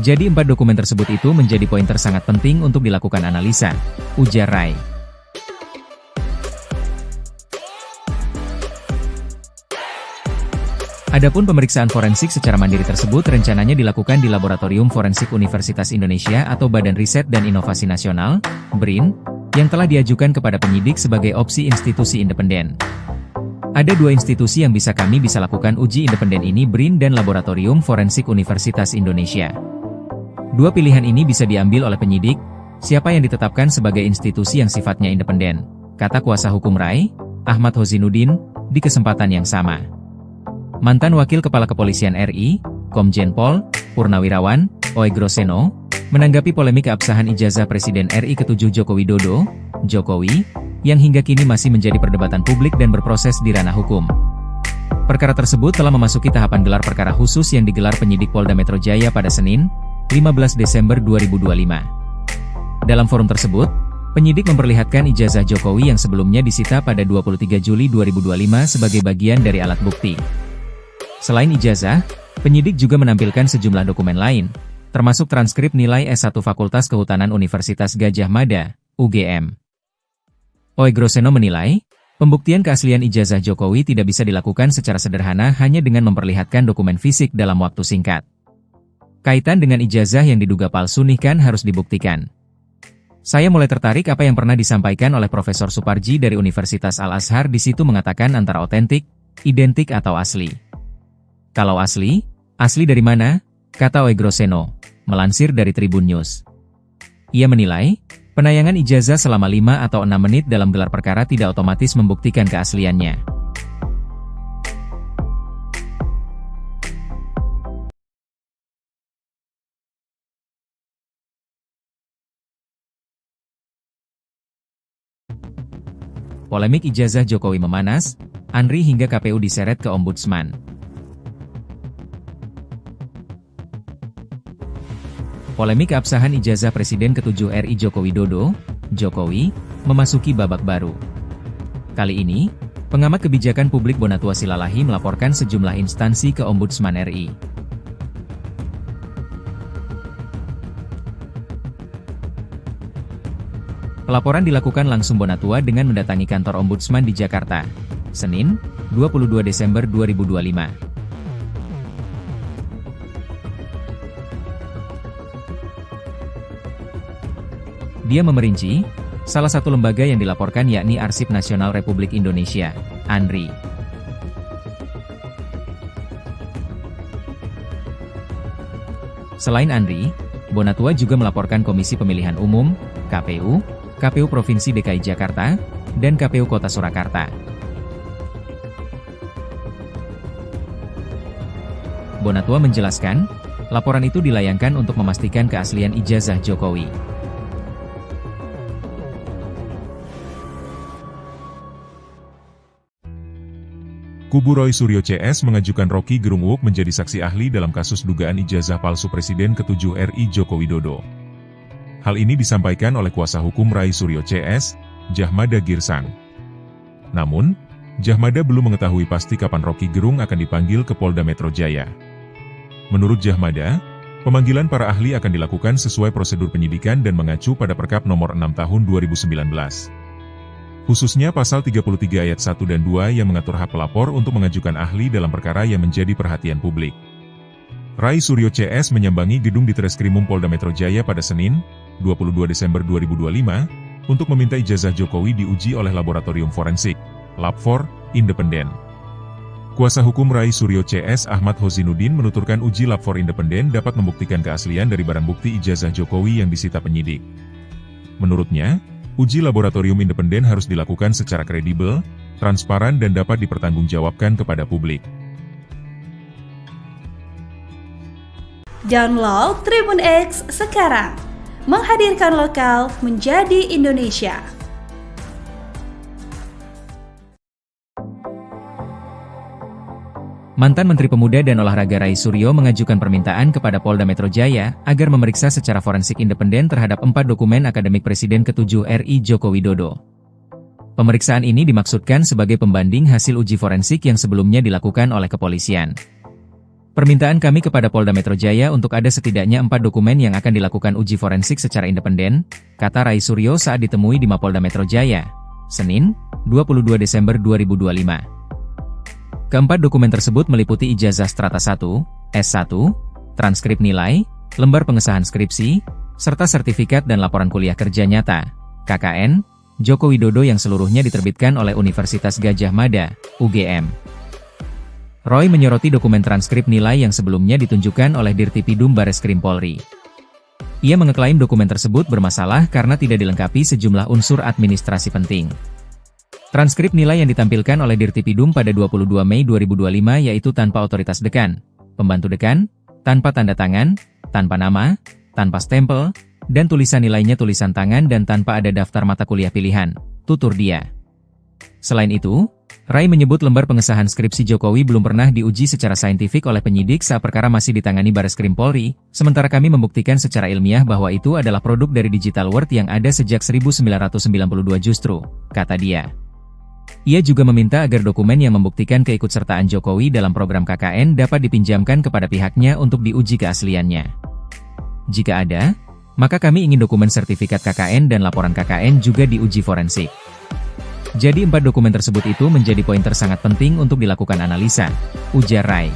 Jadi 4 dokumen tersebut itu menjadi pointer sangat penting untuk dilakukan analisa, ujar Rai. Adapun pemeriksaan forensik secara mandiri tersebut rencananya dilakukan di Laboratorium Forensik Universitas Indonesia atau Badan Riset dan Inovasi Nasional, BRIN, yang telah diajukan kepada penyidik sebagai opsi institusi independen. Ada 2 institusi yang kami bisa lakukan uji independen ini, BRIN dan Laboratorium Forensik Universitas Indonesia. 2 pilihan ini bisa diambil oleh penyidik, siapa yang ditetapkan sebagai institusi yang sifatnya independen, kata kuasa hukum Rai, Ahmad Hozinuddin, di kesempatan yang sama. Mantan Wakil Kepala Kepolisian RI, Komjen Pol Purnawirawan Oegroseno, menanggapi polemik keabsahan ijazah Presiden RI ke-7 Joko Widodo, Jokowi, yang hingga kini masih menjadi perdebatan publik dan berproses di ranah hukum. Perkara tersebut telah memasuki tahapan gelar perkara khusus yang digelar penyidik Polda Metro Jaya pada Senin, 15 Desember 2025. Dalam forum tersebut, penyidik memperlihatkan ijazah Jokowi yang sebelumnya disita pada 23 Juli 2025 sebagai bagian dari alat bukti. Selain ijazah, penyidik juga menampilkan sejumlah dokumen lain, termasuk transkrip nilai S1 Fakultas Kehutanan Universitas Gadjah Mada, UGM. Oegroseno menilai, pembuktian keaslian ijazah Jokowi tidak bisa dilakukan secara sederhana hanya dengan memperlihatkan dokumen fisik dalam waktu singkat. Kaitan dengan ijazah yang diduga palsu kan harus dibuktikan. Saya mulai tertarik apa yang pernah disampaikan oleh Profesor Suparji dari Universitas Al-Azhar, di situ mengatakan antara otentik, identik atau asli. Kalau asli dari mana? Kata Oegroseno, melansir dari Tribun News. Ia menilai, penayangan ijazah selama 5 atau 6 menit dalam gelar perkara tidak otomatis membuktikan keasliannya. Polemik ijazah Jokowi memanas, Andri hingga KPU diseret ke Ombudsman. Polemik keabsahan ijazah Presiden ke-7 RI Joko Widodo, Jokowi, memasuki babak baru. Kali ini, pengamat kebijakan publik Bonatua Silalahi melaporkan sejumlah instansi ke Ombudsman RI. Pelaporan dilakukan langsung Bonatua dengan mendatangi kantor Ombudsman di Jakarta, Senin, 22 Desember 2025. Dia memerinci, salah satu lembaga yang dilaporkan yakni Arsip Nasional Republik Indonesia, ANRI. Selain ANRI, Bonatua juga melaporkan Komisi Pemilihan Umum, KPU, KPU Provinsi DKI Jakarta, dan KPU Kota Surakarta. Bonatua menjelaskan, laporan itu dilayangkan untuk memastikan keaslian ijazah Jokowi. Kubu Roy Suryo CS mengajukan Rocky Gerung Uuk menjadi saksi ahli dalam kasus dugaan ijazah palsu Presiden ke-7 RI Joko Widodo. Hal ini disampaikan oleh kuasa hukum Rai Suryo CS, Jahmada Girsang. Namun, Jahmada belum mengetahui pasti kapan Rocky Gerung akan dipanggil ke Polda Metro Jaya. Menurut Jahmada, pemanggilan para ahli akan dilakukan sesuai prosedur penyidikan dan mengacu pada Perkap Nomor 6 Tahun 2019. Khususnya Pasal 33 Ayat 1 dan 2 yang mengatur hak pelapor untuk mengajukan ahli dalam perkara yang menjadi perhatian publik. Rai Suryo CS menyambangi gedung Ditreskrimum Polda Metro Jaya pada Senin, 22 Desember 2025, untuk meminta ijazah Jokowi diuji oleh Laboratorium Forensik, Lab4, independen. Kuasa hukum Rai Suryo CS Ahmad Hozinuddin menuturkan uji Lab4 independen dapat membuktikan keaslian dari barang bukti ijazah Jokowi yang disita penyidik. Menurutnya, uji laboratorium independen harus dilakukan secara kredibel, transparan dan dapat dipertanggungjawabkan kepada publik. Download Tribun X sekarang, menghadirkan lokal menjadi Indonesia. Mantan Menteri Pemuda dan Olahraga Rai Suryo mengajukan permintaan kepada Polda Metro Jaya agar memeriksa secara forensik independen terhadap 4 dokumen akademik Presiden ke-7 RI Joko Widodo. Pemeriksaan ini dimaksudkan sebagai pembanding hasil uji forensik yang sebelumnya dilakukan oleh kepolisian. Permintaan kami kepada Polda Metro Jaya untuk ada setidaknya 4 dokumen yang akan dilakukan uji forensik secara independen, kata Rai Suryo saat ditemui di Mapolda Metro Jaya, Senin, 22 Desember 2025. Keempat dokumen tersebut meliputi ijazah strata 1, S1, transkrip nilai, lembar pengesahan skripsi, serta sertifikat dan laporan kuliah kerja nyata, KKN, Joko Widodo yang seluruhnya diterbitkan oleh Universitas Gadjah Mada, UGM. Roy menyoroti dokumen transkrip nilai yang sebelumnya ditunjukkan oleh Dirtipidum Bareskrim Polri. Ia mengeklaim dokumen tersebut bermasalah karena tidak dilengkapi sejumlah unsur administrasi penting. Transkrip nilai yang ditampilkan oleh Dirtipidum pada 22 Mei 2025 yaitu tanpa otoritas dekan, pembantu dekan, tanpa tanda tangan, tanpa nama, tanpa stempel, dan tulisan nilainya tulisan tangan dan tanpa ada daftar mata kuliah pilihan, tutur dia. Selain itu, Rai menyebut lembar pengesahan skripsi Jokowi belum pernah diuji secara saintifik oleh penyidik saat perkara masih ditangani Bareskrim Polri, sementara kami membuktikan secara ilmiah bahwa itu adalah produk dari Digital World yang ada sejak 1992 justru, kata dia. Ia juga meminta agar dokumen yang membuktikan keikutsertaan Jokowi dalam program KKN dapat dipinjamkan kepada pihaknya untuk diuji keasliannya. Jika ada, maka kami ingin dokumen sertifikat KKN dan laporan KKN juga diuji forensik. Jadi 4 dokumen tersebut itu menjadi pointer sangat penting untuk dilakukan analisa, ujar Rai.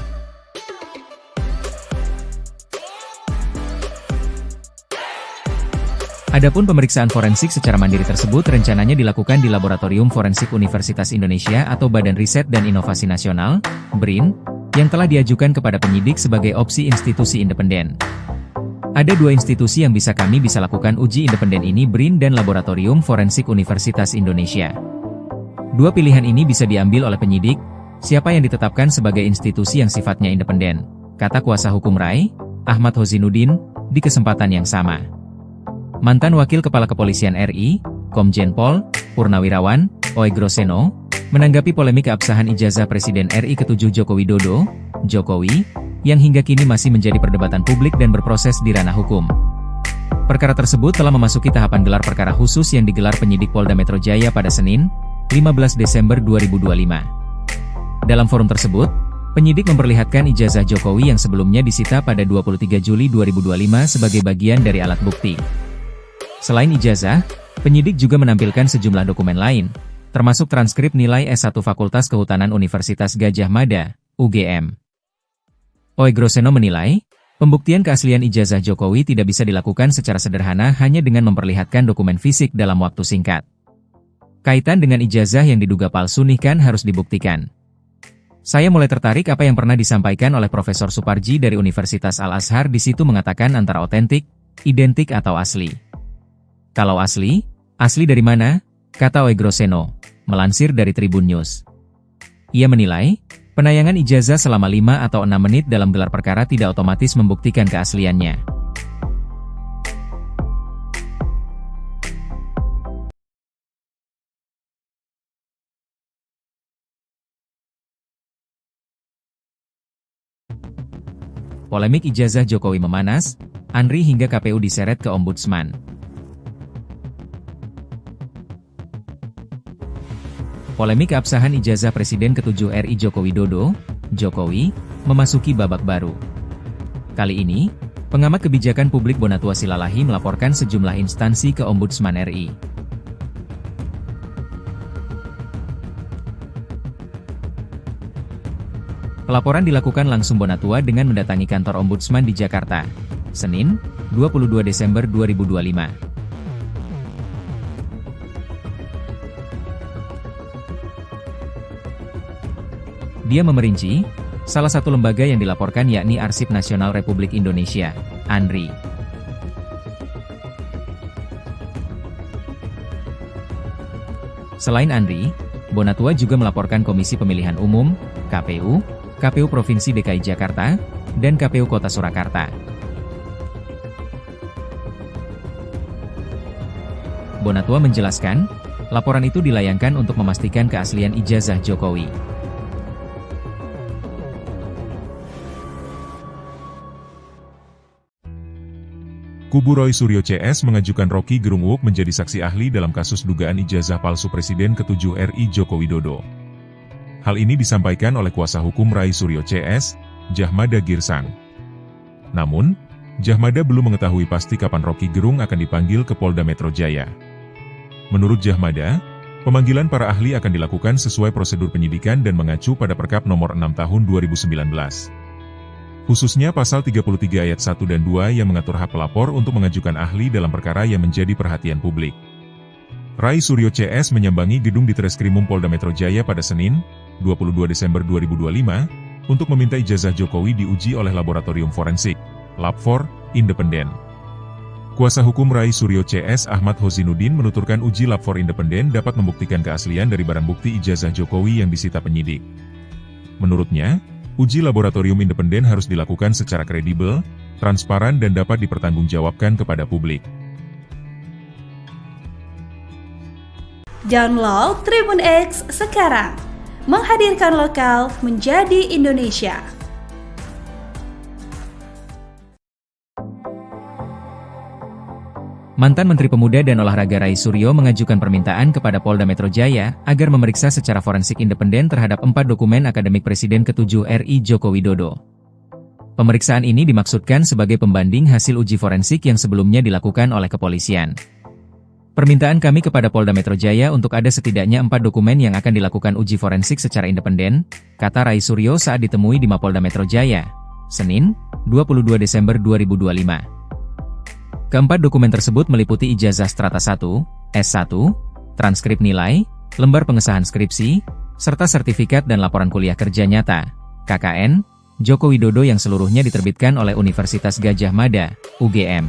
Adapun pemeriksaan forensik secara mandiri tersebut rencananya dilakukan di Laboratorium Forensik Universitas Indonesia atau Badan Riset dan Inovasi Nasional, BRIN, yang telah diajukan kepada penyidik sebagai opsi institusi independen. Ada 2 institusi yang kami bisa lakukan uji independen ini, BRIN dan Laboratorium Forensik Universitas Indonesia. 2 pilihan ini bisa diambil oleh penyidik, siapa yang ditetapkan sebagai institusi yang sifatnya independen, kata kuasa hukum Rai, Ahmad Hozinuddin, di kesempatan yang sama. Mantan Wakil Kepala Kepolisian RI, Komjen Pol, Purnawirawan, Oegroseno, menanggapi polemik keabsahan ijazah Presiden RI ke-7 Joko Widodo, Jokowi, yang hingga kini masih menjadi perdebatan publik dan berproses di ranah hukum. Perkara tersebut telah memasuki tahapan gelar perkara khusus yang digelar penyidik Polda Metro Jaya pada Senin, 15 Desember 2025. Dalam forum tersebut, penyidik memperlihatkan ijazah Jokowi yang sebelumnya disita pada 23 Juli 2025 sebagai bagian dari alat bukti. Selain ijazah, penyidik juga menampilkan sejumlah dokumen lain, termasuk transkrip nilai S1 Fakultas Kehutanan Universitas Gadjah Mada, UGM. Oegroseno menilai, pembuktian keaslian ijazah Jokowi tidak bisa dilakukan secara sederhana hanya dengan memperlihatkan dokumen fisik dalam waktu singkat. Kaitan dengan ijazah yang diduga palsu kan harus dibuktikan. Saya mulai tertarik apa yang pernah disampaikan oleh Profesor Suparji dari Universitas Al-Azhar, di situ mengatakan antara otentik, identik atau asli. Kalau asli dari mana? Kata Oegroseno, melansir dari Tribun News. Ia menilai, penayangan ijazah selama 5 atau 6 menit dalam gelar perkara tidak otomatis membuktikan keasliannya. Polemik ijazah Jokowi memanas, Andri hingga KPU diseret ke Ombudsman. Polemik keabsahan ijazah Presiden ke-7 RI Joko Widodo, Jokowi, memasuki babak baru. Kali ini, pengamat kebijakan publik Bonatua Silalahi melaporkan sejumlah instansi ke Ombudsman RI. Pelaporan dilakukan langsung Bonatua dengan mendatangi kantor Ombudsman di Jakarta, Senin, 22 Desember 2025. Dia memerinci, salah satu lembaga yang dilaporkan yakni Arsip Nasional Republik Indonesia, ANRI. Selain ANRI, Bonatua juga melaporkan Komisi Pemilihan Umum, KPU, KPU Provinsi DKI Jakarta, dan KPU Kota Surakarta. Bonatua menjelaskan, laporan itu dilayangkan untuk memastikan keaslian ijazah Jokowi. Kubu Roy Suryo CS mengajukan Rocky Gerung Wook menjadi saksi ahli dalam kasus dugaan ijazah palsu Presiden ke-7 RI Joko Widodo. Hal ini disampaikan oleh kuasa hukum Rai Suryo CS, Jahmada Girsang. Namun, Jahmada belum mengetahui pasti kapan Rocky Gerung akan dipanggil ke Polda Metro Jaya. Menurut Jahmada, pemanggilan para ahli akan dilakukan sesuai prosedur penyidikan dan mengacu pada Perkap nomor 6 tahun 2019. Khususnya pasal 33 ayat 1 dan 2 yang mengatur hak pelapor untuk mengajukan ahli dalam perkara yang menjadi perhatian publik. Rai Suryo CS menyambangi gedung di Treskrimum Polda Metro Jaya pada Senin, 22 Desember 2025, untuk meminta ijazah Jokowi diuji oleh Laboratorium Forensik, Lab4, independen. Kuasa hukum Rai Suryo CS Ahmad Hozinuddin menuturkan uji Lab4 independen dapat membuktikan keaslian dari barang bukti ijazah Jokowi yang disita penyidik. Menurutnya, uji laboratorium independen harus dilakukan secara kredibel, transparan dan dapat dipertanggungjawabkan kepada publik. Download Tribun X sekarang, menghadirkan lokal menjadi Indonesia. Mantan Menteri Pemuda dan Olahraga Rai Suryo mengajukan permintaan kepada Polda Metro Jaya agar memeriksa secara forensik independen terhadap 4 dokumen akademik Presiden ke-7 RI Joko Widodo. Pemeriksaan ini dimaksudkan sebagai pembanding hasil uji forensik yang sebelumnya dilakukan oleh kepolisian. Permintaan kami kepada Polda Metro Jaya untuk ada setidaknya 4 dokumen yang akan dilakukan uji forensik secara independen, kata Rai Suryo saat ditemui di Mapolda Metro Jaya, Senin, 22 Desember 2025. Keempat dokumen tersebut meliputi ijazah strata 1, S1, transkrip nilai, lembar pengesahan skripsi, serta sertifikat dan laporan kuliah kerja nyata, KKN, Joko Widodo yang seluruhnya diterbitkan oleh Universitas Gadjah Mada, UGM.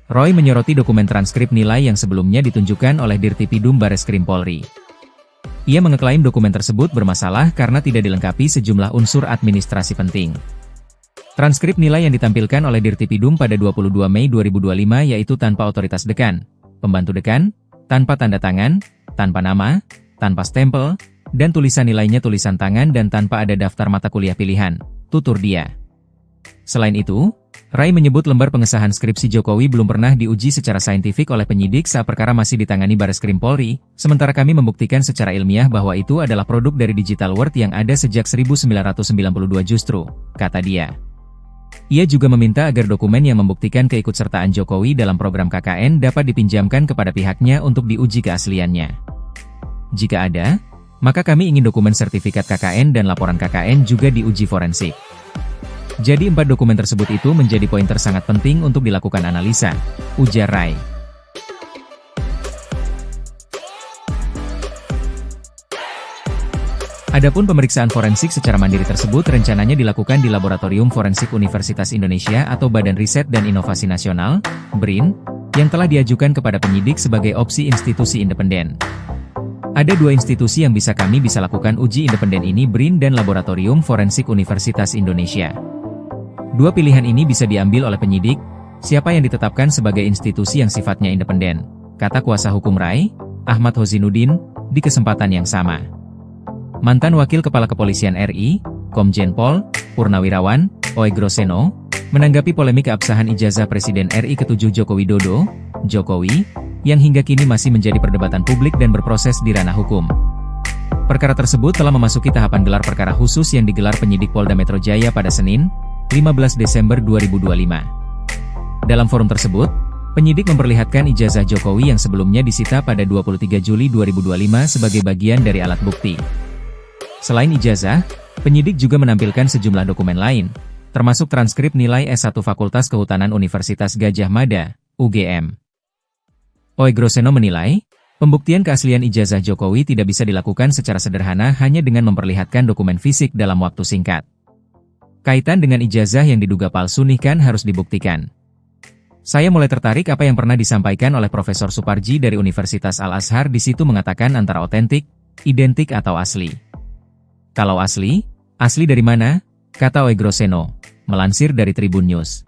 Roy menyoroti dokumen transkrip nilai yang sebelumnya ditunjukkan oleh Dirtipidum Bareskrim Polri. Ia mengeklaim dokumen tersebut bermasalah karena tidak dilengkapi sejumlah unsur administrasi penting. Transkrip nilai yang ditampilkan oleh Dirtipidum pada 22 Mei 2025 yaitu tanpa otoritas dekan, pembantu dekan, tanpa tanda tangan, tanpa nama, tanpa stempel, dan tulisan nilainya tulisan tangan dan tanpa ada daftar mata kuliah pilihan, tutur dia. Selain itu, Rai menyebut lembar pengesahan skripsi Jokowi belum pernah diuji secara saintifik oleh penyidik saat perkara masih ditangani Bareskrim Polri, sementara kami membuktikan secara ilmiah bahwa itu adalah produk dari Digital World yang ada sejak 1992 justru, kata dia. Ia juga meminta agar dokumen yang membuktikan keikutsertaan Jokowi dalam program KKN dapat dipinjamkan kepada pihaknya untuk diuji keasliannya. Jika ada, maka kami ingin dokumen sertifikat KKN dan laporan KKN juga diuji forensik. Jadi 4 dokumen tersebut itu menjadi pointer sangat penting untuk dilakukan analisa, ujar Rai. Adapun pemeriksaan forensik secara mandiri tersebut rencananya dilakukan di Laboratorium Forensik Universitas Indonesia atau Badan Riset dan Inovasi Nasional, BRIN, yang telah diajukan kepada penyidik sebagai opsi institusi independen. Ada 2 institusi yang kami bisa lakukan uji independen ini, BRIN dan Laboratorium Forensik Universitas Indonesia. 2 pilihan ini bisa diambil oleh penyidik, siapa yang ditetapkan sebagai institusi yang sifatnya independen, kata kuasa hukum Rai, Ahmad Hozinuddin, di kesempatan yang sama. Mantan Wakil Kepala Kepolisian RI, Komjen Pol Purnawirawan, Oey Groseno, menanggapi polemik keabsahan ijazah Presiden RI ke-7 Joko Widodo, Jokowi, yang hingga kini masih menjadi perdebatan publik dan berproses di ranah hukum. Perkara tersebut telah memasuki tahapan gelar perkara khusus yang digelar penyidik Polda Metro Jaya pada Senin, 15 Desember 2025. Dalam forum tersebut, penyidik memperlihatkan ijazah Jokowi yang sebelumnya disita pada 23 Juli 2025 sebagai bagian dari alat bukti. Selain ijazah, penyidik juga menampilkan sejumlah dokumen lain, termasuk transkrip nilai S1 Fakultas Kehutanan Universitas Gadjah Mada, UGM. Oey Groseno menilai, pembuktian keaslian ijazah Jokowi tidak bisa dilakukan secara sederhana hanya dengan memperlihatkan dokumen fisik dalam waktu singkat. Kaitan dengan ijazah yang diduga palsu kan harus dibuktikan. Saya mulai tertarik apa yang pernah disampaikan oleh Profesor Suparji dari Universitas Al-Azhar di situ mengatakan antara otentik, identik atau asli. Kalau asli dari mana? Kata Oey Groseno, melansir dari Tribun News.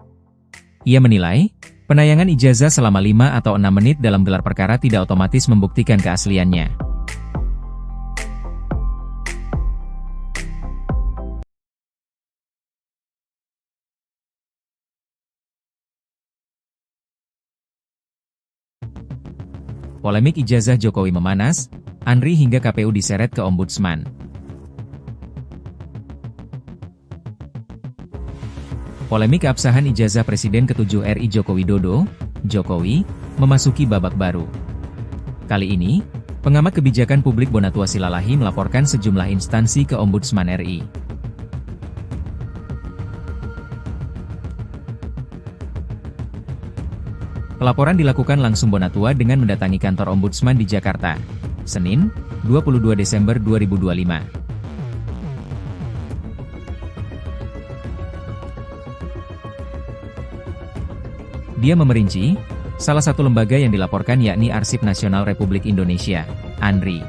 Ia menilai, penayangan ijazah selama 5 atau 6 menit dalam gelar perkara tidak otomatis membuktikan keasliannya. Polemik ijazah Jokowi memanas, Andri hingga KPU diseret ke Ombudsman. Polemik keabsahan ijazah Presiden ke-7 RI Joko Widodo, Jokowi, memasuki babak baru. Kali ini, pengamat kebijakan publik Bonatua Silalahi melaporkan sejumlah instansi ke Ombudsman RI. Pelaporan dilakukan langsung Bonatua dengan mendatangi kantor Ombudsman di Jakarta, Senin, 22 Desember 2025. Dia memerinci, salah satu lembaga yang dilaporkan yakni Arsip Nasional Republik Indonesia, ANRI.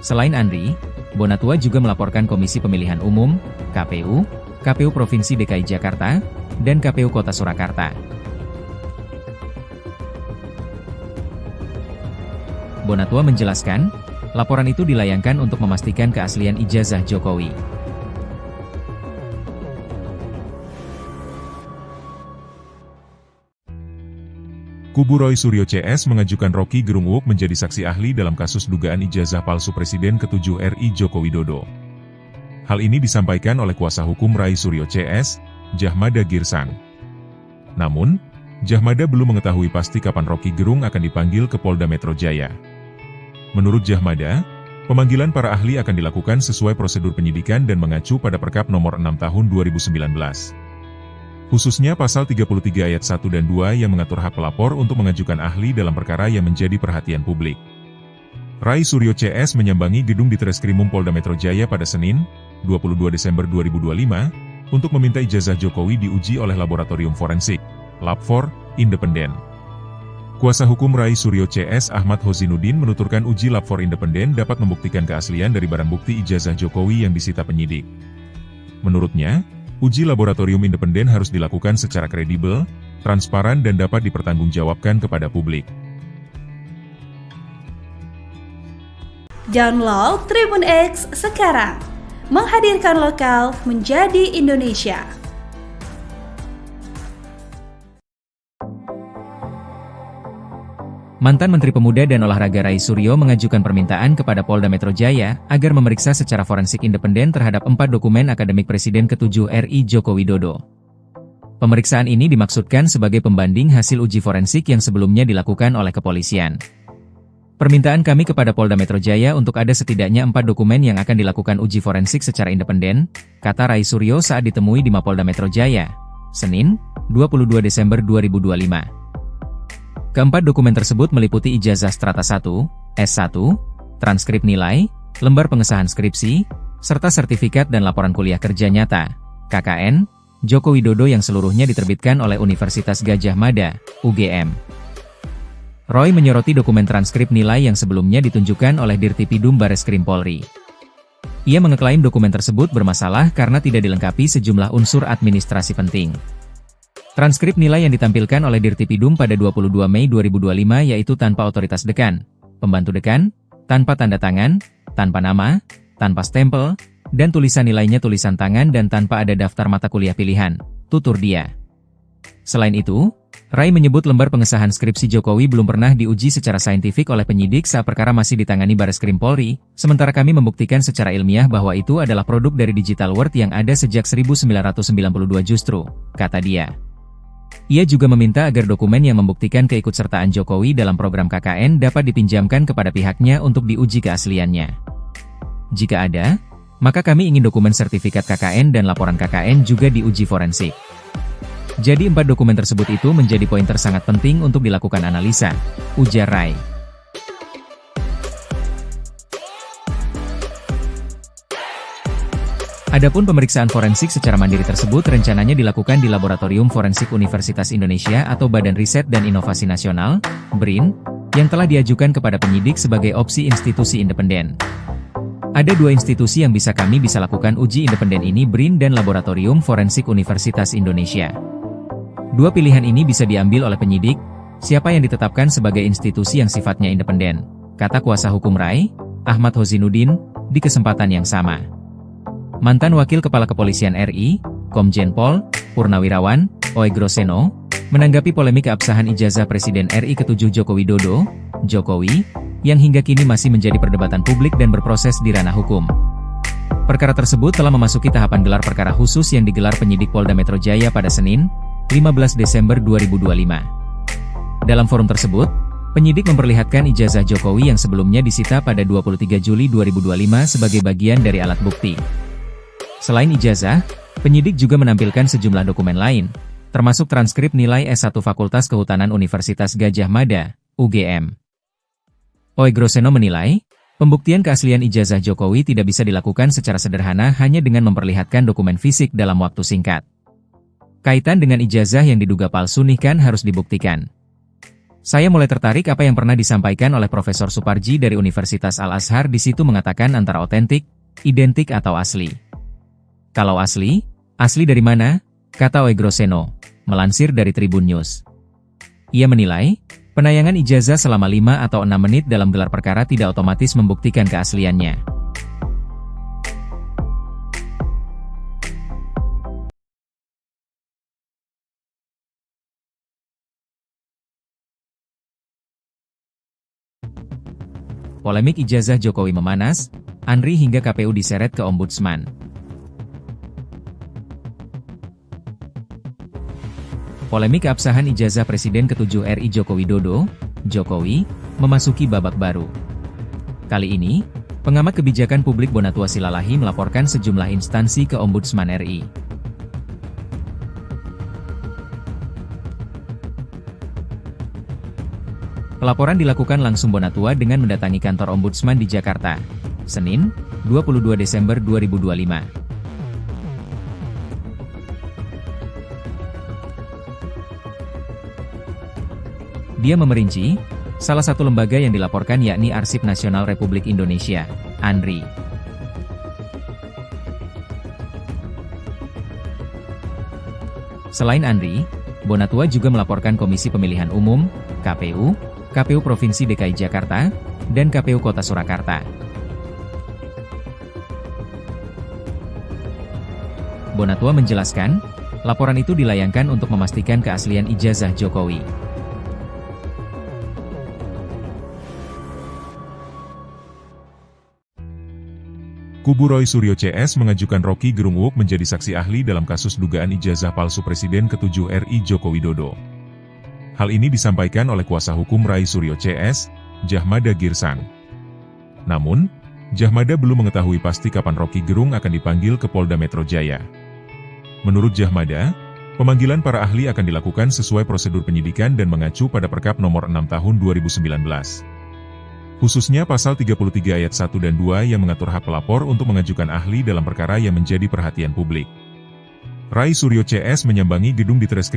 Selain ANRI, Bonatua juga melaporkan Komisi Pemilihan Umum, KPU, KPU Provinsi DKI Jakarta, dan KPU Kota Surakarta. Bonatua menjelaskan, laporan itu dilayangkan untuk memastikan keaslian ijazah Jokowi. Kubu Roy Suryo CS mengajukan Rocky Gerung Uuk menjadi saksi ahli dalam kasus dugaan ijazah palsu Presiden ke-7 RI Joko Widodo. Hal ini disampaikan oleh kuasa hukum Rai Suryo CS, Jahmada Girsang. Namun, Jahmada belum mengetahui pasti kapan Rocky Gerung akan dipanggil ke Polda Metro Jaya. Menurut Jahmada, pemanggilan para ahli akan dilakukan sesuai prosedur penyidikan dan mengacu pada Perkap Nomor 6 Tahun 2019. Khususnya Pasal 33 Ayat 1 dan 2 yang mengatur hak pelapor untuk mengajukan ahli dalam perkara yang menjadi perhatian publik. Rai Suryo CS menyambangi gedung Ditreskrimum Polda Metro Jaya pada Senin, 22 Desember 2025, untuk meminta ijazah Jokowi diuji oleh Laboratorium Forensik, Lab4, independen. Kuasa hukum Rai Suryo CS Ahmad Hozinuddin menuturkan uji Lab4 independen dapat membuktikan keaslian dari barang bukti ijazah Jokowi yang disita penyidik. Menurutnya, uji laboratorium independen harus dilakukan secara kredibel, transparan dan dapat dipertanggungjawabkan kepada publik. Download Tribun X sekarang. Menghadirkan lokal menjadi Indonesia. Mantan Menteri Pemuda dan Olahraga Rai Suryo mengajukan permintaan kepada Polda Metro Jaya agar memeriksa secara forensik independen terhadap 4 dokumen akademik Presiden ke-7 RI Joko Widodo. Pemeriksaan ini dimaksudkan sebagai pembanding hasil uji forensik yang sebelumnya dilakukan oleh kepolisian. Permintaan kami kepada Polda Metro Jaya untuk ada setidaknya 4 dokumen yang akan dilakukan uji forensik secara independen, kata Rai Suryo saat ditemui di Mapolda Metro Jaya, Senin, 22 Desember 2025. Keempat dokumen tersebut meliputi ijazah strata 1, S1, transkrip nilai, lembar pengesahan skripsi, serta sertifikat dan laporan kuliah kerja nyata, KKN, Joko Widodo yang seluruhnya diterbitkan oleh Universitas Gadjah Mada, UGM. Roy menyoroti dokumen transkrip nilai yang sebelumnya ditunjukkan oleh Dirtipidum Bareskrim Polri. Ia mengeklaim dokumen tersebut bermasalah karena tidak dilengkapi sejumlah unsur administrasi penting. Transkrip nilai yang ditampilkan oleh Dirtipidum pada 22 Mei 2025 yaitu tanpa otoritas dekan, pembantu dekan, tanpa tanda tangan, tanpa nama, tanpa stempel, dan tulisan nilainya tulisan tangan dan tanpa ada daftar mata kuliah pilihan, tutur dia. Selain itu, Rai menyebut lembar pengesahan skripsi Jokowi belum pernah diuji secara saintifik oleh penyidik saat perkara masih ditangani Bareskrim Polri, sementara kami membuktikan secara ilmiah bahwa itu adalah produk dari digital world yang ada sejak 1992 justru, kata dia. Ia juga meminta agar dokumen yang membuktikan keikutsertaan Jokowi dalam program KKN dapat dipinjamkan kepada pihaknya untuk diuji keasliannya. Jika ada, maka kami ingin dokumen sertifikat KKN dan laporan KKN juga diuji forensik. Jadi 4 dokumen tersebut itu menjadi pointer sangat penting untuk dilakukan analisa, ujar Rai. Adapun pemeriksaan forensik secara mandiri tersebut rencananya dilakukan di Laboratorium Forensik Universitas Indonesia atau Badan Riset dan Inovasi Nasional, BRIN, yang telah diajukan kepada penyidik sebagai opsi institusi independen. Ada 2 institusi yang bisa lakukan uji independen ini, BRIN dan Laboratorium Forensik Universitas Indonesia. 2 pilihan ini bisa diambil oleh penyidik, siapa yang ditetapkan sebagai institusi yang sifatnya independen, kata kuasa hukum Rai, Ahmad Hozinuddin, di kesempatan yang sama. Mantan Wakil Kepala Kepolisian RI, Komjen Pol Purnawirawan Oegroseno, menanggapi polemik keabsahan ijazah Presiden RI ke-7 Joko Widodo, Jokowi, yang hingga kini masih menjadi perdebatan publik dan berproses di ranah hukum. Perkara tersebut telah memasuki tahapan gelar perkara khusus yang digelar penyidik Polda Metro Jaya pada Senin, 15 Desember 2025. Dalam forum tersebut, penyidik memperlihatkan ijazah Jokowi yang sebelumnya disita pada 23 Juli 2025 sebagai bagian dari alat bukti. Selain ijazah, penyidik juga menampilkan sejumlah dokumen lain, termasuk transkrip nilai S1 Fakultas Kehutanan Universitas Gadjah Mada, UGM. Oegroseno menilai, pembuktian keaslian ijazah Jokowi tidak bisa dilakukan secara sederhana hanya dengan memperlihatkan dokumen fisik dalam waktu singkat. Kaitan dengan ijazah yang diduga palsu kan harus dibuktikan. Saya mulai tertarik apa yang pernah disampaikan oleh Profesor Suparji dari Universitas Al-Azhar, di situ mengatakan antara otentik, identik atau asli. Kalau asli dari mana? Kata Oegroseno, melansir dari Tribun News. Ia menilai, penayangan ijazah selama 5 atau 6 menit dalam gelar perkara tidak otomatis membuktikan keasliannya. Polemik ijazah Jokowi memanas, Andri hingga KPU diseret ke Ombudsman. Polemik keabsahan ijazah Presiden ke-7 RI Joko Widodo, Jokowi, memasuki babak baru. Kali ini, pengamat kebijakan publik Bonatua Silalahi melaporkan sejumlah instansi ke Ombudsman RI. Pelaporan dilakukan langsung Bonatua dengan mendatangi kantor Ombudsman di Jakarta, Senin, 22 Desember 2025. Dia memerinci, salah satu lembaga yang dilaporkan yakni Arsip Nasional Republik Indonesia, ANRI. Selain ANRI, Bonatua juga melaporkan Komisi Pemilihan Umum, KPU, KPU Provinsi DKI Jakarta, dan KPU Kota Surakarta. Bonatua menjelaskan, laporan itu dilayangkan untuk memastikan keaslian ijazah Jokowi. Kubu Roy Suryo CS mengajukan Rocky Gerung Wook menjadi saksi ahli dalam kasus dugaan ijazah palsu Presiden ke-7 RI Joko Widodo. Hal ini disampaikan oleh kuasa hukum Rai Suryo CS, Jahmada Girsang. Namun, Jahmada belum mengetahui pasti kapan Rocky Gerung akan dipanggil ke Polda Metro Jaya. Menurut Jahmada, pemanggilan para ahli akan dilakukan sesuai prosedur penyidikan dan mengacu pada Perkap Nomor 6 Tahun 2019. Khususnya Pasal 33 Ayat 1 dan 2 yang mengatur hak pelapor untuk mengajukan ahli dalam perkara yang menjadi perhatian publik. Rai Suryo CS menyambangi gedung Ditreskrim